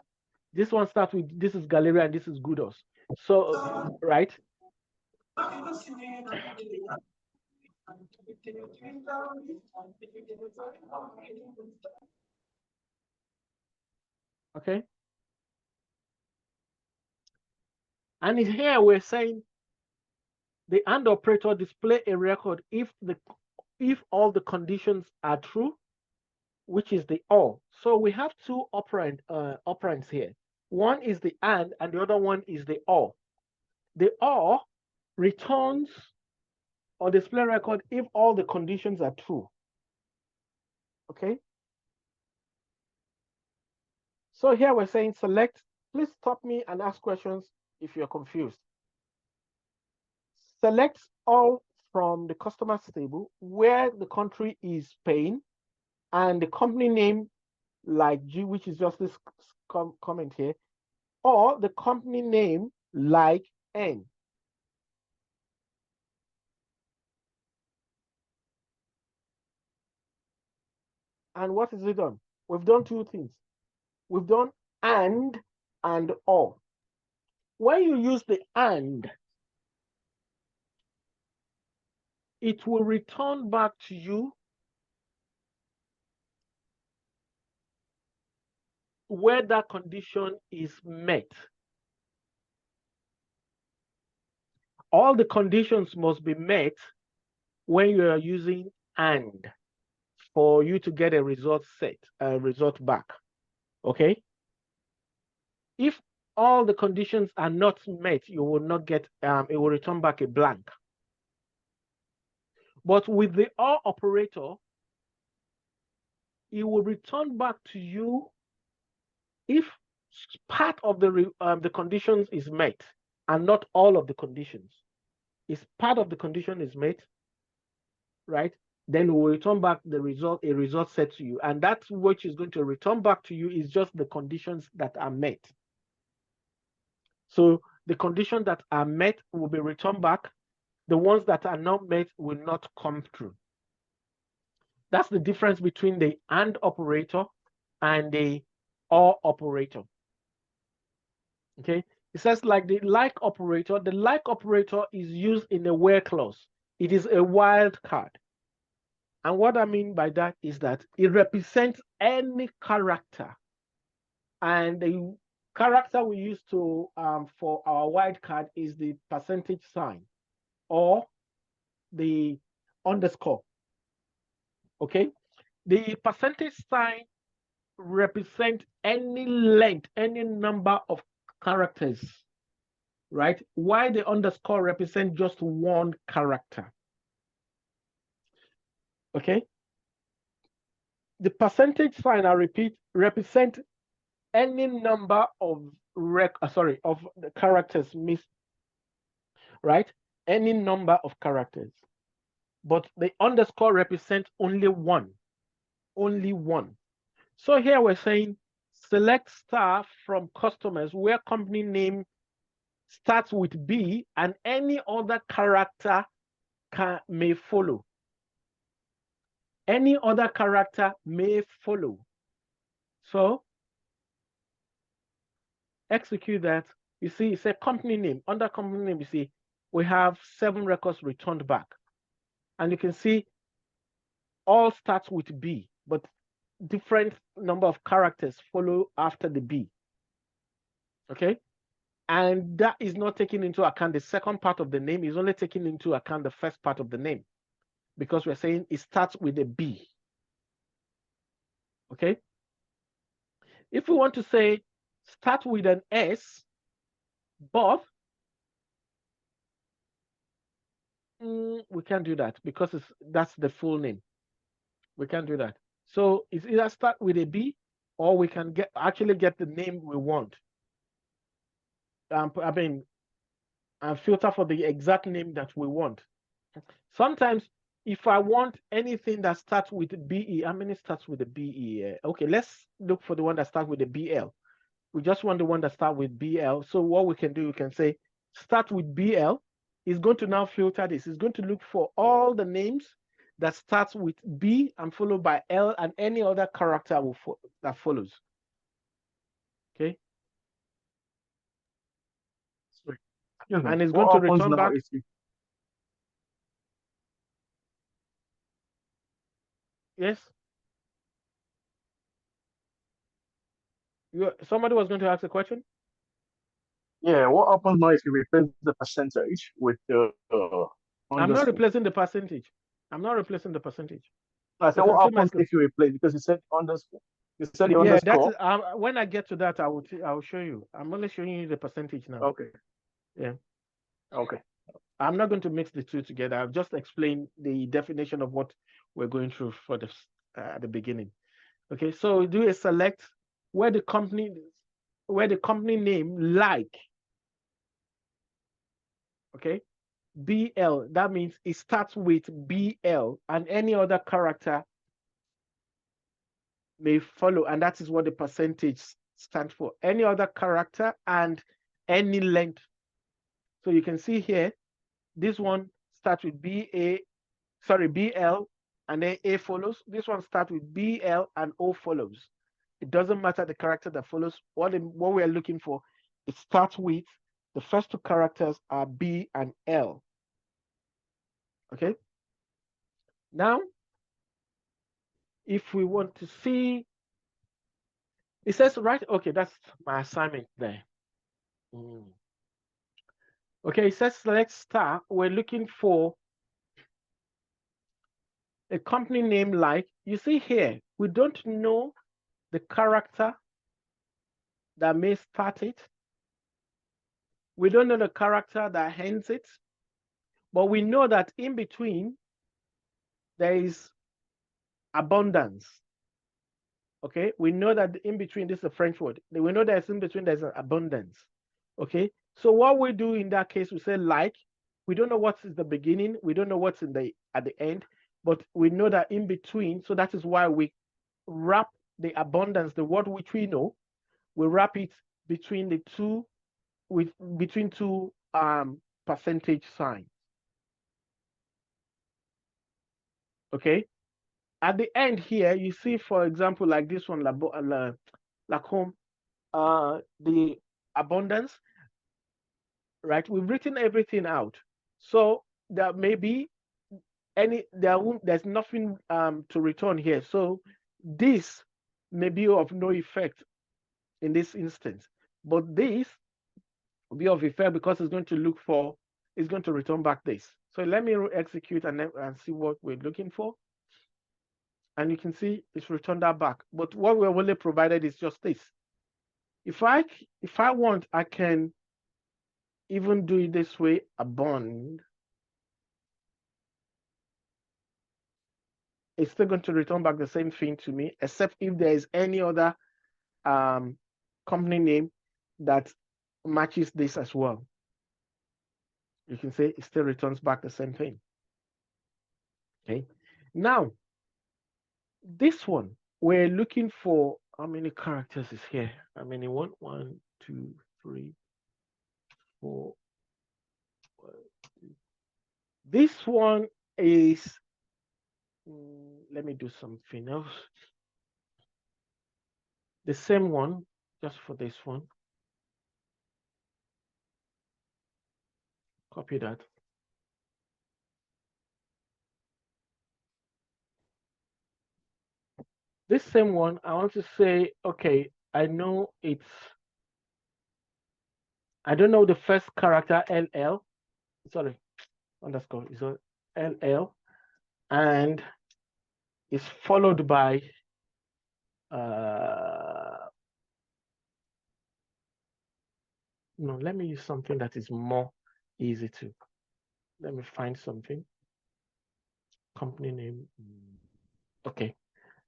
This one starts with, this is Galleria and this is Gudos. So, right? Okay. And here we're saying the AND operator display a record if all the conditions are true, which is the OR. So we have two operands here. One is the AND the other one is the OR. The OR returns or display record if all the conditions are true. Okay. So here we're saying select, please stop me and ask questions if you're confused. Select all from the customers table where the country is Spain and the company name like G, which is just this comment here, or the company name like N. And what is it done? We've done two things. We've done and or. When you use the and, it will return back to you where that condition is met. All the conditions must be met when you are using and for you to get a result back. Okay? If all the conditions are not met, you will not get, it will return back a blank. But with the OR operator, it will return back to you if part of the conditions is met and not all of the conditions. is part of the condition is met, right? Then we'll return back the result, a result set to you. And that which is going to return back to you is just the conditions that are met. So the conditions that are met will be returned back. The ones that are not met will not come through. That's the difference between the AND operator and the OR operator. Okay, it says like the like operator. The like operator is used in a where clause. It is a wild card. And what I mean by that is that it represents any character. And the character we use to for our wild card is the percentage sign or the underscore. Okay, the percentage sign represent any length, any number of characters, right? While the underscore represent just one character. Okay. The percentage sign, I repeat, represent any number of of the characters missed, right? Any number of characters. But the underscore represents only one. Only one. So here we're saying select star from customers where company name starts with B and any other character may follow. Any other character may follow. So execute that. You see, it's a company name. Under company name, you see, we have 7 records returned back. And you can see all starts with B, but different number of characters follow after the B. Okay? And that is not taking into account the second part of the name, is only taking into account the first part of the name, because we're saying it starts with a B. Okay? If we want to say start with an S, but we can't do that because that's the full name. We can't do that. So it's either start with a B or we can actually get the name we want. And filter for the exact name that we want. Sometimes if I want anything that starts with BE, how many starts with the BE? Okay, let's look for the one that starts with the BL. We just want the one that starts with BL. So what we can do, we can say start with BL. It's going to now filter this. It's going to look for all the names that starts with B and followed by L and any other character that follows. Okay. And it's going to return back. Yes. Somebody was going to ask a question? Yeah, what happens now if you replace the percentage with the I'm not replacing the percentage. I'm not replacing the percentage. I said, what happens if you replace? Because you said underscore. You said the underscore. That's when I get to that, I will show you. I'm only showing you the percentage now. Okay. Yeah. Okay. I'm not going to mix the two together. I've just explained the definition of what we're going through for the at the beginning. Okay, so we do a select where the company name like. Okay, BL, that means it starts with BL and any other character may follow, and that is what the percentage stands for. Any other character and any length. So you can see here, this one starts with BL, and then A follows. This one starts with BL and O follows. It doesn't matter the character that follows. What we are looking for, it starts with the first 2 characters are B and L. Okay. Now, if we want to see, it says right. Okay, that's my assignment there. Okay, it says select star. We're looking for a company name like, you see here, we don't know the character that may start it. We don't know the character that ends it, but we know that in between there is abundance. Okay, we know that in between, this is a French word. We know that in between there's an abundance. Okay, so what we do in that case, we say like, We don't know what's in the beginning. We don't know what's at the end, but we know that in between. So that is why we wrap the abundance, the word which we know, we wrap it between the two, between two percentage signs. Okay. At the end here, you see, for example, like this one, like home, the abundance, right? We've written everything out. So there may be there's nothing to return here. So this may be of no effect in this instance, but this will be of effect because it's going to return back this. So let me execute and see what we're looking for. And you can see it's returned that back. But what we're really provided is just this. If I want, I can even do it this way, a bond. It's still going to return back the same thing to me, except if there is any other company name that matches this as well. You can say it still returns back the same thing. Okay. Now, this one, we're looking for how many characters is here? How many? 1, 2, 3, 4. This one is, let me do something else. The same one, just for this one. Copy that. This same one, I want to say, okay, I know I don't know the first character, LL, sorry, underscore, is LL, and it's followed by, no, let me use something that is more easy to, let me find something, company name, okay,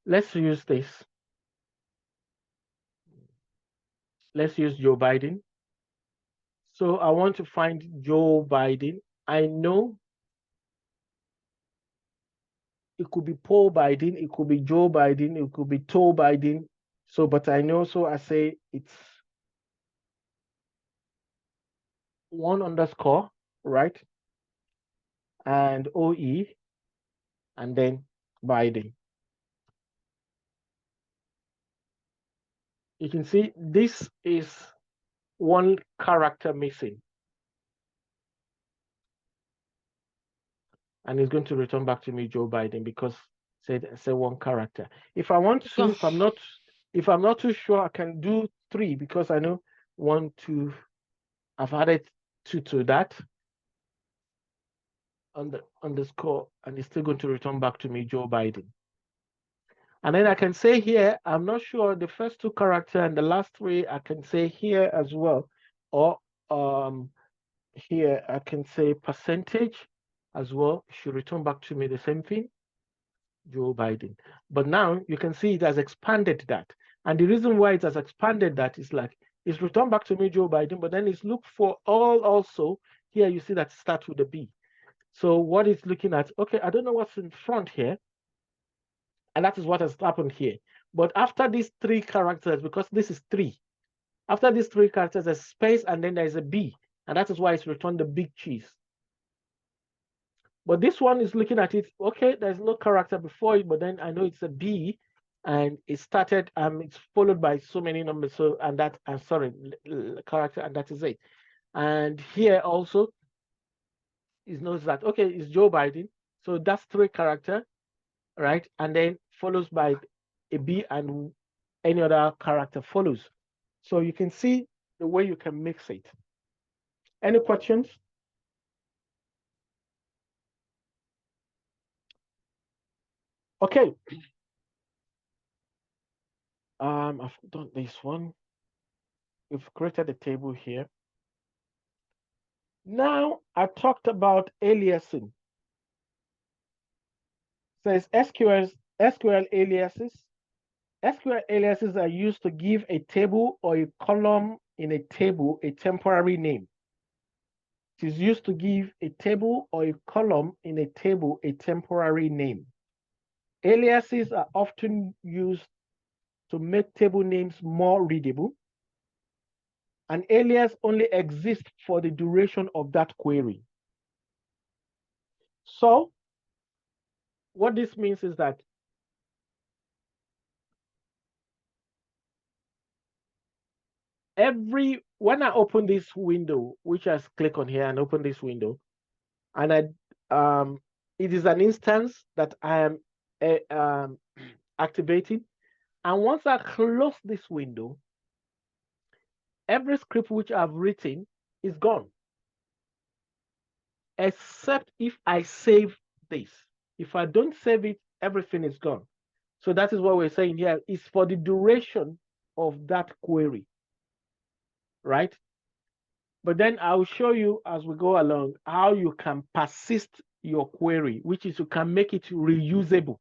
let's use this. Let's use Joe Biden. So I want to find Joe Biden. I know it could be Paul Biden, it could be Joe Biden, it could be Toe Biden. So, but I know, so I say it's 1 underscore, right? And OE, and then Biden. You can see this is 1 character missing. And it's going to return back to me Joe Biden because say 1 character. If I want to, if I'm not too sure, I can do 3 because I know 1, 2, I've added 2 to that on the underscore, and it's still going to return back to me Joe Biden. And then I can say here, I'm not sure the first 2 characters and the last 3, I can say here as well. Or here I can say percentage as well. It should return back to me the same thing, Joe Biden. But now you can see it has expanded that. And the reason why it has expanded that is like, it's returned back to me Joe Biden, but then it's looked for all also. Here you see that it starts with a B. So what it's looking at, okay, I don't know what's in front here. And that is what has happened here. But after these 3 characters, because this is 3, after these 3 characters, there's space and then there's a B. And that is why it's returned the big cheese. But this one is looking at it, okay, there's no character before it, but then I know it's a B and it started, it's followed by so many numbers. So, and that, I'm sorry, character, and that is it. And here also, it knows that, okay, it's Joe Biden. So that's 3 characters, right? And then follows by a B and any other character follows. So you can see the way you can mix it. Any questions? Okay. I've done this one. We've created a table here. Now I talked about aliasing. Says SQL aliases. SQL aliases are used to give a table or a column in a table a temporary name. It is used to give a table or a column in a table a temporary name. Aliases are often used to make table names more readable. An alias only exists for the duration of that query. So what this means is that when I open this window, which I click on here and open this window, and it is an instance that I am activating. And once I close this window, every script which I've written is gone, except if I save this. If I don't save it, everything is gone. So that is what we're saying here, is for the duration of that query, right? But then I'll show you as we go along how you can persist your query, which is you can make it reusable.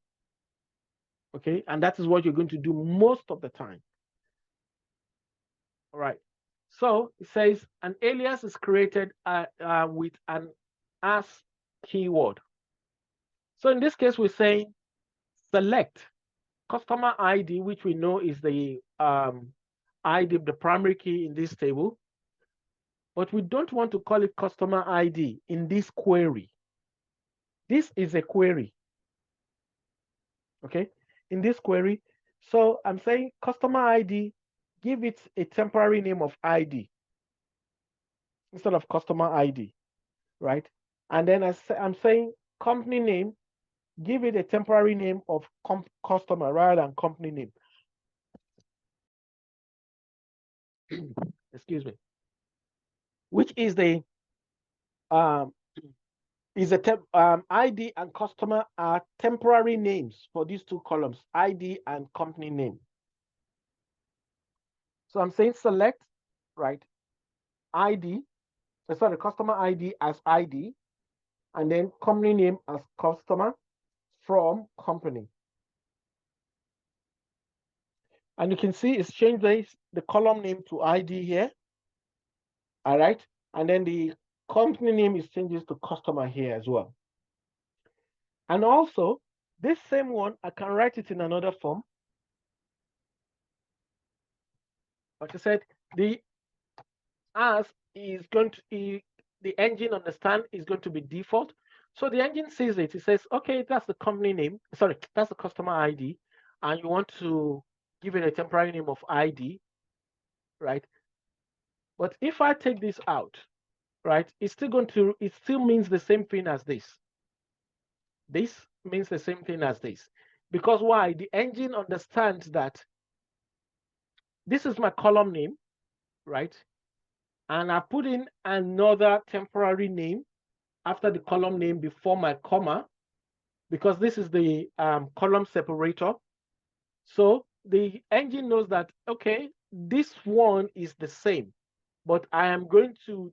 Okay, and that is what you're going to do most of the time. All right, so it says an alias is created with an as keyword. So in this case, we're saying select customer ID, which we know is the ID, the primary key in this table, but we don't want to call it customer ID in this query. This is a query, okay, in this query. So I'm saying customer ID, give it a temporary name of ID instead of customer ID, right? And then I'm saying company name, give it a temporary name of customer rather than company name. Excuse me. Which is the ID and customer are temporary names for these two columns, ID and company name. So I'm saying select, right, ID, sorry, customer ID as ID, and then company name as customer from company. And you can see it's changed the column name to ID here. All right. And then the company name is changes to customer here as well. And also, this same one, I can write it in another form. Like I said, the as is going to be, the engine understand is going to be default. So the engine sees it. It says, okay, that's the company name. Sorry, that's the customer ID. And you want to give it a temporary name of ID, right? But if I take this out, right, it still means the same thing as this. This means the same thing as this. Because why? The engine understands that this is my column name, right? And I put in another temporary name after the column name before my comma, because this is the column separator. So the engine knows that, okay, this one is the same, but I am going to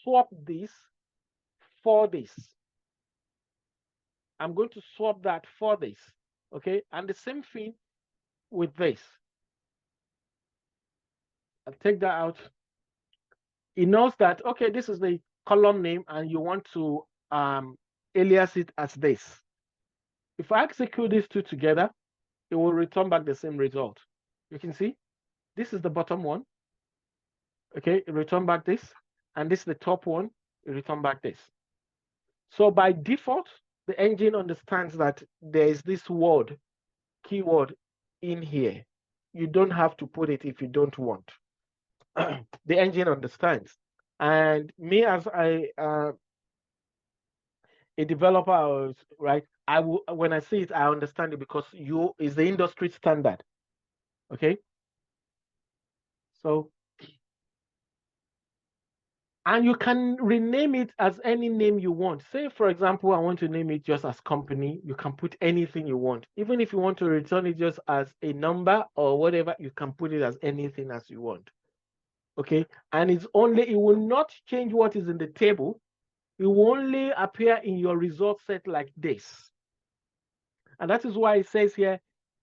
swap this for this. I'm going to swap that for this, okay? And the same thing with this. I'll take that out. It knows that, okay, this is the column name and you want to alias it as this. If I execute these two together, it will return back the same result. You can see, this is the bottom one. Okay, it return back this, and this is the top one, it return back this. So by default, the engine understands that there is this word, keyword in here. You don't have to put it if you don't want. The engine understands. And me as a developer, right? I will, when I see it, I understand it because is the industry standard. Okay. So, and you can rename it as any name you want. Say, for example, I want to name it just as company. You can put anything you want. Even if you want to return it just as a number or whatever, you can put it as anything as you want. Okay. And it will not change what is in the table. It will only appear in your result set like this. And that is why it says here,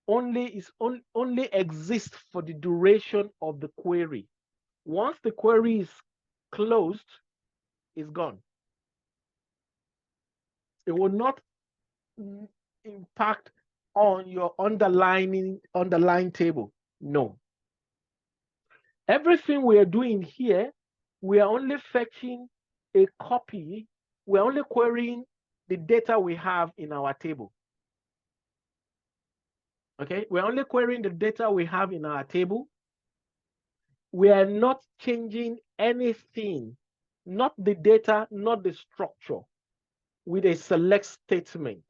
only exists for the duration of the query. Once the query is closed, is gone. It will not impact on your underlying table. No. Everything we are doing here, we are only fetching a copy. We're only querying the data we have in our table. Okay, we're only querying the data we have in our table. We are not changing anything, not the data, not the structure, with a select statement.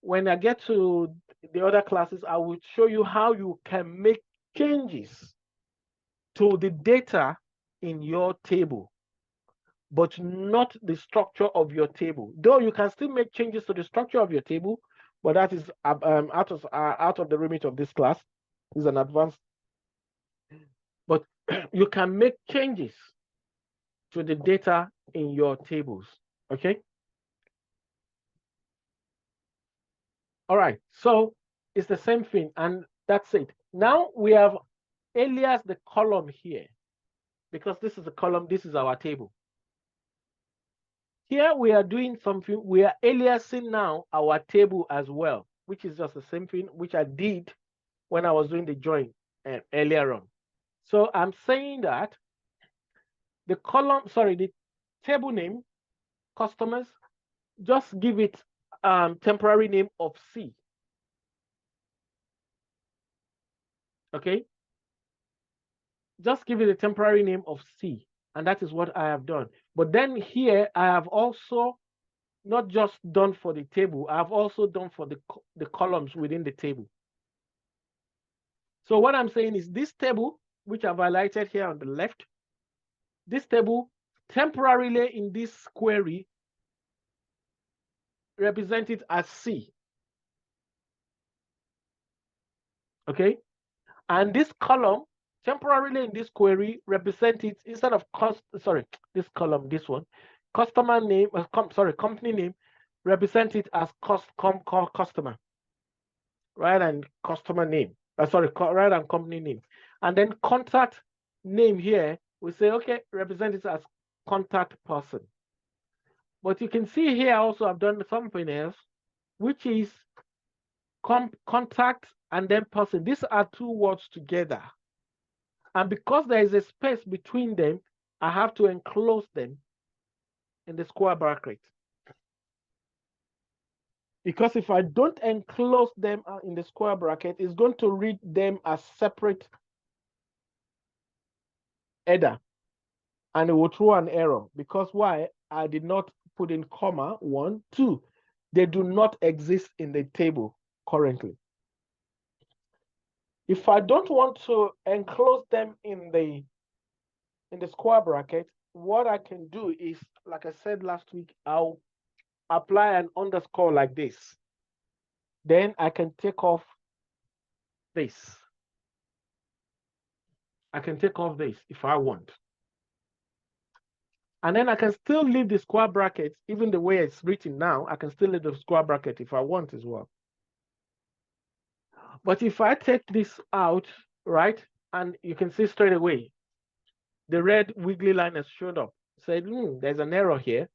When I get to the other classes, I will show you how you can make changes to the data in your table, but not the structure of your table. Though you can still make changes to the structure of your table, but that is out of the remit of this class. This is an advanced. But you can make changes to the data in your tables. Okay. All right. So it's the same thing, and that's it. Now we have alias the column here, because this is a column. This is our table. Here we are doing something, we are aliasing now our table as well, which is just the same thing which I did when I was doing the join earlier on. So I'm saying that the column, sorry, the table name, customers, just give it temporary name of C. Okay? Just give it a temporary name of C, and that is what I have done. But then here I have also not just done for the table, I've also done for the columns within the table. So what I'm saying is this table, which I've highlighted here on the left, this table temporarily in this query represented as C. Okay? And this column temporarily in this query represented, instead of this column, this one, customer name, company name, represented as customer, right? And customer name, right? And company name. And then contact name here, we say, okay, represented as contact person. But you can see here also I've done something else, which is contact and then person. These are two words together. And because there is a space between them, I have to enclose them in the square bracket. Because if I don't enclose them in the square bracket, it's going to read them as separate header. And it will throw an error. Because why? I did not put in comma, 1, 2. They do not exist in the table currently. If I don't want to enclose them in the square bracket, what I can do is, like I said last week, I'll apply an underscore like this. Then I can take off this. I can take off this if I want. And then I can still leave the square bracket, even the way it's written now, I can still leave the square bracket if I want as well. But if I take this out, right, and you can see straight away, the red wiggly line has showed up. Said, there's an error here.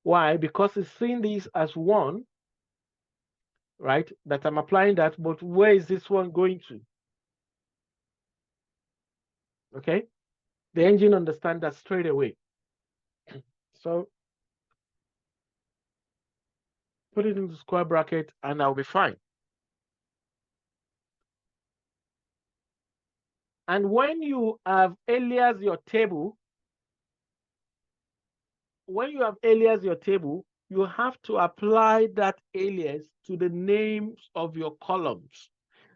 Why? Because it's seeing this as 1, right, that I'm applying that, but where is this one going to? Okay, the engine understands that straight away. So put it in the square bracket and I'll be fine. And when you have alias your table, you have to apply that alias to the names of your columns,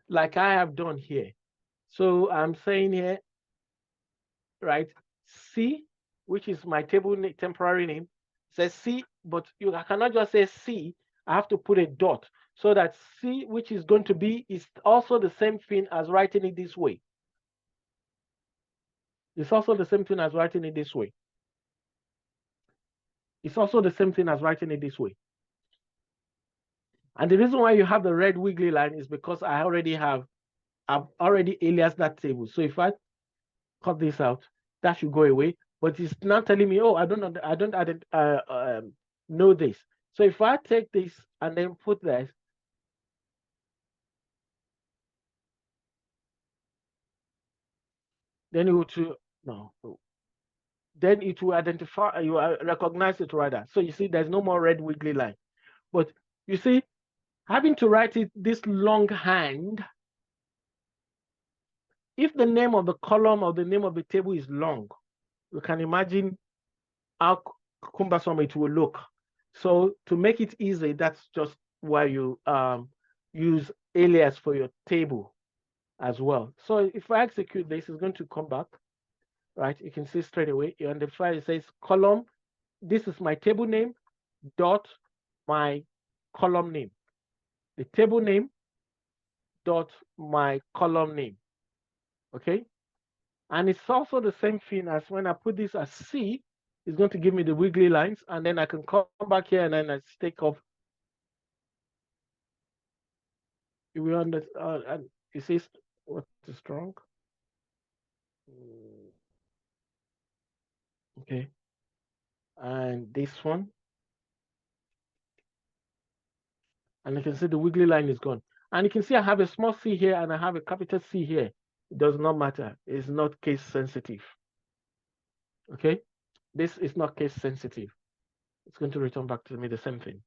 like I have done here. So I'm saying here, right, C, which is my table temporary name, says C, but I cannot just say C, I have to put a dot, so that C, which is going to be, is also the same thing as writing it this way. It's also the same thing as writing it this way. It's also the same thing as writing it this way. And the reason why you have the red wiggly line is because I've already aliased that table. So if I cut this out, that should go away. but it's not telling me, oh, I don't know this. So if I take this and then put this, then it will then it will identify, you recognize it rather. So you see, there's no more red wiggly line. But you see, having to write it this longhand, if the name of the column or the name of the table is long, you can imagine how cumbersome it will look. So to make it easy, that's just why you use alias for your table as well. So if I execute this, it's going to come back, right? You can see straight away, you identify, it says column, this is my table name, dot my column name. The table name, dot my column name, okay? And it's also the same thing as when I put this as C, it's going to give me the wiggly lines, and then I can come back here and then I take off. You understand? And you see what is strong? Okay. And this one. And you can see the wiggly line is gone. And you can see I have a small c here and I have a capital C here. It does not matter. It's not case sensitive. Okay? This is not case sensitive. It's going to return back to me the same thing.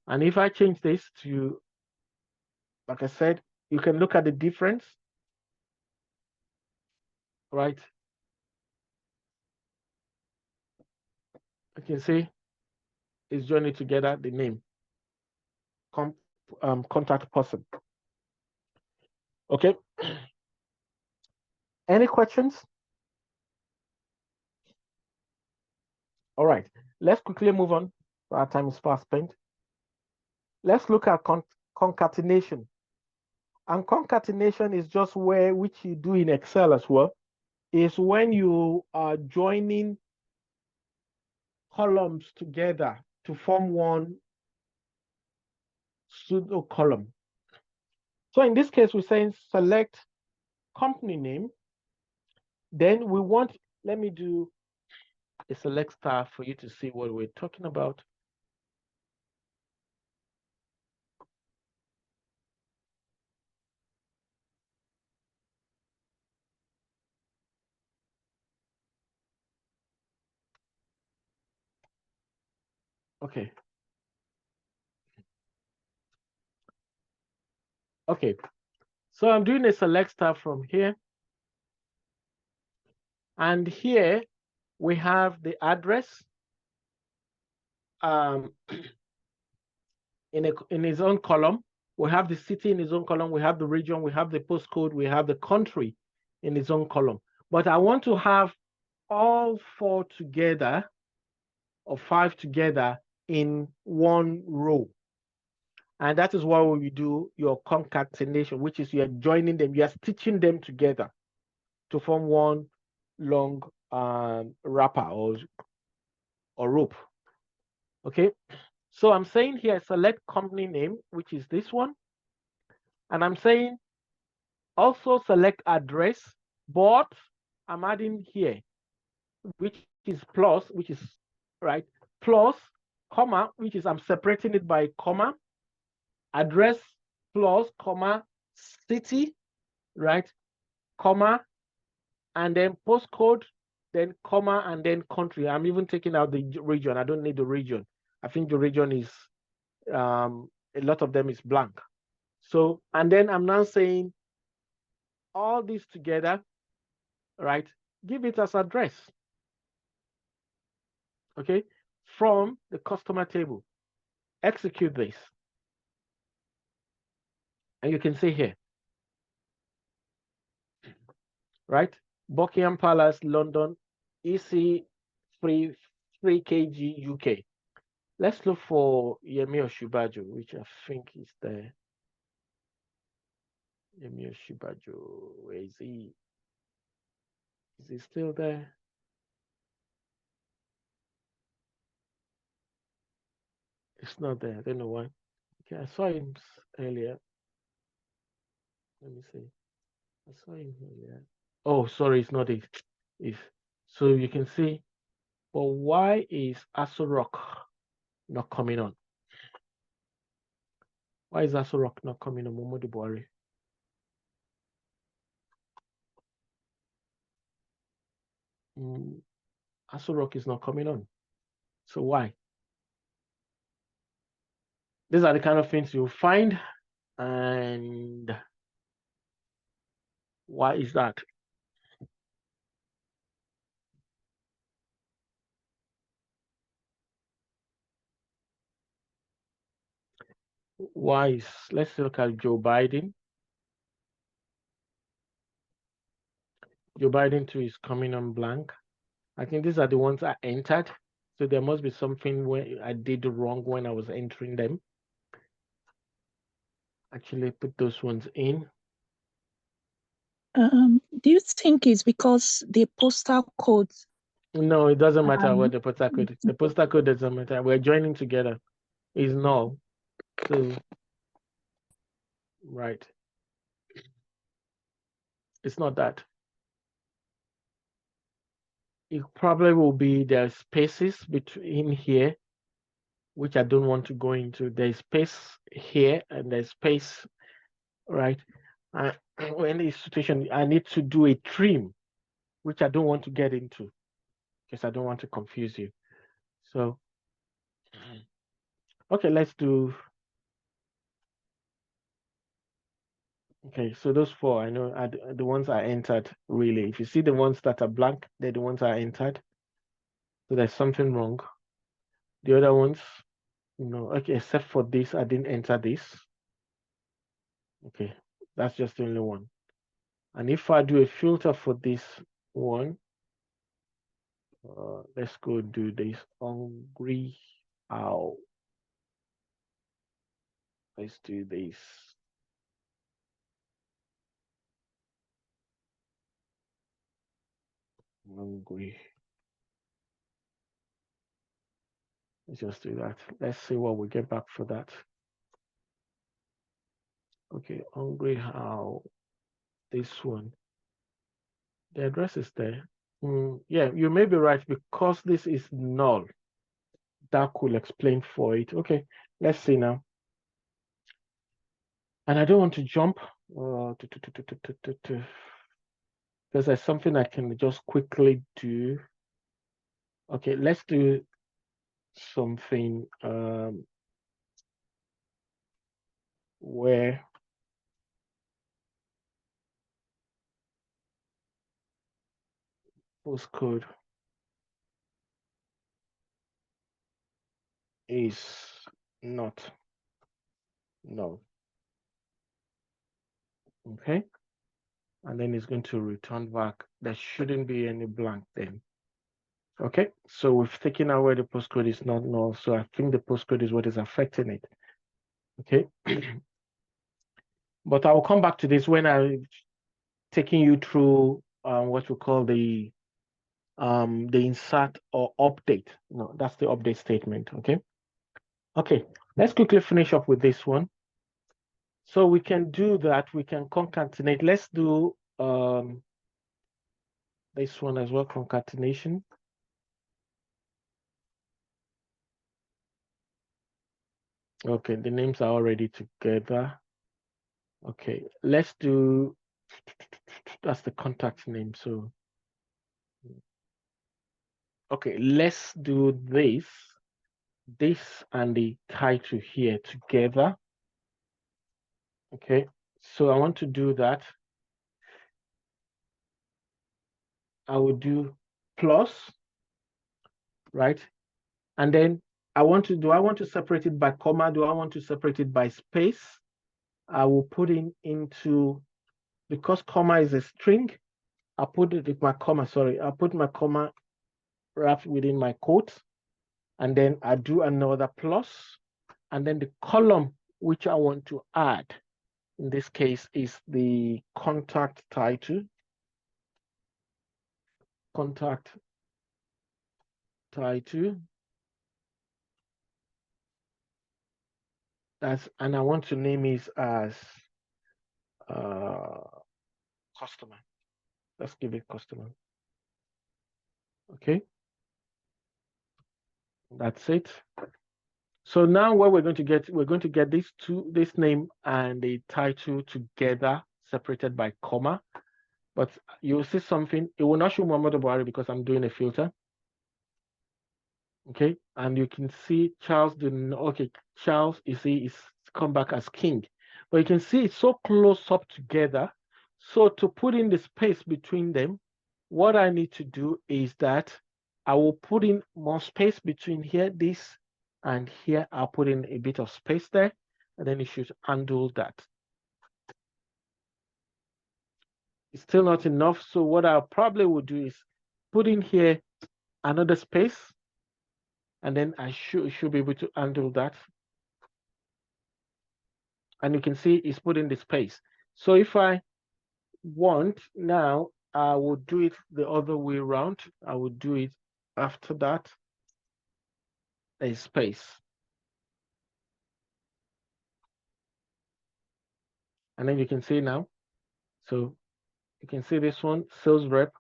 And if I change this to, like I said, you can look at the difference, right? You can see it's joining together the name, contact person. Okay. Any questions? All right, let's quickly move on. Our time is fast spent. Let's look at concatenation. And concatenation is just which you do in Excel as well, is when you are joining columns together to form one pseudo column. So in this case, we're saying select company name. Then we want, let me do a select star for you to see what we're talking about. Okay. Okay, so I'm doing a select star from here. And here we have the address in his own column. We have the city in his own column. We have the region. We have the postcode. We have the country in his own column. But I want to have all four together or five together in one row. And that is why we do your concatenation, which is you're joining them, you're stitching them together to form one long wrapper or rope. Okay, so I'm saying here select company name, which is this one, and I'm saying also select address, but I'm adding here, which is plus, which is right, plus comma, which is I'm separating it by comma, address plus comma city, right, comma, and then postcode, then comma, and then country. I'm even taking out the region. I don't need the region. I think the region is a lot of them is blank. So, and then I'm now saying all these together, right? Give it as address, okay? From the customer table. Execute this. And you can see here, right? Buckingham Palace, London, EC 3 kg UK. Let's look for Yemi Osinbajo, which I think is there. Yemi Osinbajo, where is he? Is he still there? It's not there. I don't know why. Okay, I saw him earlier. Let me see. I saw him earlier. Oh, sorry, it's not it. It's So you can see, well, why is Aso Rock not coming on? Why is Aso Rock not coming on, Muhammadu Buhari? Aso Rock is not coming on. So why? These are the kind of things you'll find. And why is that? Why is, let's look at Joe Biden. Joe Biden too is coming on blank. I think these are the ones I entered. So there must be something where I did wrong when I was entering them. Actually put those ones in. Do you think it's because the postal codes? No, it doesn't matter what the postal code is. The postal code doesn't matter. We're joining together. It's null. So, right. It's not that. It probably will be there's spaces between here, which I don't want to go into. There's space here and there's space, right? When the situation, I need to do a trim, which I don't want to get into because I don't want to confuse you. So, okay, let's do. Okay, so those four I know are the ones I entered really. If you see the ones that are blank, they're the ones I entered. So there's something wrong. The other ones, no, okay, except for this, I didn't enter this. Okay, that's just the only one. And if I do a filter for this one, let's go do this hungry owl. Let's do this. Hungry. Let's just do that. Let's see what we get back for that. Okay, hungry owl. This one. The address is there. Yeah, you may be right because this is null. That could explain for it. Okay, let's see now. And I don't want to jump because there's something I can just quickly do. Okay, let's do something where postcode is not null. Okay, and then it's going to return back. There shouldn't be any blank then. Okay, so we've taken out where the postcode is not null. So I think the postcode is what is affecting it. Okay, but I will come back to this when I'm taking you through what we call the insert or update. No, that's the update statement. Okay. Okay, let's quickly finish up with this one. So we can do that. We can concatenate. Let's do this one as well, concatenation. Okay, the names are already together. Okay, let's do, that's the contact name. So, okay, let's do this and the title here together. Okay, so I want to do that. I will do plus, right? And then do I want to separate it by comma? Do I want to separate it by space? I will put in into, because comma is a string, I'll put it with my comma, sorry. I'll put my comma wrapped within my quote. And then I do another plus, and then the column which I want to add, in this case, is the contact title. Contact title. And I want to name it as customer. Let's give it customer. Okay. That's it. So now what we're going to get this name and the title together, separated by comma. But you'll see something. It will not show Muhammad Buhari because I'm doing a filter. Okay, and you can see Charles didn't. Okay, Charles, you see, is come back as king, but you can see it's so close up together. So to put in the space between them, what I need to do is that I will put in more space between here, this, and here. I'll put in a bit of space there, and then it should undo that. It's still not enough. So what I probably will do is put in here another space, and then I should be able to undo that. And you can see it's put in the space. So if I want now, I will do it the other way around. I will do it after that, a space. And then you can see now. So you can see this one, sales rep,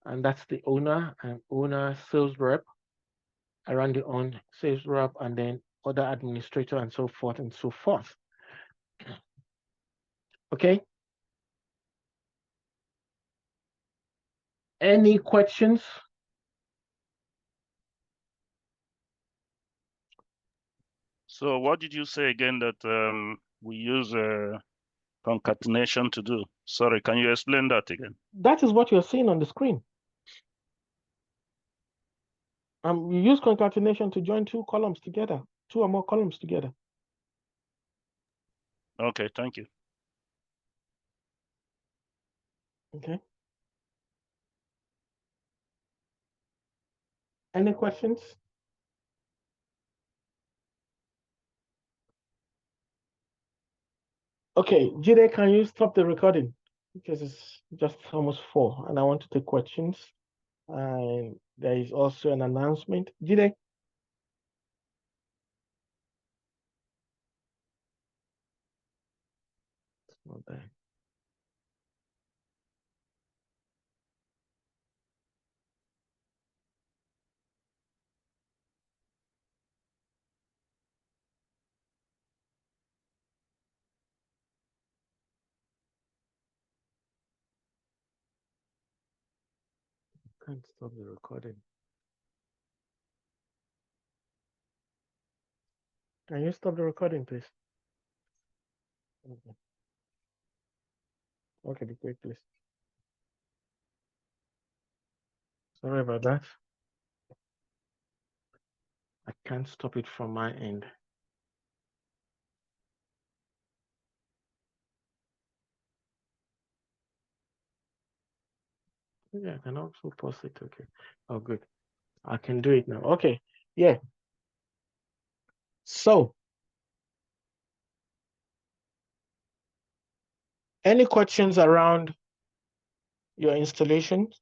and that's the owner, and owner, sales rep, around the on sales rep, and then other administrator, and so forth and so forth. Okay. Any questions? So what did you say again that we use concatenation to do? Sorry, can you explain that again? That is what you're seeing on the screen. You use concatenation to join two columns together, two or more columns together. Okay, thank you. Okay. Any questions? Okay, Jide, can you stop the recording? Because it's just almost 4 and I want to take questions. And there is also an announcement. Jide? It's not there. Can't stop the recording. Can you stop the recording, please? Okay. Okay, be quick, please. Sorry about that. I can't stop it from my end. Yeah, I can also post it. Okay. Oh, good. I can do it now. Okay. Yeah. So, any questions around your installation?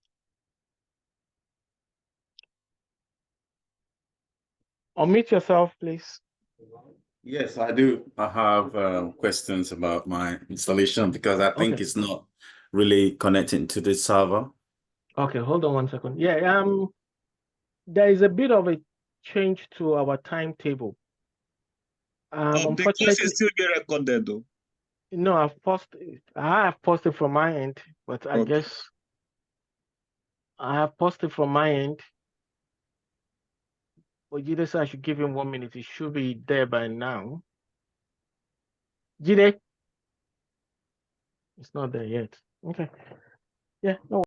Unmute yourself, please. Yes, I do. I have questions about my installation because I think it's not really connecting to the server. Okay, hold on 1 second. Yeah, there is a bit of a change to our timetable. The class is still get recorded though. No, I have posted from my end, but I guess I have posted from my end. But Jide said I should give him 1 minute. It should be there by now. Jide? It's not there yet. Okay. Yeah, no.